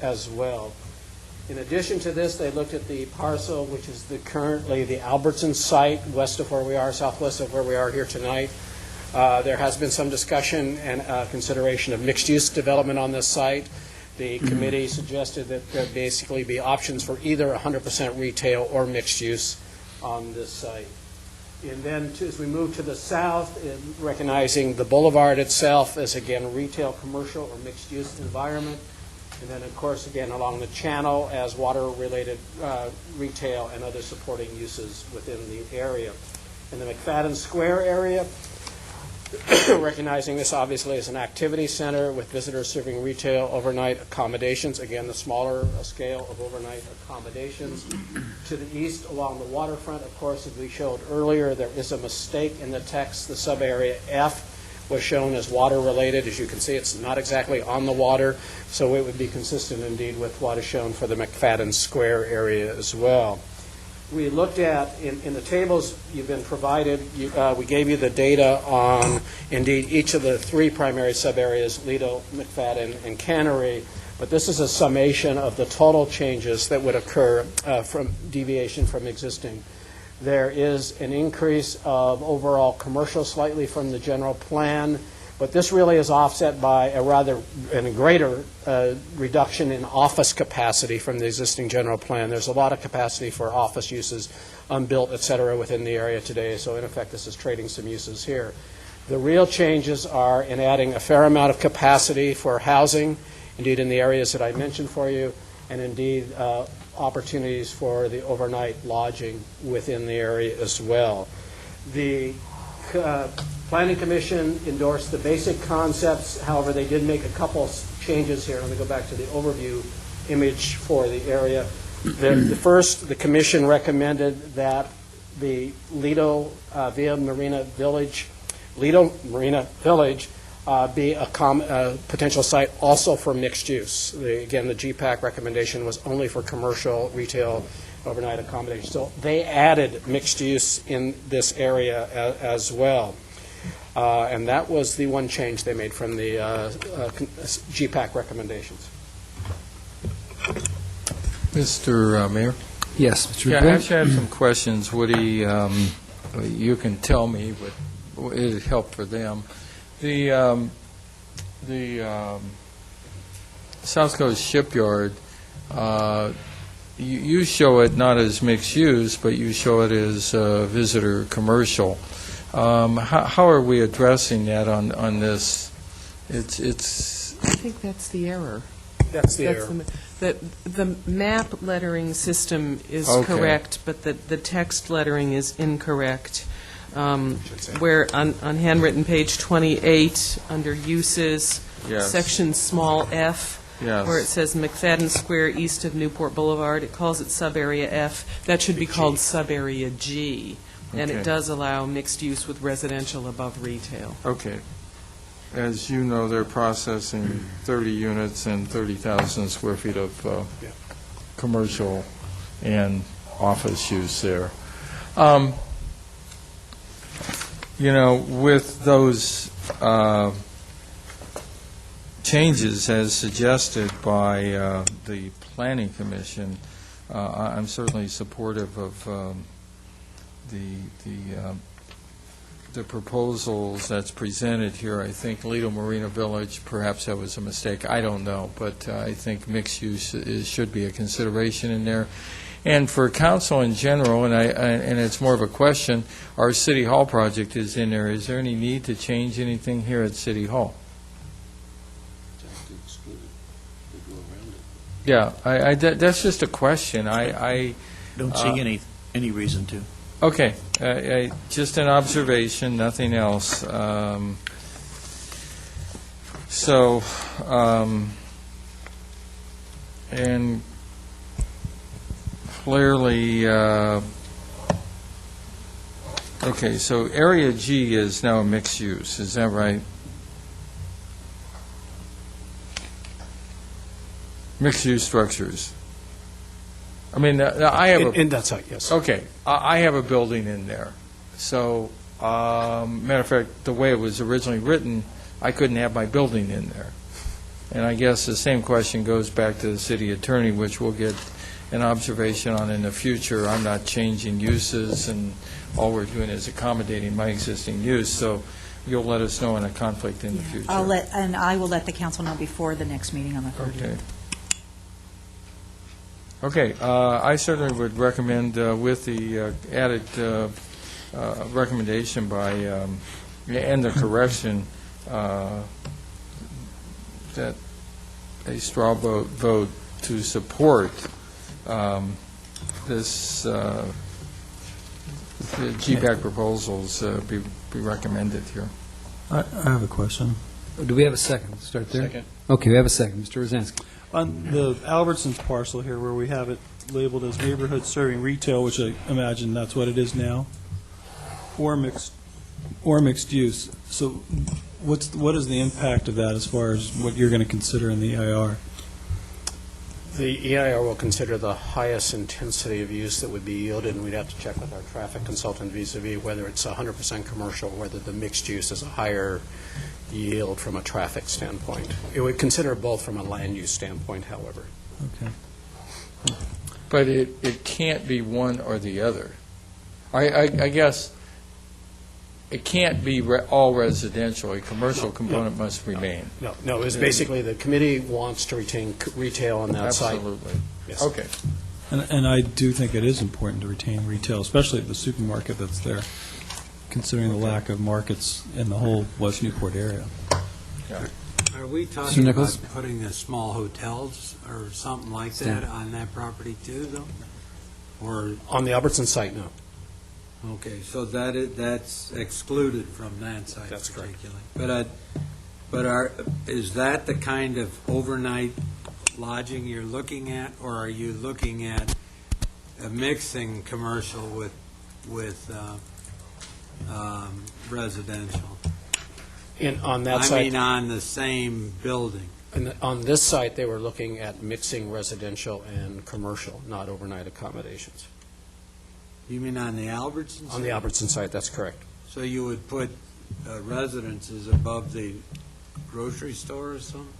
as well. In addition to this, they looked at the parcel, which is currently the Albertson site, west of where we are, southwest of where we are here tonight. There has been some discussion and consideration of mixed-use development on this site. The committee suggested that there basically be options for either 100% retail or mixed use on this site. And then as we move to the south, recognizing the boulevard itself as, again, retail, commercial, or mixed-use environment. And then, of course, again, along the channel as water-related retail and other supporting uses within the area. In the McFadden Square area, recognizing this obviously as an activity center with visitors serving retail overnight accommodations, again, the smaller scale of overnight accommodations. To the east along the waterfront, of course, as we showed earlier, there is a mistake in the text. The sub-area F was shown as water-related. As you can see, it's not exactly on the water, so it would be consistent indeed with what is shown for the McFadden Square area as well. We looked at, in the tables you've been provided, we gave you the data on, indeed, each of the three primary sub-areas, Lido, McFadden, and Cannery, but this is a summation of the total changes that would occur from deviation from existing. There is an increase of overall commercial slightly from the general plan, but this really is offset by a greater reduction in office capacity from the existing general plan. There's a lot of capacity for office uses, unbuilt, et cetera, within the area today, so in effect this is trading some uses here. The real changes are in adding a fair amount of capacity for housing, indeed in the areas that I mentioned for you, and indeed opportunities for the overnight lodging within the area as well. The Planning Commission endorsed the basic concepts. However, they did make a couple changes here. Let me go back to the overview image for the area. The Commission recommended that the Lido Via Marina Village, Lido Marina Village be a potential site also for mixed use. Again, the GPAC recommendation was only for commercial, retail, overnight accommodation. So they added mixed use in this area as well. And that was the one change they made from the GPAC recommendations. Mr. Mayor? Yes, Mr. Yeah, I Ridgeway? actually have some questions. Woody, you can tell me, but it'd help for them. The South Coast Shipyard, you show it not as mixed use, but you show it as visitor commercial. How are we addressing that on this? It's. I think that's the error. That's the error. The map lettering system is Okay. correct, but the text lettering is incorrect. Where on handwritten page 28, under uses, Yes. section small f, Yes. where it says McFadden Square east of Newport Boulevard, it calls it sub-area F. That should be called sub-area G. And Okay. it does allow mixed use with residential above retail. Okay. As you know, they're processing 30 units and 30,000 square feet of commercial and office use there. With those changes as suggested by the Planning Commission, I'm certainly supportive of the proposals that's presented here. I think Lido Marina Village, perhaps that was a mistake, I don't know, but I think mixed use should be a consideration in there. And for council in general, and it's more of a question, our City Hall project is in there. Is there any need to change anything here at City Hall? Yeah, that's just a question. I don't see any reason to. Okay, just an observation, nothing else. And clearly, okay, so Area G is now a mixed use, is that right? Mixed use structures. I mean, I have In that site, yes. Okay, I have a building in there. So, matter of fact, the way it was originally written, I couldn't have my building in there. And I guess the same question goes back to the city attorney, which we'll get an observation on in the future. I'm not changing uses, and all we're doing is accommodating my existing use. So you'll let us know in a conflict in the future. I will let the council know before the next meeting on the 30th. Okay. Okay, I certainly would recommend, with the added recommendation by, and the correction, that a straw vote to support this, the GPAC proposals be recommended here. I have a question. Do we have a second? Let's start there. Second. Okay, we have a second. Mr. Rosansky. On the Albertsons parcel here, where we have it labeled as neighborhood serving retail, which I imagine that's what it is now, or mixed use. So what is the impact of that as far as what you're going to consider in the EIR? The EIR will consider the highest intensity of use that would be yielded, and we'd have to check with our traffic consultant vis-a-vis whether it's 100% commercial, whether the mixed use is a higher yield from a traffic standpoint. It would consider both from a land use standpoint, however. Okay. But it can't be one or the other. I guess it can't be all residential. A commercial component must remain. No, it's basically the committee wants to retain retail on that site. Absolutely. Yes. Okay. And I do think it is important to retain retail, especially the supermarket that's there, considering the lack of markets in the whole West Newport area. Are we Mr. talking Nichols? about putting the small hotels or something like that on that property too, though? Or, On the Albertson site, no. okay, so that's excluded from that site That's correct. particularly. But is that the kind of overnight lodging you're looking at, or are you looking at mixing commercial with with residential? On that I site, mean, on the same building. on this site, they were looking at mixing residential and commercial, not overnight accommodations. You mean on the Albertson site? On the Albertson site, that's correct. So you would put residences above the grocery store or something?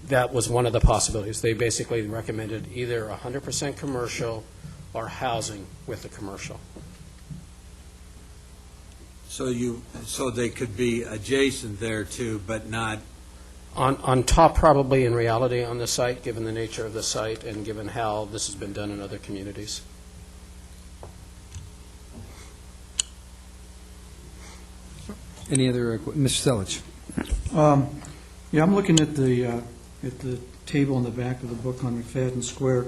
That was one of the possibilities. They basically recommended either 100% commercial or housing with the commercial. So they could be adjacent there too, but not, On top, probably in reality on the site, given the nature of the site and given how this has been done in other communities. Any other, Mr. Selich? Yeah, I'm looking at the table in the back of the book on McFadden Square,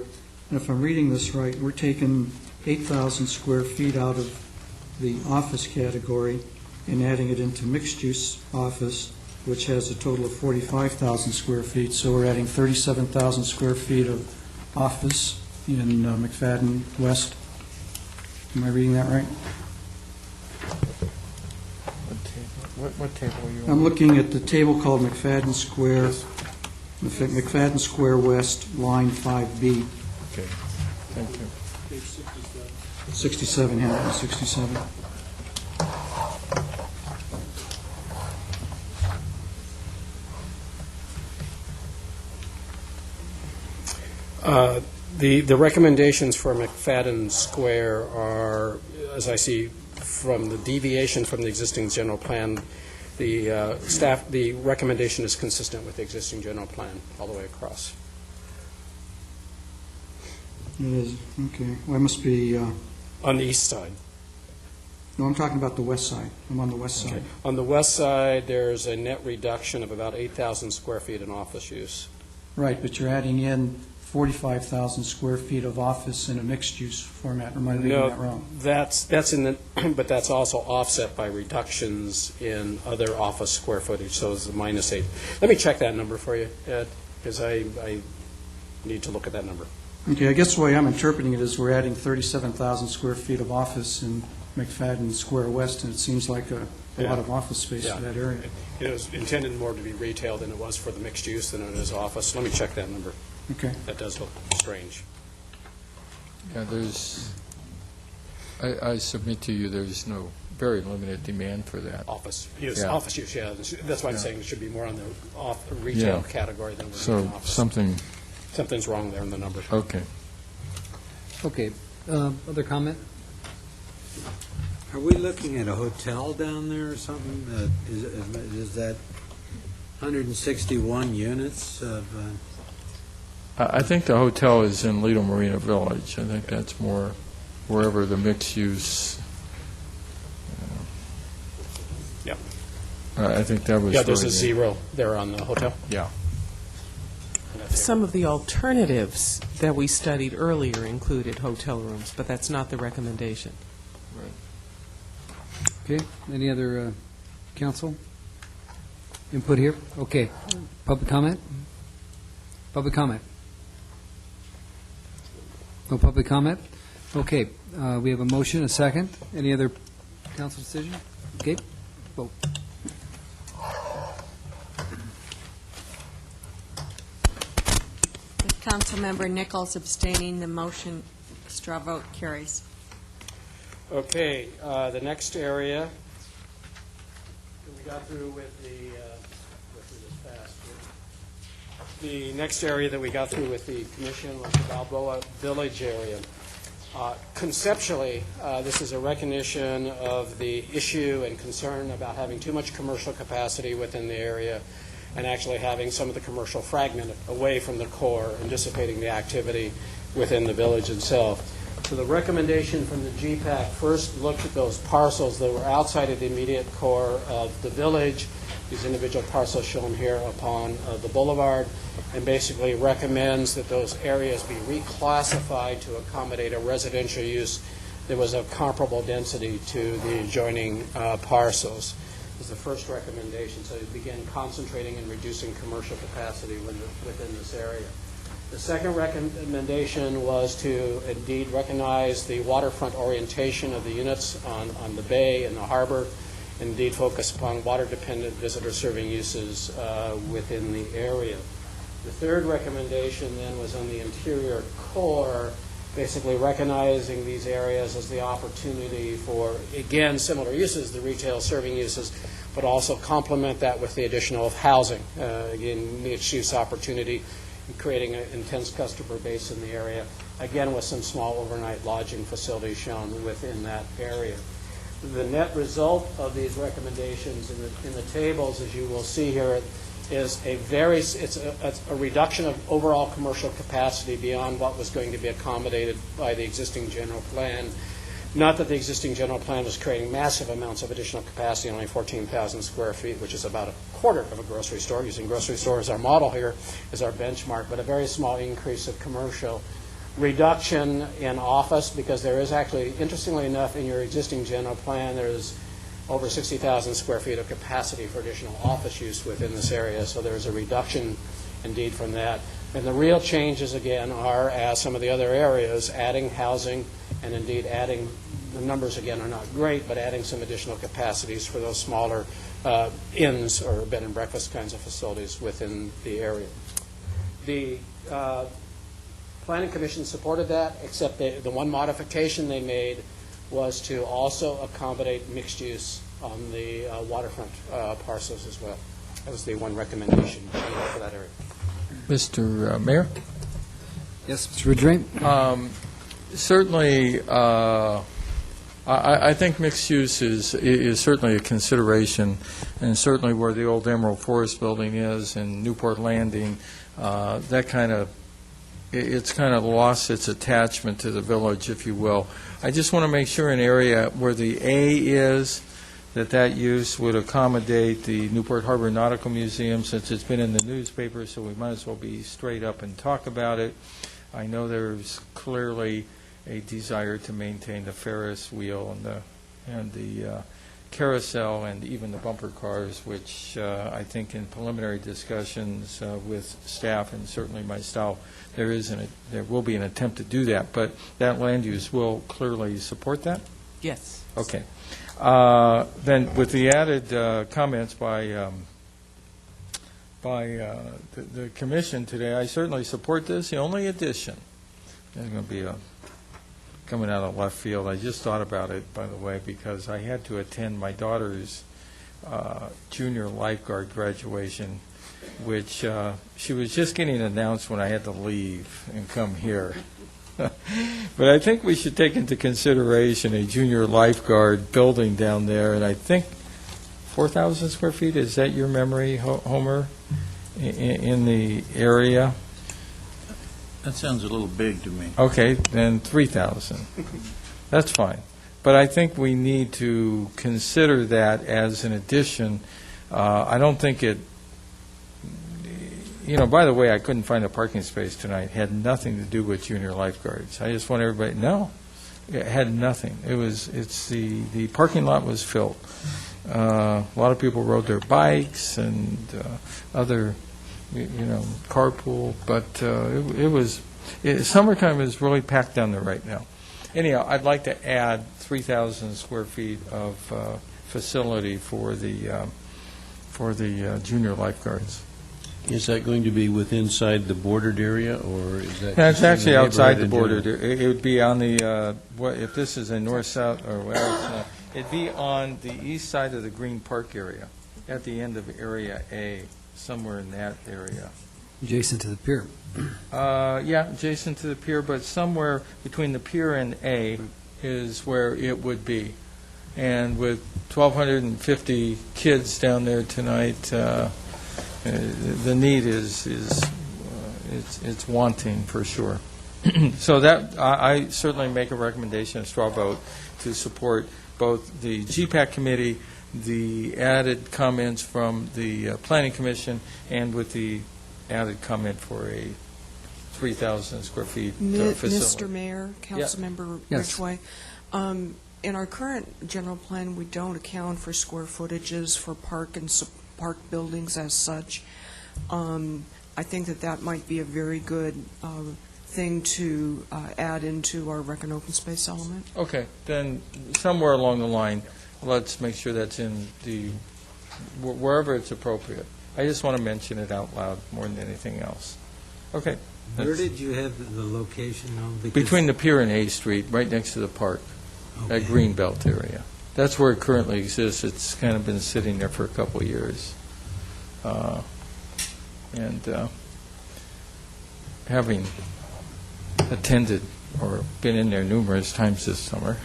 and if I'm reading this right, we're taking 8,000 square feet out of the office category and adding it into mixed-use office, which has a total of 45,000 square feet, so we're adding 37,000 square feet of office in McFadden West. Am I reading that right? What table are you on? I'm looking at the table called McFadden Square, McFadden Square West, line 5B. Okay, thank you. 67, Hamilton, 67. The recommendations for McFadden Square are, as I see, from the deviation from the existing general plan, the recommendation is consistent with the existing general plan all the way across. It is, okay. Well, I must be, On the east side. no, I'm talking about the west side. I'm on the west side. Okay. On the west side, there's a net reduction of about 8,000 square feet in office use. Right, but you're adding in 45,000 square feet of office in a mixed-use format. Am I reading that wrong? That's in the, but that's also offset by reductions in other office square footage, so it's a -8. Let me check that number for you, Ed, because I need to look at that number. Okay, I guess the way I'm interpreting it is we're adding 37,000 square feet of office in McFadden Square West, and it seems like a lot of office space in that area. It was intended more to be retail than it was for the mixed use than it is office. Let me check that number. Okay. That does look strange. Yeah, I submit to you, there's no, very limited demand for that. Office use, Yeah. office use, yeah. That's why I'm saying it should be more on the retail category than we're So doing office. Something's wrong there in the numbers. Okay. Okay, other comment? are we looking at a hotel down there or something? Is that 161 units of, I think the hotel is in Lido Marina Village. I think that's more wherever the mixed use. Yep. I think that was. Yeah, there's a really 0 there on the hotel. Yeah. Some of the alternatives that we studied earlier included hotel rooms, but that's not the recommendation. Okay, any other council input here? Okay, public comment? Public comment? No public comment? Okay, we have a motion, a second. Any other council decision? Okay, vote. Councilmember Nichols abstaining, the motion, straw vote carries. Okay, the next area that we got through with the, go through this fast here. The next area that we got through with the commission was the Balboa Village area. Conceptually, this is a recognition of the issue and concern about having too much commercial capacity within the area and actually having some of the commercial fragmented away from the core and dissipating the activity within the village itself. So the recommendation from the GPAC first looked at those parcels that were outside of the immediate core of the village, these individual parcels shown here upon the boulevard, and basically recommends that those areas be reclassified to accommodate a residential use that was of comparable density to the adjoining parcels. Is the first recommendation, so you begin concentrating and reducing commercial capacity within this area. The second recommendation was to indeed recognize the waterfront orientation of the units on the bay and the harbor, indeed focus upon water-dependent visitor-serving uses within the area. The third recommendation then was on the interior core, basically recognizing these areas as the opportunity for, again, similar uses, the retail serving uses, but also complement that with the additional housing, again, mixed-use opportunity, creating an intense customer base in the area, again with some small overnight lodging facilities shown within that area. The net result of these recommendations in the tables, as you will see here, is it's a reduction of overall commercial capacity beyond what was going to be accommodated by the existing general plan. Not that the existing general plan was creating massive amounts of additional capacity, only 14,000 square feet, which is about a quarter of a grocery store. Using grocery store as our model here, as our benchmark, but a very small increase of commercial. Reduction in office, because there is actually, interestingly enough, in your existing general plan, there is over 60,000 square feet of capacity for additional office use within this area, so there's a reduction indeed from that. And the real changes, again, are, as some of the other areas, adding housing and indeed adding, the numbers again are not great, but adding some additional capacities for those smaller inns or bed and breakfast kinds of facilities within the area. The Planning Commission supported that, except the one modification they made was to also accommodate mixed use on the waterfront parcels as well. That was the one recommendation for that area. Mr. Mayor? Yes, Mr. Ridgeway? Certainly, I think mixed use is certainly a consideration, and certainly where the old Emerald Forest Building is and Newport Landing, that kind of, it's kind of lost its attachment to the village, if you will. I just want to make sure an area where the A is, that use would accommodate the Newport Harbor Nautical Museum, since it's been in the newspaper, so we might as well be straight up and talk about it. I know there's clearly a desire to maintain the Ferris wheel and the carousel and even the bumper cars, which I think in preliminary discussions with staff and certainly myself, there will be an attempt to do that. But that land use will clearly support that? Yes. Okay. Then with the added comments by the commission today, I certainly support this. The only addition, there's going to be coming out of left field. I just thought about it, by the way, because I had to attend my daughter's junior lifeguard graduation, which she was just getting announced when I had to leave and come here. But I think we should take into consideration a junior lifeguard building down there, and I think 4,000 square feet, is that your memory, Homer, in the area? That sounds a little big to me. Okay, then 3,000. That's fine. But I think we need to consider that as an addition. I don't think it, by the way, I couldn't find a parking space tonight. It had nothing to do with junior lifeguards. I just want everybody to know. It had nothing. The parking lot was filled. A lot of people rode their bikes and other, carpool, but summertime is really packed down there right now. Anyhow, I'd like to add 3,000 square feet of facility for the junior lifeguards. Is that going to be inside the bordered area, or is that? It's actually outside the bordered area. It would be on the, if this is in north-south, or well, it'd be on the east side of the Green Park area, at the end of Area A, somewhere in that area. Adjacent to the pier. Yeah, adjacent to the pier, but somewhere between the pier and A is where it would be. And with 1,250 kids down there tonight, the need is it's wanting for sure. So that I certainly make a recommendation, a straw vote, to support both the GPAC committee, the added comments from the Planning Commission, and with the added comment for a 3,000 square feet facility. Mr. Mayor, Councilmember Ridgeway, in our current general plan, we don't account for square footages for park buildings as such. I think that that might be a very good thing to add into our rec and open space element. Okay, then somewhere along the line, let's make sure that's in the, wherever it's appropriate. I just want to mention it out loud more than anything else. Okay. Where did you have the location now? Between the pier and A Street, right next to the park, that green belt area. That's where it currently exists. It's kind of been sitting there for a couple of years. Having attended or been in there numerous times this summer,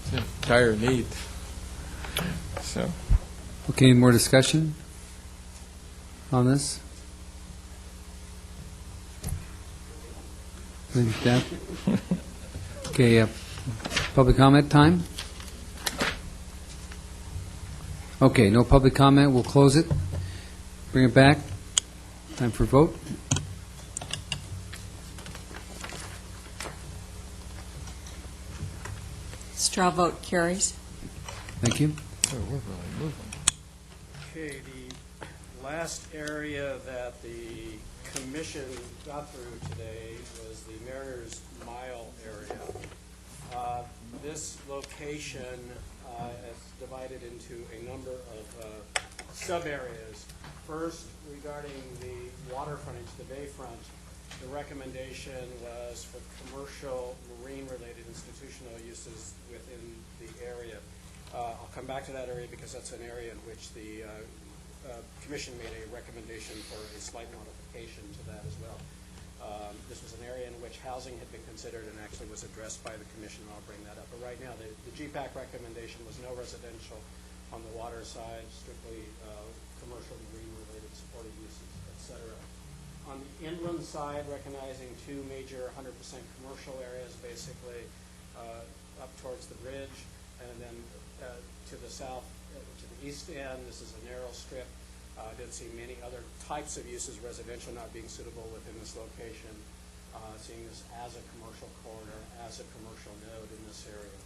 it's in dire need. So, Okay, more discussion on this? Thank you, Deb. Okay, public comment time? Okay, no public comment, we'll close it. Bring it back. Time for vote. Straw vote carries. Thank you. we're really moving. Okay, the last area that the commission got through today was the Mariners Mile area. This location is divided into a number of sub-areas. First, regarding the water frontage, the bayfront, the recommendation was for commercial, marine-related institutional uses within the area. I'll come back to that area because that's an area in which the Commission made a recommendation for a slight modification to that as well. This was an area in which housing had been considered and actually was addressed by the Commission, and I'll bring that up. But right now, the GPAC recommendation was no residential on the water side, strictly commercial, marine-related supported uses, et cetera. On the inland side, recognizing two major 100% commercial areas, basically up towards the bridge, and then to the south, to the east end, this is a narrow strip. I did see many other types of uses, residential not being suitable within this location, seeing this as a commercial corridor, as a commercial node in this area.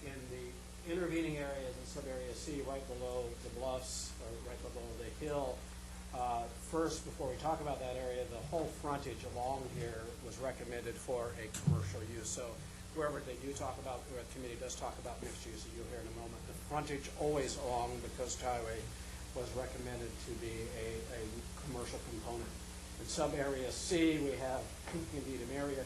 In the intervening areas in sub-area C, right below the bluffs, or right below the hill, first, before we talk about that area, the whole frontage along here was recommended for a commercial use. So wherever they do talk about, or the committee does talk about mixed use, you'll hear in a moment, the frontage always along the Coast Highway was recommended to be a commercial component. In sub-area C, we have indeed an area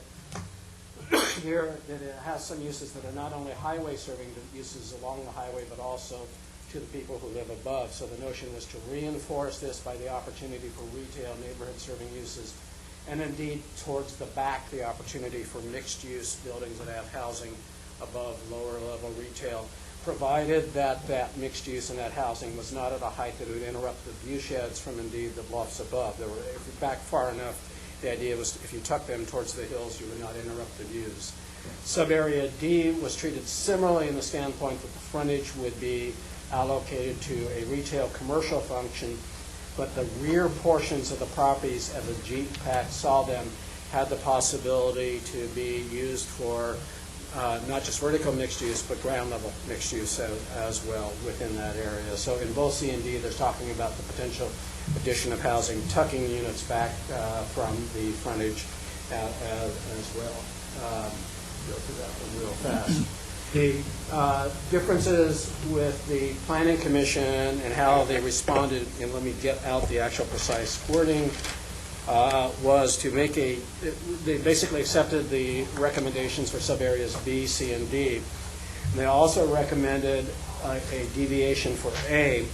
here that it has some uses that are not only highway-serving uses along the highway, but also to the people who live above. So the notion was to reinforce this by the opportunity for retail, neighborhood-serving uses, and indeed towards the back, the opportunity for mixed-use buildings that have housing above lower-level retail, provided that that mixed use and that housing was not at a height that would interrupt the view sheds from indeed the bluffs above. They were, if you're back far enough, the idea was if you tuck them towards the hills, you would not interrupt the views. Sub-area D was treated similarly in the standpoint that the frontage would be allocated to a retail commercial function, but the rear portions of the properties, as the GPAC saw them, had the possibility to be used for not just vertical mixed use, but ground level mixed use as well within that area. So in both C and D, they're talking about the potential addition of housing, tucking units back from the frontage as well. Go through that one real fast. The differences with the Planning Commission and how they responded, and let me get out the actual precise wording, was to make they basically accepted the recommendations for sub-areas B, C, and D. And they also recommended a deviation for A,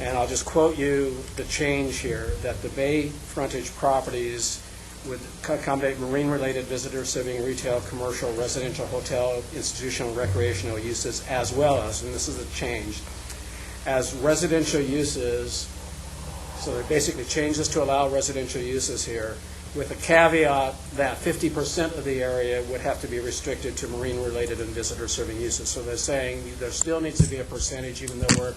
and I'll just quote you the change here, that the bay frontage properties would accommodate marine-related visitor, serving retail, commercial, residential, hotel, institutional, recreational uses, as well as, and this is a change, as residential uses. So they basically changed this to allow residential uses here, with a caveat that 50% of the area would have to be restricted to marine-related and visitor-serving uses. So they're saying there still needs to be a percentage, even though we're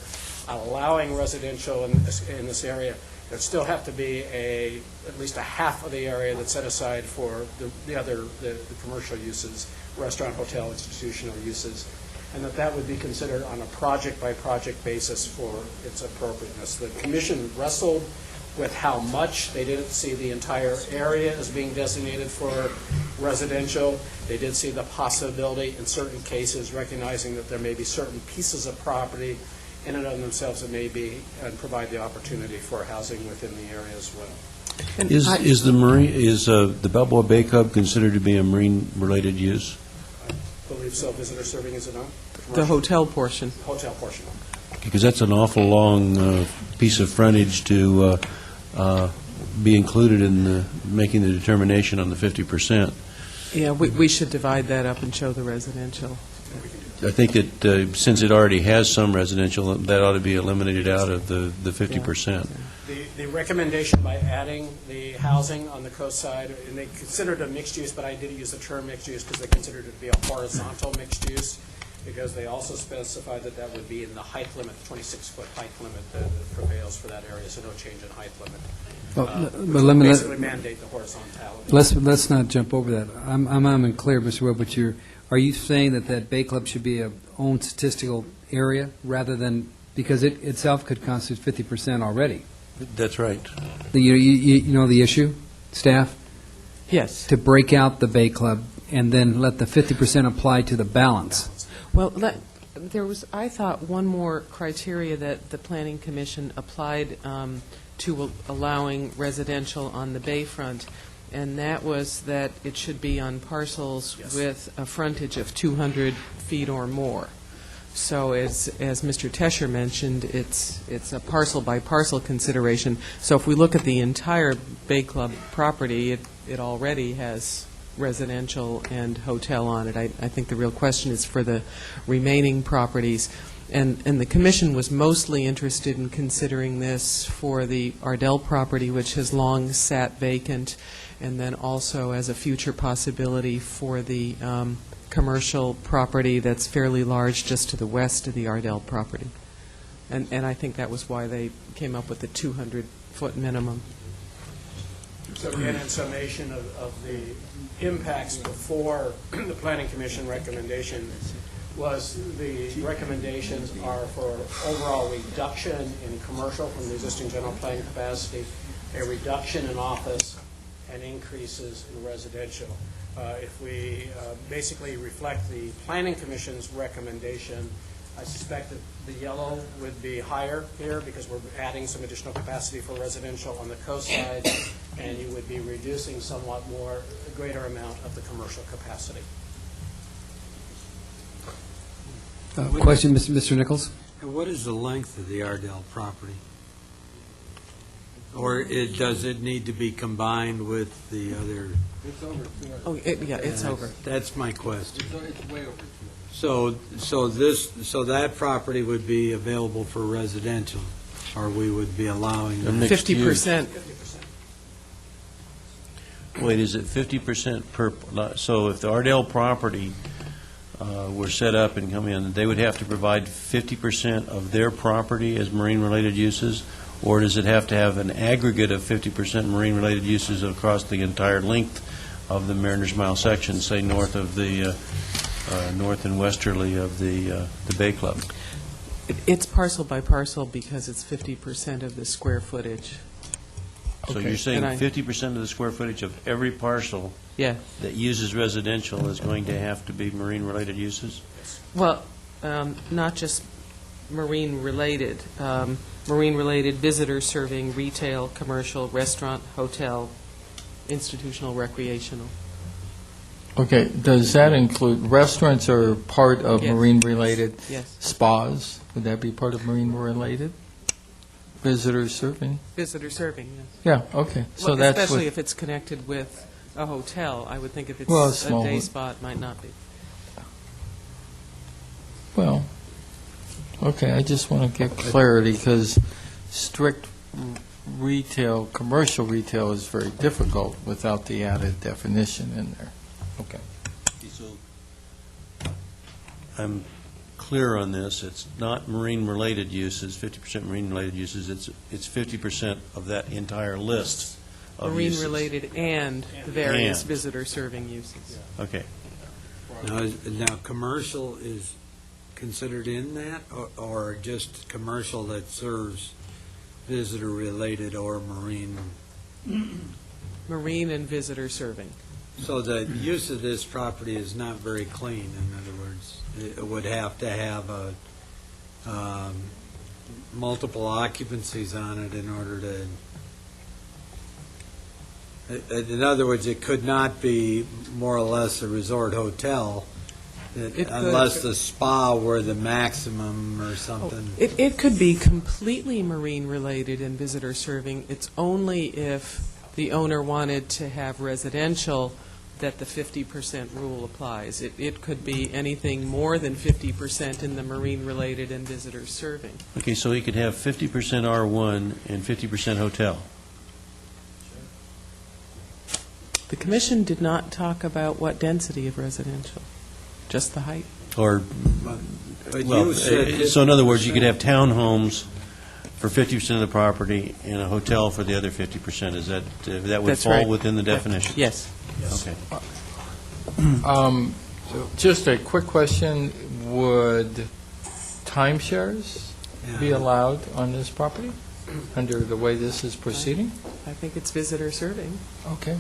allowing residential in this area. There still have to be at least a half of the area that's set aside for the commercial uses, restaurant, hotel, institutional uses, and that would be considered on a project-by-project basis for its appropriateness. The Commission wrestled with how much. They didn't see the entire area as being designated for residential. They did see the possibility in certain cases, recognizing that there may be certain pieces of property in and of themselves that may be and provide the opportunity for housing within the area as well. Is the Balboa Bay Club considered to be a marine-related use? I believe so. Visitor serving is it not? The hotel portion. Hotel portion. Because that's an awful long piece of frontage to be included in making the determination on the 50%. Yeah, we should divide that up and show the residential. I think that since it already has some residential, that ought to be eliminated out of the 50%. The recommendation by adding the housing on the coast side, and they considered a mixed use, but I did use the term mixed use because they considered it to be a horizontal mixed use, because they also specified that that would be in the height limit, 26-foot height limit that prevails for that area, so no change in height limit. But let me basically mandate the horizontality. Let's not jump over that. I'm unclear, Mr. Webb, but are you saying that Bay Club should be a own statistical area rather than, because it itself could constitute 50% already? That's right. You know the issue, staff? Yes. To break out the Bay Club and then let the 50% apply to the balance. Well, there was, I thought, one more criteria that the Planning Commission applied to allowing residential on the bayfront, and that was that it should be on parcels with a frontage of 200 feet or more. So as Mr. Tesher mentioned, it's a parcel-by-parcel consideration. So if we look at the entire Bay Club property, it already has residential and hotel on it. I think the real question is for the remaining properties. And the Commission was mostly interested in considering this for the Ardell property, which has long sat vacant, and then also as a future possibility for the commercial property that's fairly large just to the west of the Ardell property. And I think that was why they came up with the 200-foot minimum. So again, in summation of the impacts before the Planning Commission recommendation was the recommendations are for overall reduction in commercial from the existing general plan capacity, a reduction in office, and increases in residential. If we basically reflect the Planning Commission's recommendation, I suspect that the yellow would be higher here because we're adding some additional capacity for residential on the coast side, and you would be reducing somewhat more, a greater amount of the commercial capacity. Question, Mr. Nichols? And what is the length of the Ardell property? Or does it need to be combined with the other? It's over 200. Oh, yeah, it's over. That's my question. It's way over 200. So that property would be available for residential, or we would be allowing A that? mixed use. 50%. Wait, is it 50% per, so if the Ardell property were set up and come in, they would have to provide 50% of their property as marine-related uses, or does it have to have an aggregate of 50% marine-related uses across the entire length of the Mariners Mile section, say north of the, north and westerly of the Bay Club? It's parcel by parcel because it's 50% of the square footage. So Okay. you're saying And I- 50% of the square footage of every parcel Yeah. that uses residential is going to have to be marine-related uses? Well, not just marine-related. Marine-related, visitor-serving, retail, commercial, restaurant, hotel, institutional, recreational. Okay, does that include, restaurants are part of Yes. marine-related? Yes. Spas, would that be part of marine-related? Visitors serving? Visitor-serving, yes. Yeah, okay, so Well, that's especially what, if it's connected with a hotel. I would think if it's Well, a a small day one. spa, it might not be. well, okay, I just want to get clarity, because strict retail, commercial retail is very difficult without the added definition in there. Okay. I'm clear on this. It's not marine-related uses, 50% marine-related uses. It's 50% of that entire list of uses. Marine-related and the various And. visitor-serving uses. Okay. Now, commercial is considered in that, or just commercial that serves visitor-related or marine. Marine and visitor serving. So the use of this property is not very clean, in other words. It would have to have multiple occupancies on it in order to, in other words, it could not be more or less a resort hotel unless the spa were the maximum or something. It could be completely marine-related and visitor serving. It's only if the owner wanted to have residential that the 50% rule applies. It could be anything more than 50% in the marine-related and visitor serving. Okay, so he could have 50% R1 and 50% hotel. The commission did not talk about what density of residential, just the height. Or, But well, you said so in other words, you could have townhomes for 50% of the property and a hotel for the other 50%. Is that, that would That's fall right. within the definition? Yes. Okay. Just a quick question, would timeshares be allowed on this property under the way this is proceeding? I think it's visitor serving. Okay.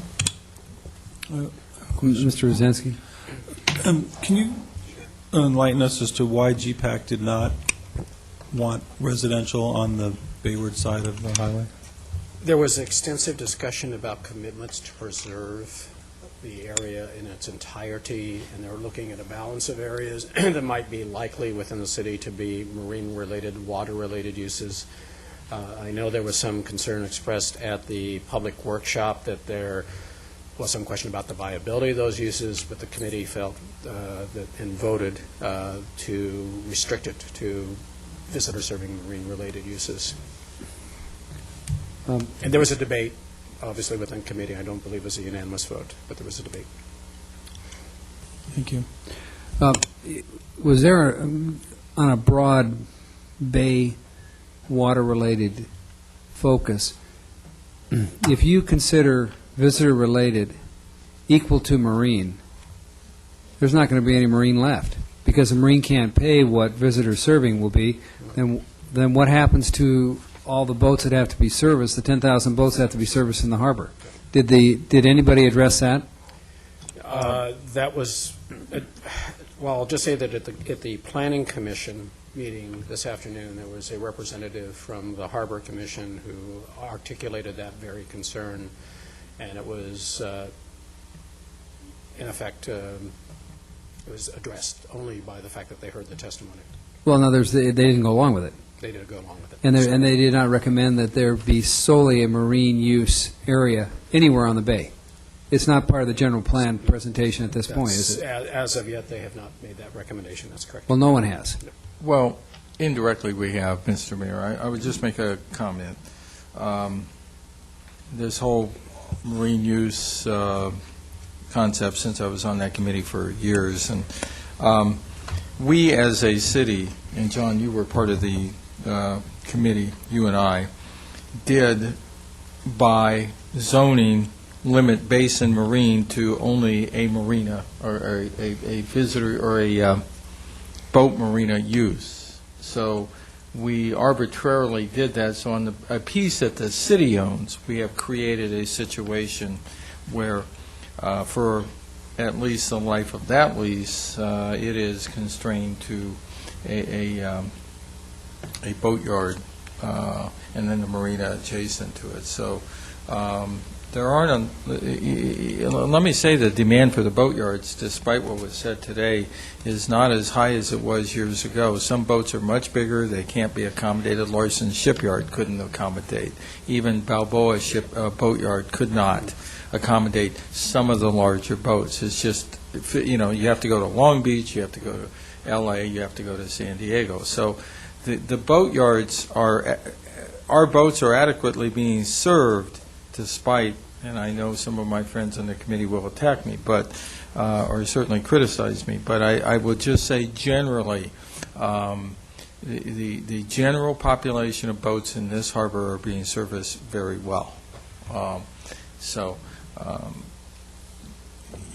Mr. Rosansky? Can you enlighten us as to why GPAC did not want residential on the Bayward side of the highway? There was extensive discussion about commitments to preserve the area in its entirety, and they were looking at a balance of areas that might be likely within the city to be marine-related, water-related uses. I know there was some concern expressed at the public workshop that there was some question about the viability of those uses, but the committee felt that and voted to restrict it to visitor-serving marine-related uses. And there was a debate, obviously, within committee. I don't believe it was a unanimous vote, but there was a debate. Thank you. Was there, on a broad bay water-related focus, if you consider visitor-related equal to marine, there's not going to be any marine left, because the marine can't pay what visitor serving will be, then what happens to all the boats that have to be serviced, the 10,000 boats that have to be serviced in the harbor? Did anybody address that? That was, well, I'll just say that at the Planning Commission meeting this afternoon, there was a representative from the Harbor Commission who articulated that very concern, and it was, in effect, it was addressed only by the fact that they heard the testimony. Well, in other words, they didn't go along with it. They didn't go along with it. And they did not recommend that there be solely a marine use area anywhere on the bay. It's not part of the general plan presentation at this point, is it? As of yet, they have not made that recommendation. That's correct. Well, no one has. Well, indirectly we have, Mr. Mayor. I would just make a comment. This whole marine use concept, since I was on that committee for years, and we as a city, and John, you were part of the committee, you and I, did by zoning limit basin marine to only a marina or a visitor or a boat marina use. So we arbitrarily did that. So on a piece that the city owns, we have created a situation where for at least the life of that lease, it is constrained to a boatyard and then the marina adjacent to it. So there aren't, let me say the demand for the boatyards, despite what was said today, is not as high as it was years ago. Some boats are much bigger. They can't be accommodated. Larson's Shipyard couldn't accommodate. Even Balboa Boatyard could not accommodate some of the larger boats. It's just, you have to go to Long Beach, you have to go to L.A., you have to go to San Diego. So the boatyards our boats are adequately being served despite, and I know some of my friends on the committee will attack me, but or certainly criticize me, but I would just say generally, the general population of boats in this harbor are being serviced very well.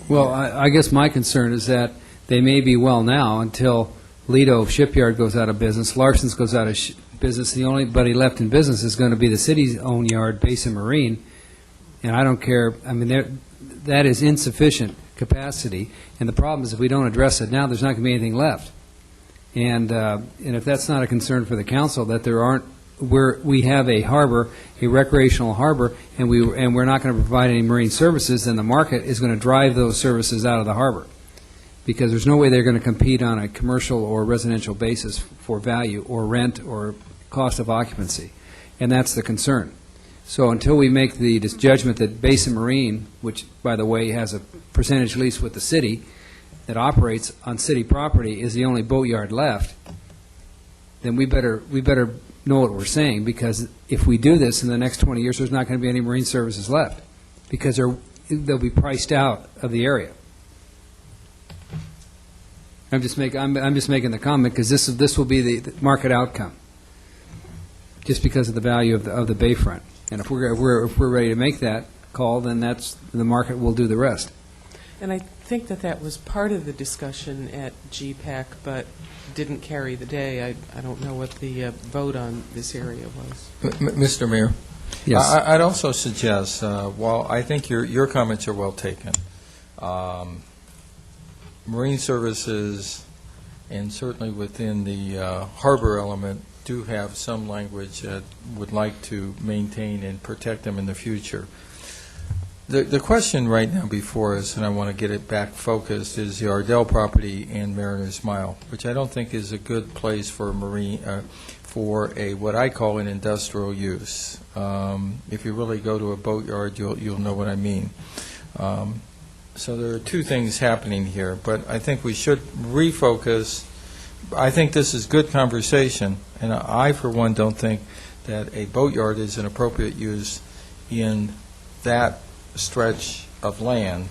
Well, I guess my concern is that they may be well now until Lido Shipyard goes out of business, Larson's goes out of business, the only anybody left in business is going to be the city's own yard, Basin Marine, and I don't care, I mean, that is insufficient capacity, and the problem is if we don't address it now, there's not going to be anything left. And if that's not a concern for the council, that there aren't, we have a harbor, a recreational harbor, and we're not going to provide any marine services, then the market is going to drive those services out of the harbor, because there's no way they're going to compete on a commercial or residential basis for value or rent or cost of occupancy, and that's the concern. So until we make the judgment that Basin Marine, which, by the way, has a percentage lease with the city that operates on city property, is the only boatyard left, then we better know what we're saying, because if we do this in the next 20 years, there's not going to be any marine services left, because they'll be priced out of the area. I'm just making the comment because this will be the market outcome, just because of the value of the bayfront. And if we're ready to make that call, then the market will do the rest. And I think that was part of the discussion at GPAC, but didn't carry the day. I don't know what the vote on this area was. Mr. Mayor? Yes. I'd also suggest, while I think your comments are well taken, Marine Services, and certainly within the harbor element, do have some language that would like to maintain and protect them in the future. The question right now before us, and I want to get it back focused, is the Ardell property and Mariner's Mile, which I don't think is a good place for for what I call an industrial use. If you really go to a boatyard, you'll know what I mean. So there are two things happening here, but I think we should refocus. I think this is good conversation, and I, for one, don't think that a boatyard is an appropriate use in that stretch of land.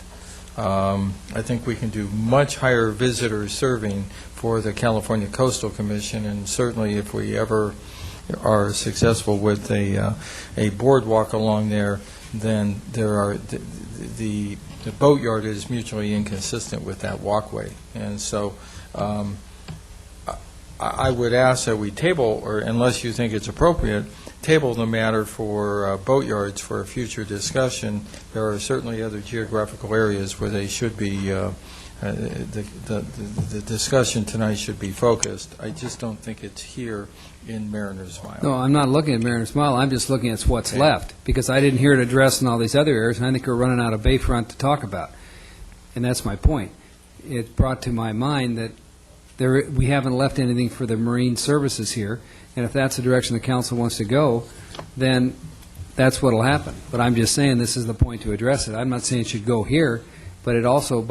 I think we can do much higher visitor serving for the California Coastal Commission, and certainly if we ever are successful with a boardwalk along there, then the boatyard is mutually inconsistent with that walkway. And so I would ask that we table, or unless you think it's appropriate, table the matter for boatyards for a future discussion. There are certainly other geographical areas where they should be, the discussion tonight should be focused. I just don't think it's here in Mariner's Mile. No, I'm not looking at Mariner's Mile. I'm just looking at what's left, because I didn't hear it addressed in all these other areas, and I think we're running out of bayfront to talk about. And that's my point. It brought to my mind that we haven't left anything for the marine services here, and if that's the direction the council wants to go, then that's what will happen. But I'm just saying this is the point to address it. I'm not saying it should go here, but it also,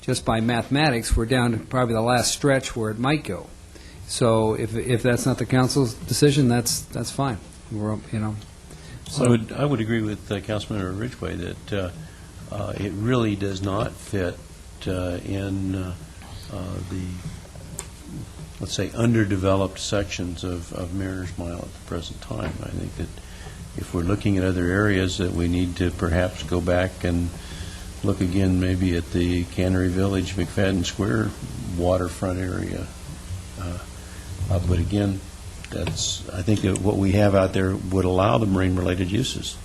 just by mathematics, we're down to probably the last stretch where it might go. So if that's not the council's decision, that's fine. So I would agree with Councilmember Ridgeway that it really does not fit in the, let's say, underdeveloped sections of Mariner's Mile at the present time. I think that if we're looking at other areas, that we need to perhaps go back and look again maybe at the Cannery Village, McFadden Square waterfront area. But again, I think that what we have out there would allow the marine-related uses.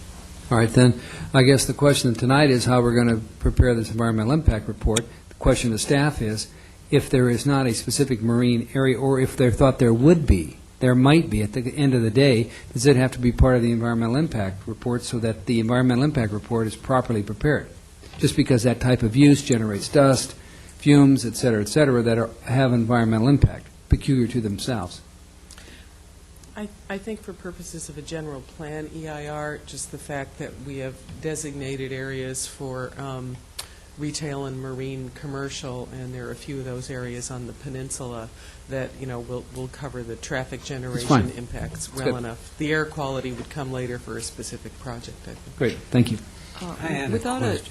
All right, then, I guess the question tonight is how we're going to prepare this environmental impact report. The question to staff is, if there is not a specific marine area, or if they thought there would be, there might be at the end of the day, does it have to be part of the environmental impact report so that the environmental impact report is properly prepared? Just because that type of use generates dust, fumes, et cetera, that have environmental impact peculiar to themselves. I think for purposes of a general plan, EIR, just the fact that we have designated areas for retail and marine commercial, and there are a few of those areas on the peninsula that, will cover the traffic generation impacts well enough. The air quality would come later for a specific project, I think. Great, thank you. Without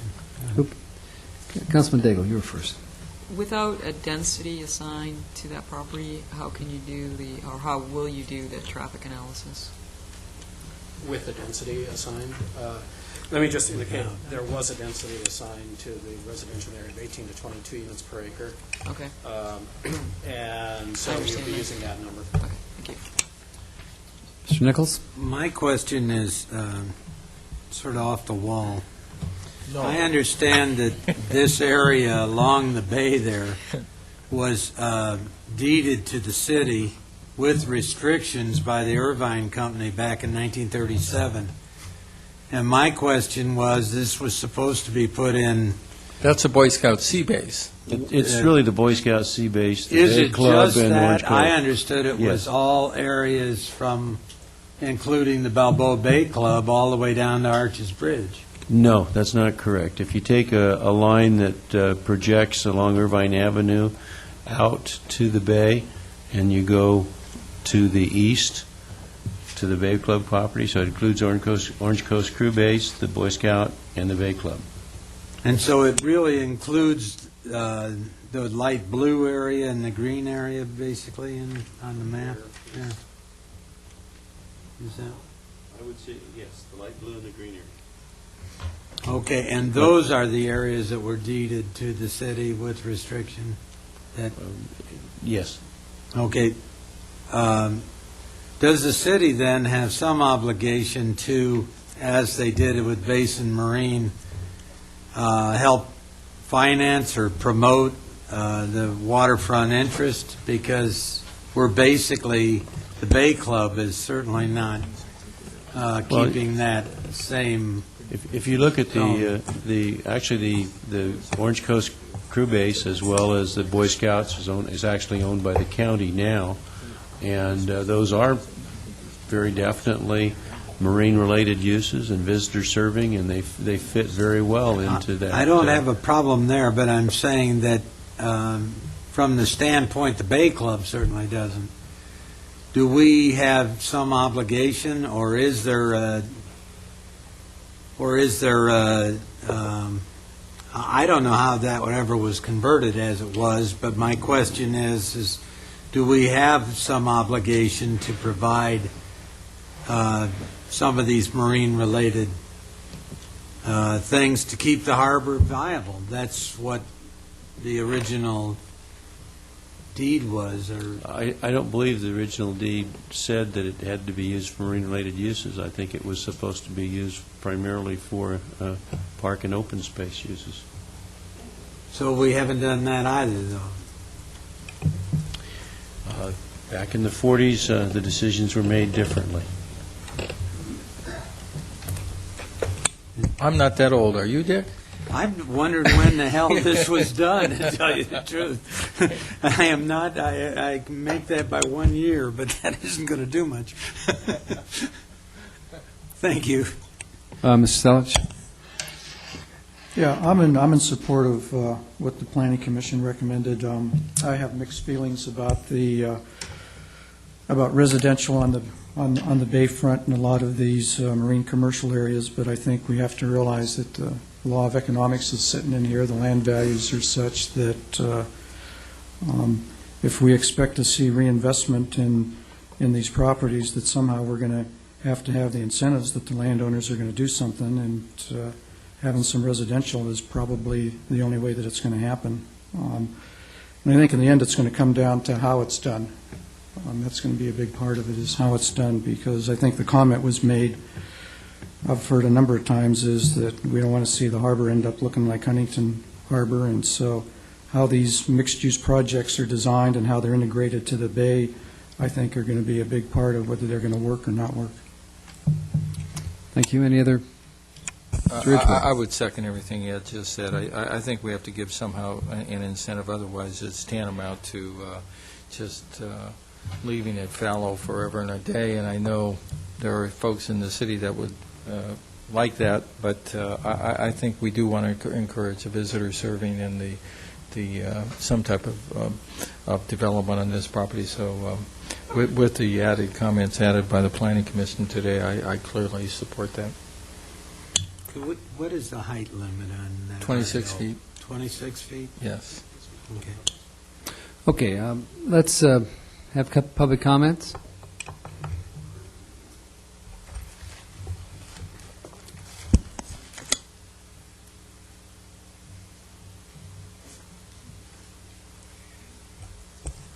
Councilman Daigle, you were first. Without a density assigned to that property, how can you do or how will you do the traffic analysis? With the density assigned, let me just indicate there was a density assigned to the residential area of 18 to 22 units per acre. Okay. And so we'll be using that number. Okay. Mr. Nichols? My question is sort of off the wall. I understand that this area along the bay there was deeded to the city with restrictions by the Irvine Company back in 1937. And my question was, this was supposed to be put in... That's a Boy Scout sea base. It's really the Boy Scout Sea Base, the Is Day it Club, just and Orange that? Cove. I understood it was Yes. all areas from, including the Balboa Bay Club, all the way down to Arches Bridge. No, that's not correct. If you take a line that projects along Irvine Avenue out to the bay, and you go to the east, to the Bay Club property, so it includes Orange Coast Crew Base, the Boy Scout, and the Bay Club. And so it really includes the light blue area and the green area, basically, on the map? Yeah. Is that? I would say, yes, the light blue and the green area. Okay, and those are the areas that were deeded to the city with restriction? That Yes. Okay. Does the city then have some obligation to, as they did it with Basin Marine, help finance or promote the waterfront interest? Because we're basically, the Bay Club is certainly not keeping that same... If you look at the Orange Coast Crew Base as well as the Boy Scouts is actually owned by the county now, and those are very definitely marine-related uses and visitor serving, and they fit very well into that. I don't have a problem there, but I'm saying that from the standpoint, the Bay Club certainly doesn't. Do we have some obligation, or is there I don't know how that whatever was converted as it was, but my question is do we have some obligation to provide some of these marine-related things to keep the harbor viable? That's what the original deed was. Or I don't believe the original deed said that it had to be used for marine-related uses. I think it was supposed to be used primarily for park and open space uses. So we haven't done that either, though. Back in the 40s, the decisions were made differently. I'm not that old. Are you, Dick? I've wondered when the hell this was done, to tell you the truth. I am not, I can make that by 1 year, but that isn't going to do much. Thank you. Mr. Selich? Yeah, I'm in support of what the Planning Commission recommended. I have mixed feelings about the about residential on the bayfront in a lot of these marine commercial areas, but I think we have to realize that the law of economics is sitting in here. The land values are such that if we expect to see reinvestment in these properties, that somehow we're going to have the incentives that the landowners are going to do something, and having some residential is probably the only way that it's going to happen. And I think in the end it's going to come down to how it's done. That's going to be a big part of it, is how it's done, because I think the comment was made, I've heard a number of times, is that we don't want to see the harbor end up looking like Huntington Harbor, and so how these mixed-use projects are designed and how they're integrated to the bay, I think, are going to be a big part of whether they're going to work or not work. Thank you. Any other? I would second everything Ed just said. I think we have to give somehow an incentive, otherwise it's tantamount to just leaving it fallow forever and a day, and I know there are folks in the city that would like that, but I think we do want to encourage a visitor serving and some type of development on this property. So with the added comments added by the Planning Commission today, I clearly support that. What is the height limit on that? 26 feet. 26 feet? Yes. Okay, let's have public comments.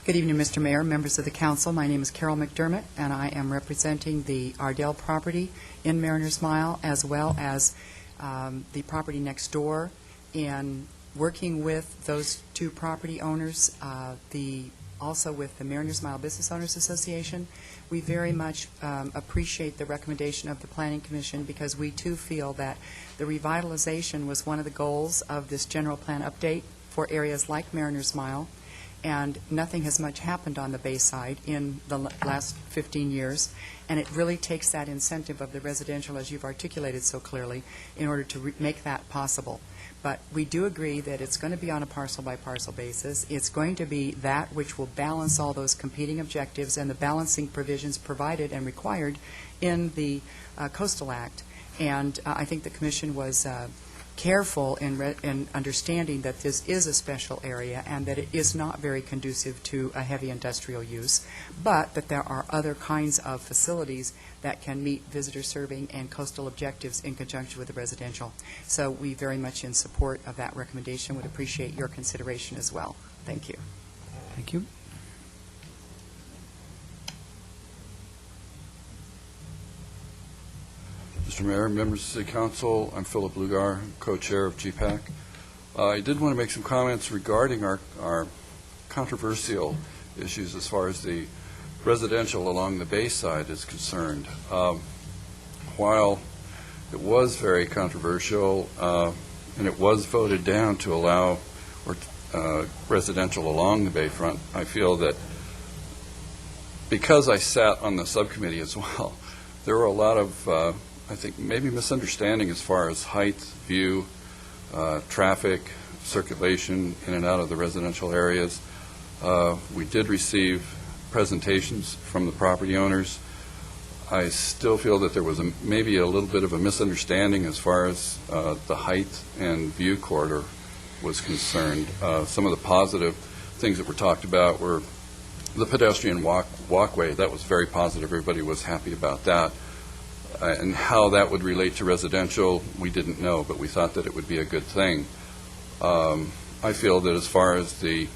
Good evening, Mr. Mayor, members of the council. My name is Carol McDermott, and I am representing the Ardell property in Mariners Mile, as well as the property next door, in working with those two property owners, also with the Mariners Mile Business Owners Association. We very much appreciate the recommendation of the Planning Commission, because we too feel that the revitalization was one of the goals of this general plan update for areas like Mariners Mile, and nothing has much happened on the Bayside in the last 15 years, and it really takes that incentive of the residential, as you've articulated so clearly, in order to make that possible. But we do agree that it's going to be on a parcel-by-parcel basis. It's going to be that which will balance all those competing objectives and the balancing provisions provided and required in the Coastal Act. And I think the Commission was careful in understanding that this is a special area and that it is not very conducive to a heavy industrial use, but that there are other kinds of facilities that can meet visitor serving and coastal objectives in conjunction with the residential. So we very much in support of that recommendation would appreciate your consideration as well. Thank you. Thank you. Mr. Mayor, members of the City Council, I'm Philip Lugar, co-chair of GPAC. I did want to make some comments regarding our controversial issues as far as the residential along the Bayside is concerned. While it was very controversial and it was voted down to allow residential along the bayfront, I feel that because I sat on the subcommittee as well, there were a lot of I think maybe misunderstanding as far as height, view, traffic, circulation in and out of the residential areas. We did receive presentations from the property owners. I still feel that there was maybe a little bit of a misunderstanding as far as the height and view corridor was concerned. Some of the positive things that were talked about were the pedestrian walkway. That was very positive. Everybody was happy about that. And how that would relate to residential, we didn't know, but we thought that it would be a good thing. I feel that as far as the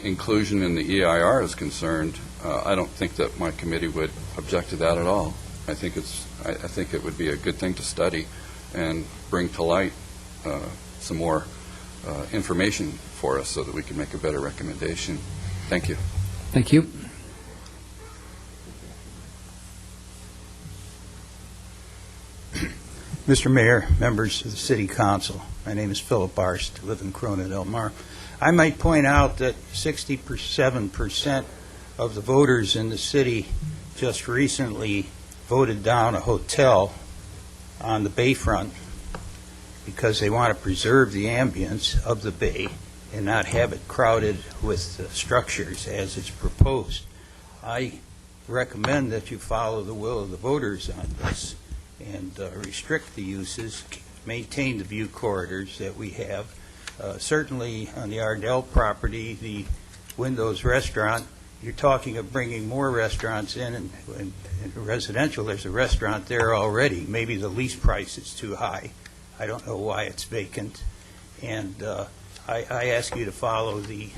inclusion in the EIR is concerned, I don't think that my committee would object to that at all. I think it would be a good thing to study and bring to light some more information for us so that we can make a better recommendation. Thank you. Thank you. Mr. Mayor, members of the City Council, my name is Philip Arst. I live in Corona Del Mar. I might point out that 67% of the voters in the city just recently voted down a hotel on the bayfront because they want to preserve the ambience of the bay and not have it crowded with structures as it's proposed. I recommend that you follow the will of the voters on this and restrict the uses, maintain the view corridors that we have. Certainly on the Ardell property, the Windows Restaurant, you're talking of bringing more restaurants in, and residential, there's a restaurant there already. Maybe the lease price is too high. I don't know why it's vacant. And I ask you to follow the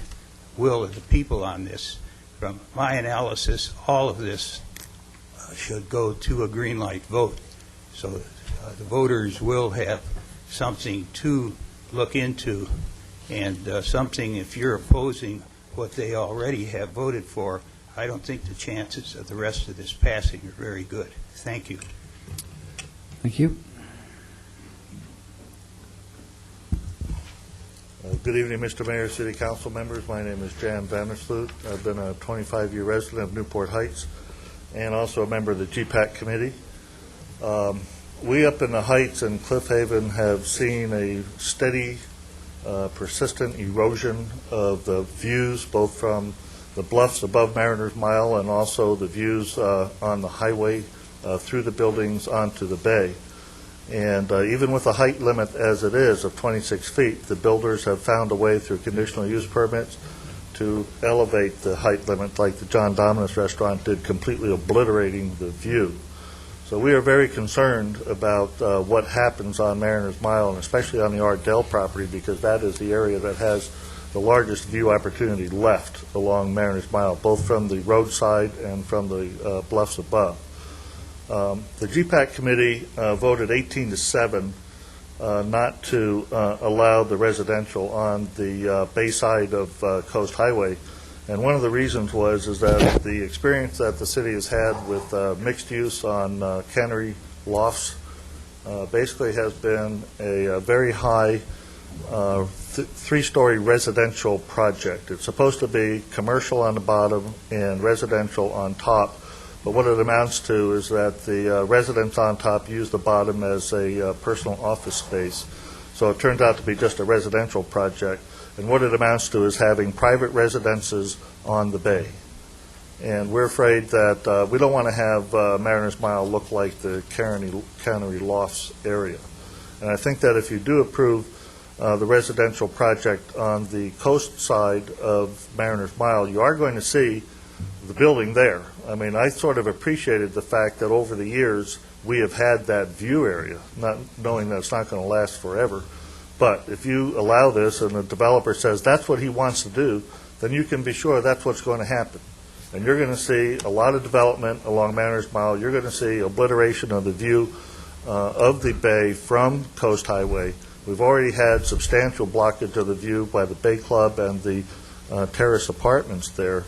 will of the people on this. From my analysis, all of this should go to a green light vote. So the voters will have something to look into, and something, if you're opposing what they already have voted for, I don't think the chances of the rest of this passing are very good. Thank you. Thank you. Good evening, Mr. Mayor, City Council members. My name is Jan Vandersloot. I've been a 25-year resident of Newport Heights and also a member of the GPAC committee. We up in the Heights and Cliff Haven have seen a steady, persistent erosion of the views, both from the bluffs above Mariners Mile and also the views on the highway through the buildings onto the bay. And even with the height limit as it is of 26 feet, the builders have found a way through conditional use permits to elevate the height limit like the John Dominus restaurant did, completely obliterating the view. So we are very concerned about what happens on Mariners Mile, and especially on the Ardell property, because that is the area that has the largest view opportunity left along Mariners Mile, both from the roadside and from the bluffs above. The GPAC committee voted 18-7 not to allow the residential on the bayside of Coast Highway. And one of the reasons is that the experience that the city has had with mixed use on cannery lofts basically has been a very high three-story residential project. It's supposed to be commercial on the bottom and residential on top, but what it amounts to is that the residents on top use the bottom as a personal office space. So it turns out to be just a residential project. And what it amounts to is having private residences on the bay. And we're afraid that we don't want to have Mariners Mile look like the Cannery Lofts area. And I think that if you do approve the residential project on the coast side of Mariners Mile, you are going to see the building there. I mean, I sort of appreciated the fact that over the years we have had that view area, not knowing that it's not going to last forever. But if you allow this and the developer says that's what he wants to do, then you can be sure that's what's going to happen. And you're going to see a lot of development along Mariners Mile. You're going to see obliteration of the view of the bay from Coast Highway. We've already had substantial blockage of the view by the Bay Club and the terrace apartments there.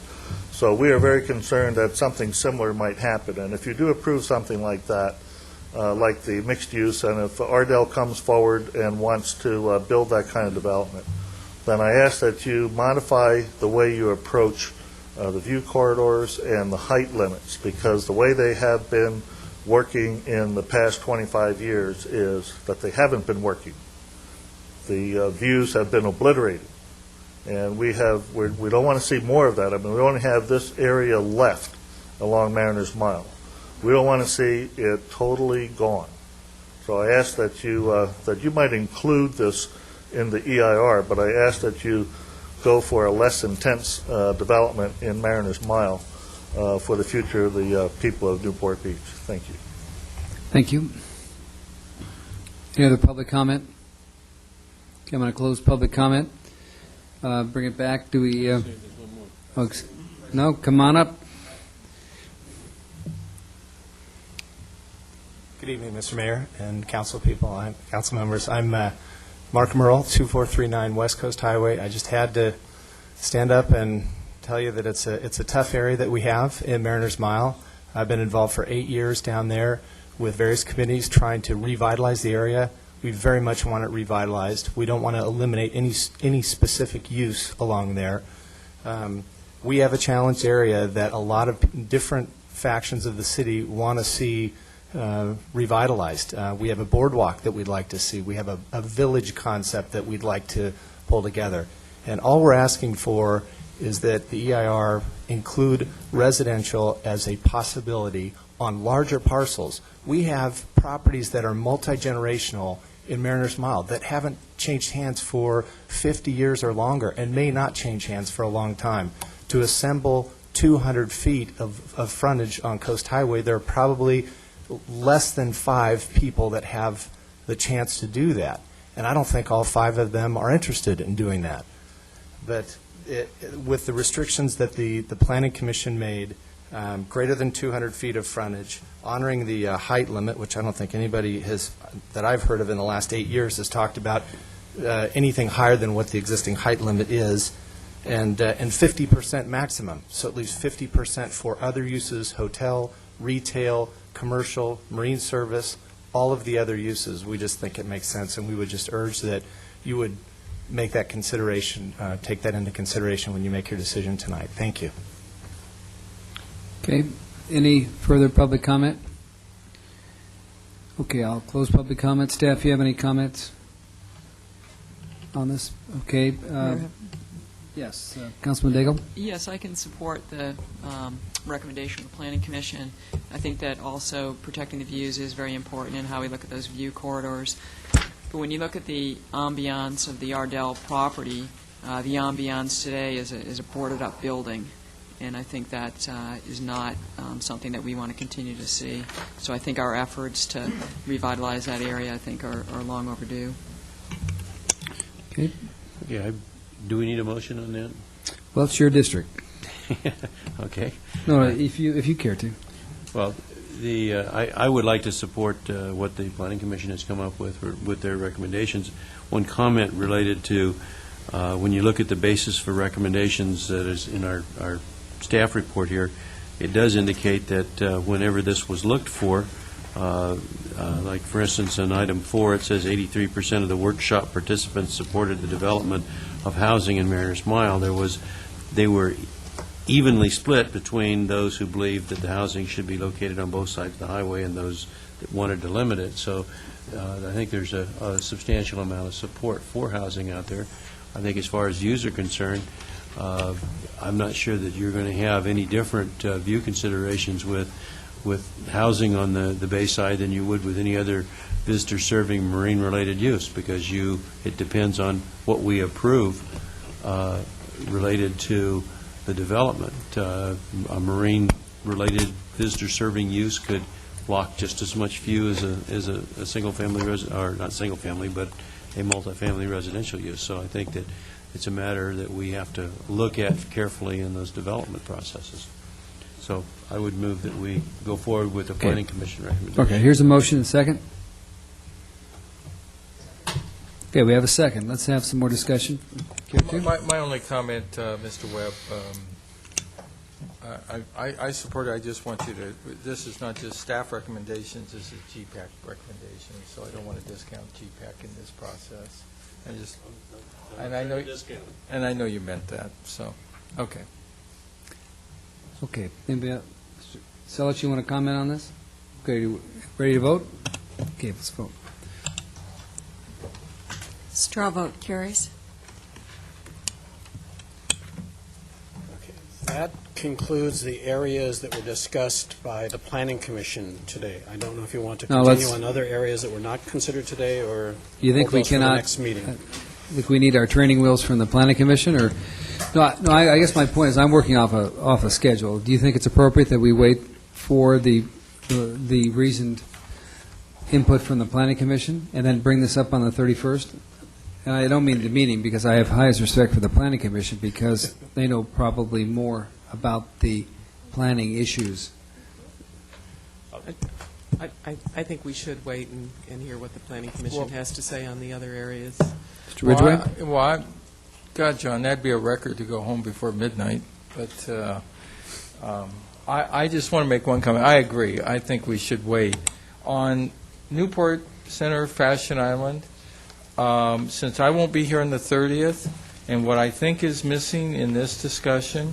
So we are very concerned that something similar might happen. And if you do approve something like that, like the mixed use, and if Ardell comes forward and wants to build that kind of development, then I ask that you modify the way you approach the view corridors and the height limits, because the way they have been working in the past 25 years is that they haven't been working. The views have been obliterated. And we don't want to see more of that. I mean, we only have this area left along Mariners Mile. We don't want to see it totally gone. So I ask that you might include this in the EIR, but I ask that you go for a less intense development in Mariners Mile for the future of the people of Newport Beach. Thank you. Thank you. Any other public comment? Okay, I'm going to close public comment. Bring it back. Do we? No, come on up. Good evening, Mr. Mayor and council people, council members. I'm Mark Merle, 2439 West Coast Highway. I just had to stand up and tell you that it's a tough area that we have in Mariners Mile. I've been involved for 8 years down there with various committees trying to revitalize the area. We very much want it revitalized. We don't want to eliminate any specific use along there. We have a challenged area that a lot of different factions of the city want to see revitalized. We have a boardwalk that we'd like to see. We have a village concept that we'd like to pull together. And all we're asking for is that the EIR include residential as a possibility on larger parcels. We have properties that are multi-generational in Mariners Mile that haven't changed hands for 50 years or longer and may not change hands for a long time. To assemble 200 feet of frontage on Coast Highway, there are probably less than 5 people that have the chance to do that. And I don't think all 5 of them are interested in doing that. But with the restrictions that the Planning Commission made, greater than 200 feet of frontage, honoring the height limit, which I don't think anybody that I've heard of in the last 8 years has talked about anything higher than what the existing height limit is, and 50% maximum. So at least 50% for other uses, hotel, retail, commercial, marine service, all of the other uses. We just think it makes sense, and we would just urge that you would make that consideration, take that into consideration when you make your decision tonight. Thank you. Okay. Any further public comment? Okay, I'll close public comment. Staff, you have any comments on this? Okay. Yes, Councilman Daigle? Yes, I can support the recommendation of the Planning Commission. I think that also protecting the views is very important in how we look at those view corridors. But when you look at the ambiance of the Ardell property, the ambiance today is a boarded-up building. And I think that is not something that we want to continue to see. So I think our efforts to revitalize that area, I think, are long overdue. Okay. Yeah, Do we need a motion on that? Well, it's your district. Okay. No, if you care to. Well, I would like to support what the Planning Commission has come up with their recommendations. One comment related to when you look at the basis for recommendations that is in our staff report here, it does indicate that whenever this was looked for, like for instance on item 4, it says 83% of the workshop participants supported the development of housing in Mariners Mile. They were evenly split between those who believed that the housing should be located on both sides of the highway and those that wanted to limit it. So I think there's a substantial amount of support for housing out there. I think as far as views are concerned, I'm not sure that you're going to have any different view considerations with housing on the bay side than you would with any other visitor-serving marine-related use, because it depends on what we approve related to the development. A marine-related visitor-serving use could block just as much view as a single-family or not single-family, but a multifamily residential use. So I think that it's a matter that we have to look at carefully in those development processes. So I would move that we go forward with the Planning Commission recommendation. Okay, here's a motion and a second. Okay, we have a second. Let's have some more discussion. My only comment, Mr. Webb, I support it. I just want you to, this is not just staff recommendations, this is GPAC recommendations, so I don't want to discount GPAC in this process. And I know you meant that, so, okay. Okay. Anybody else? Mr. Selich, you want to comment on this? Okay, ready to vote? Okay, let's vote. Straw vote carries. That concludes the areas that were discussed by the Planning Commission today. I don't know if you want to No, continue on other areas that were not considered today, or You think hold we those for the cannot? next meeting. Think we need our training wheels from the Planning Commission, or no? I guess my point is I'm working off a schedule. Do you think it's appropriate that we wait for the reasoned input from the Planning Commission and then bring this up on the 31st? And I don't mean the meeting, because I have highest respect for the Planning Commission, because they know probably more about the planning issues. I think we should wait and hear what the Planning Commission has to say on the other areas. Mr. Ridgeway? God, John, that'd be a record to go home before midnight, but I just want to make one comment. I agree. I think we should wait. On Newport Center, Fashion Island, since I won't be here on the 30th, and what I think is missing in this discussion,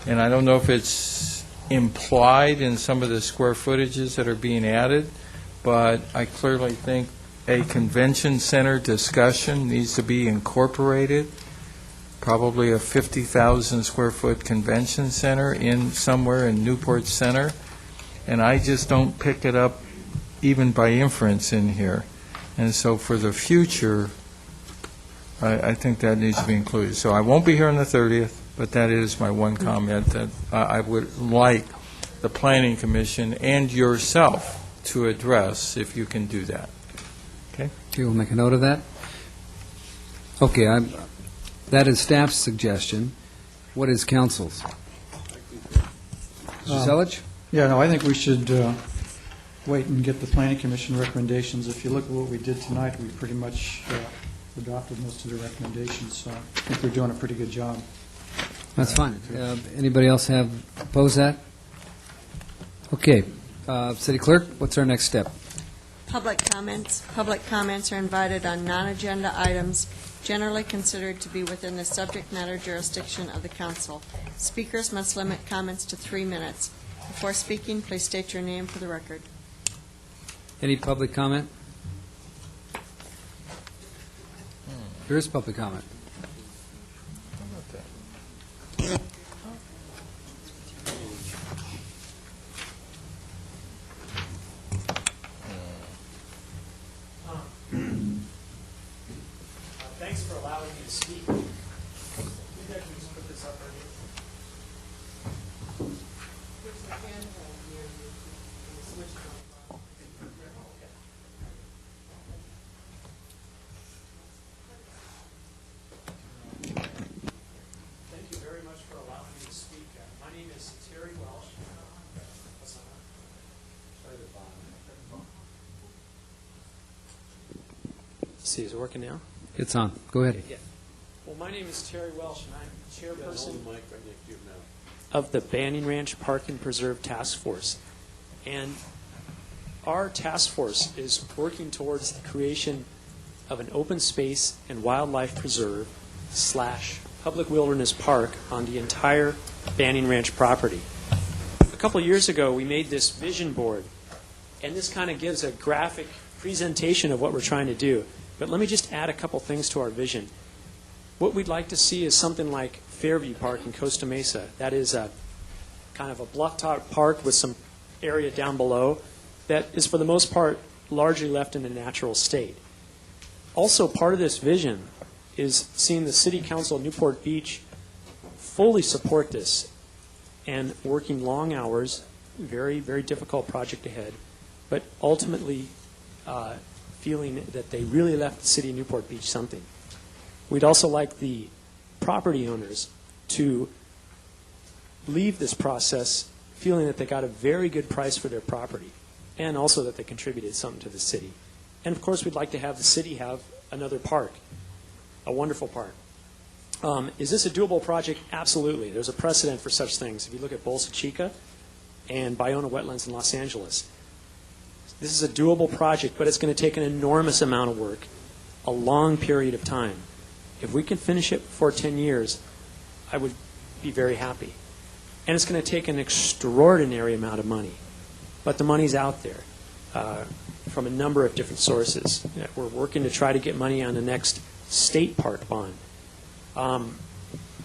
and I don't know if it's implied in some of the square footages that are being added, but I clearly think a convention center discussion needs to be incorporated, probably a 50,000 square foot convention center somewhere in Newport Center, and I just don't pick it up even by inference in here. And so for the future, I think that needs to be included. So I won't be here on the 30th, but that is my one comment, that I would like the Planning Commission and yourself to address, if you can do that. Okay? Okay, we'll make a note of that. Okay, that is staff's suggestion. What is council's? Mr. Selich? Yeah, no, I think we should wait and get the Planning Commission recommendations. If you look at what we did tonight, we pretty much adopted most of the recommendations, so I think we're doing a pretty good job. That's fine. Anybody else oppose that? Okay. City Clerk, what's our next step? Public comments. Public comments are invited on non-agenda items generally considered to be within the subject matter jurisdiction of the council. Speakers must limit comments to 3 minutes. Before speaking, please state your name for the record. Any public comment? There is public comment. Thanks for allowing me to speak. Maybe I can just put this up right here. There's a handheld here. You can switch it on. Okay. Terry Welsh. See, is it working now? It's on. Go ahead. Yeah. Well, my name is Terry Welsh, and I'm chairperson of the Banning Ranch Park and Preserve Task Force. And our task force is working towards the creation of an open space and wildlife preserve / public wilderness park on the entire Banning Ranch property. A couple of years ago, we made this vision board, and this kind of gives a graphic presentation of what we're trying to do. But let me just add a couple things to our vision. What we'd like to see is something like Fairview Park in Costa Mesa. That is a kind of a bluff-top park with some area down below that is, for the most part, largely left in a natural state. Also, part of this vision is seeing the City Council of Newport Beach fully support this and working long hours, very, very difficult project ahead, but ultimately feeling that they really left the City of Newport Beach something. We'd also like the property owners to leave this process feeling that they got a very good price for their property and also that they contributed something to the city. And of course, we'd like to have the city have another park, a wonderful park. Is this a doable project? Absolutely. There's a precedent for such things. If you look at Bolsa Chica and Bayona Wetlands in Los Angeles, this is a doable project, but it's going to take an enormous amount of work, a long period of time. If we can finish it before 10 years, I would be very happy. And it's going to take an extraordinary amount of money. But the money's out there from a number of different sources. We're working to try to get money on the next state park bond.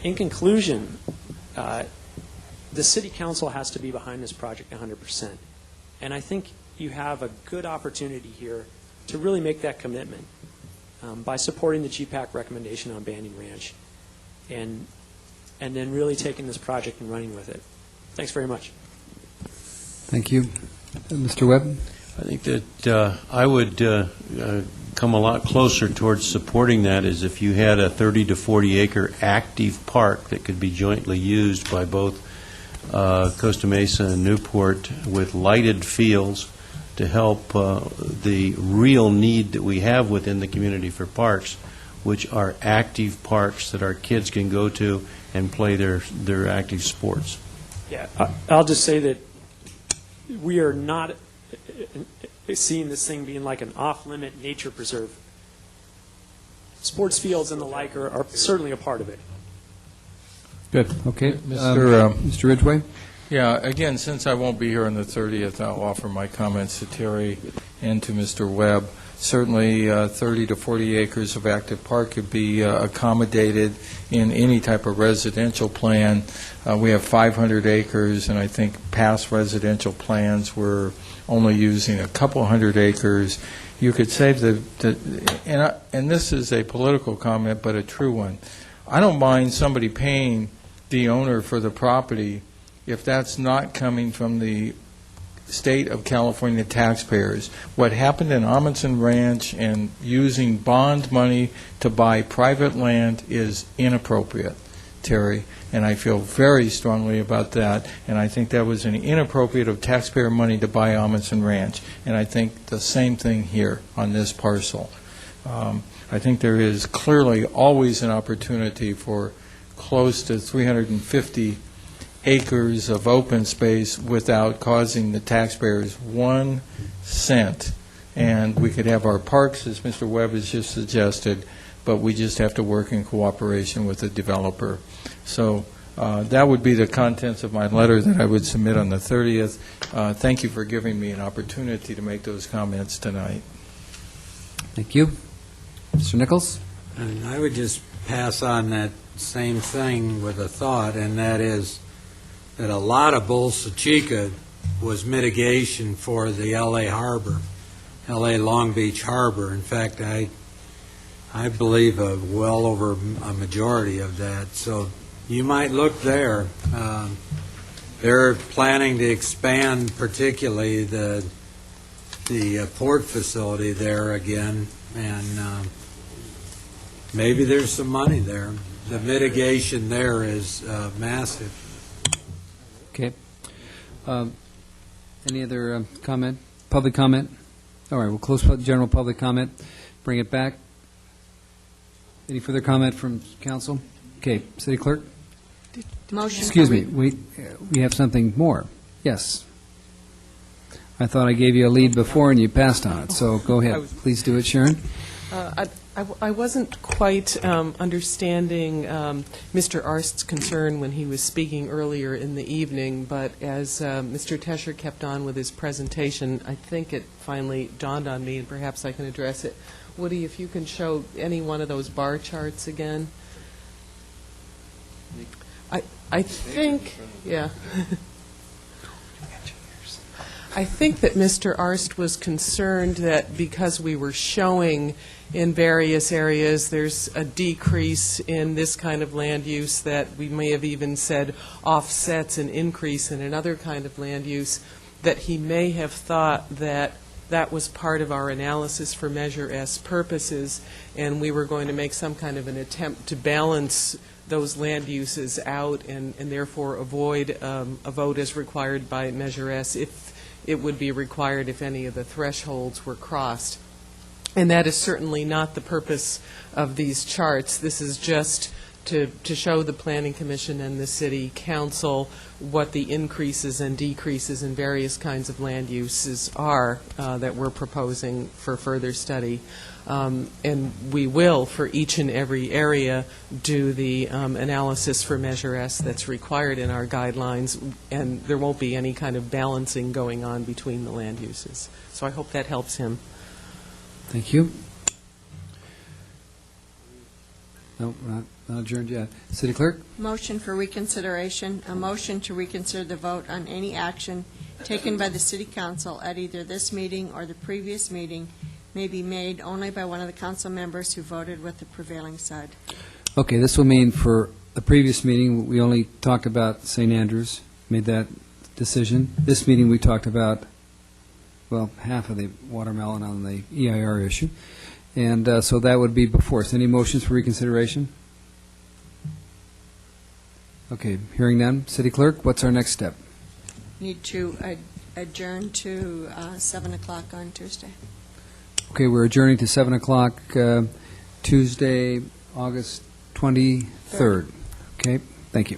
In conclusion, the City Council has to be behind this project 100%. And I think you have a good opportunity here to really make that commitment by supporting the GPAC recommendation on Banning Ranch and then really taking this project and running with it. Thanks very much. Thank you. Mr. Webb? I think that I would come a lot closer towards supporting that is if you had a 30 to 40 acre active park that could be jointly used by both Costa Mesa and Newport with lighted fields to help the real need that we have within the community for parks, which are active parks that our kids can go to and play their active sports. Yeah, I'll just say that we are not seeing this thing being like an off-limit nature preserve. Sports fields and the like are certainly a part of it. Good. Okay. Mr. Ridgeway? Yeah, again, since I won't be here on the 30th, I'll offer my comments to Terry and to Mr. Webb. Certainly, 30 to 40 acres of active park could be accommodated in any type of residential plan. We have 500 acres, and I think past residential plans were only using a couple hundred acres. You could save and this is a political comment, but a true one. I don't mind somebody paying the owner for the property if that's not coming from the state of California taxpayers. What happened in Amundsen Ranch and using bond money to buy private land is inappropriate, Terry, and I feel very strongly about that, and I think that was an inappropriate of taxpayer money to buy Amundsen Ranch, and I think the same thing here on this parcel. I think there is clearly always an opportunity for close to 350 acres of open space without causing the taxpayers 1 cent. And we could have our parks, as Mr. Webb has just suggested, but we just have to work in cooperation with the developer. So that would be the contents of my letter that I would submit on the 30th. Thank you for giving me an opportunity to make those comments tonight. Thank you. Mr. Nichols? And I would just pass on that same thing with a thought, and that is that a lot of Bolsa Chica was mitigation for the L.A. Harbor, L.A. Long Beach Harbor. In fact, I believe well over a majority of that. So you might look there. They're planning to expand particularly the port facility there again, and maybe there's some money there. The mitigation there is massive. Okay. Any other comment? Public comment? All right, we'll close general public comment, bring it back. Any further comment from council? Okay, City Clerk? Motion. Excuse me, we have something more. Yes. I thought I gave you a lead before and you passed on it, so go ahead. Please do it, Sharon. I wasn't quite understanding Mr. Arst's concern when he was speaking earlier in the evening, but as Mr. Tesher kept on with his presentation, I think it finally dawned on me, and perhaps I can address it. Woody, if you can show any one of those bar charts again. I think, yeah. I think that Mr. Arst was concerned that because we were showing in various areas there's a decrease in this kind of land use, that we may have even said offsets an increase in another kind of land use, that he may have thought that that was part of our analysis for Measure S purposes, and we were going to make some kind of an attempt to balance those land uses out and therefore avoid a vote as required by Measure S if it would be required if any of the thresholds were crossed. And that is certainly not the purpose of these charts. This is just to show the Planning Commission and the City Council what the increases and decreases in various kinds of land uses are that we're proposing for further study. And we will, for each and every area, do the analysis for Measure S that's required in our guidelines, and there won't be any kind of balancing going on between the land uses. So I hope that helps him. Thank you. No, not adjourned yet. City Clerk? Motion for reconsideration. A motion to reconsider the vote on any action taken by the City Council at either this meeting or the previous meeting may be made only by one of the council members who voted with the prevailing side. Okay, this will mean for the previous meeting, we only talked about St. Andrews, made that decision. This meeting, we talked about, well, half of the watermelon on the EIR issue. And so that would be before us. Any motions for reconsideration? Okay, hearing none. City Clerk, what's our next step? Need to adjourn to 7 o'clock on Tuesday. Okay, we're adjourning to 7 o'clock Tuesday, August 23rd. Okay, thank you.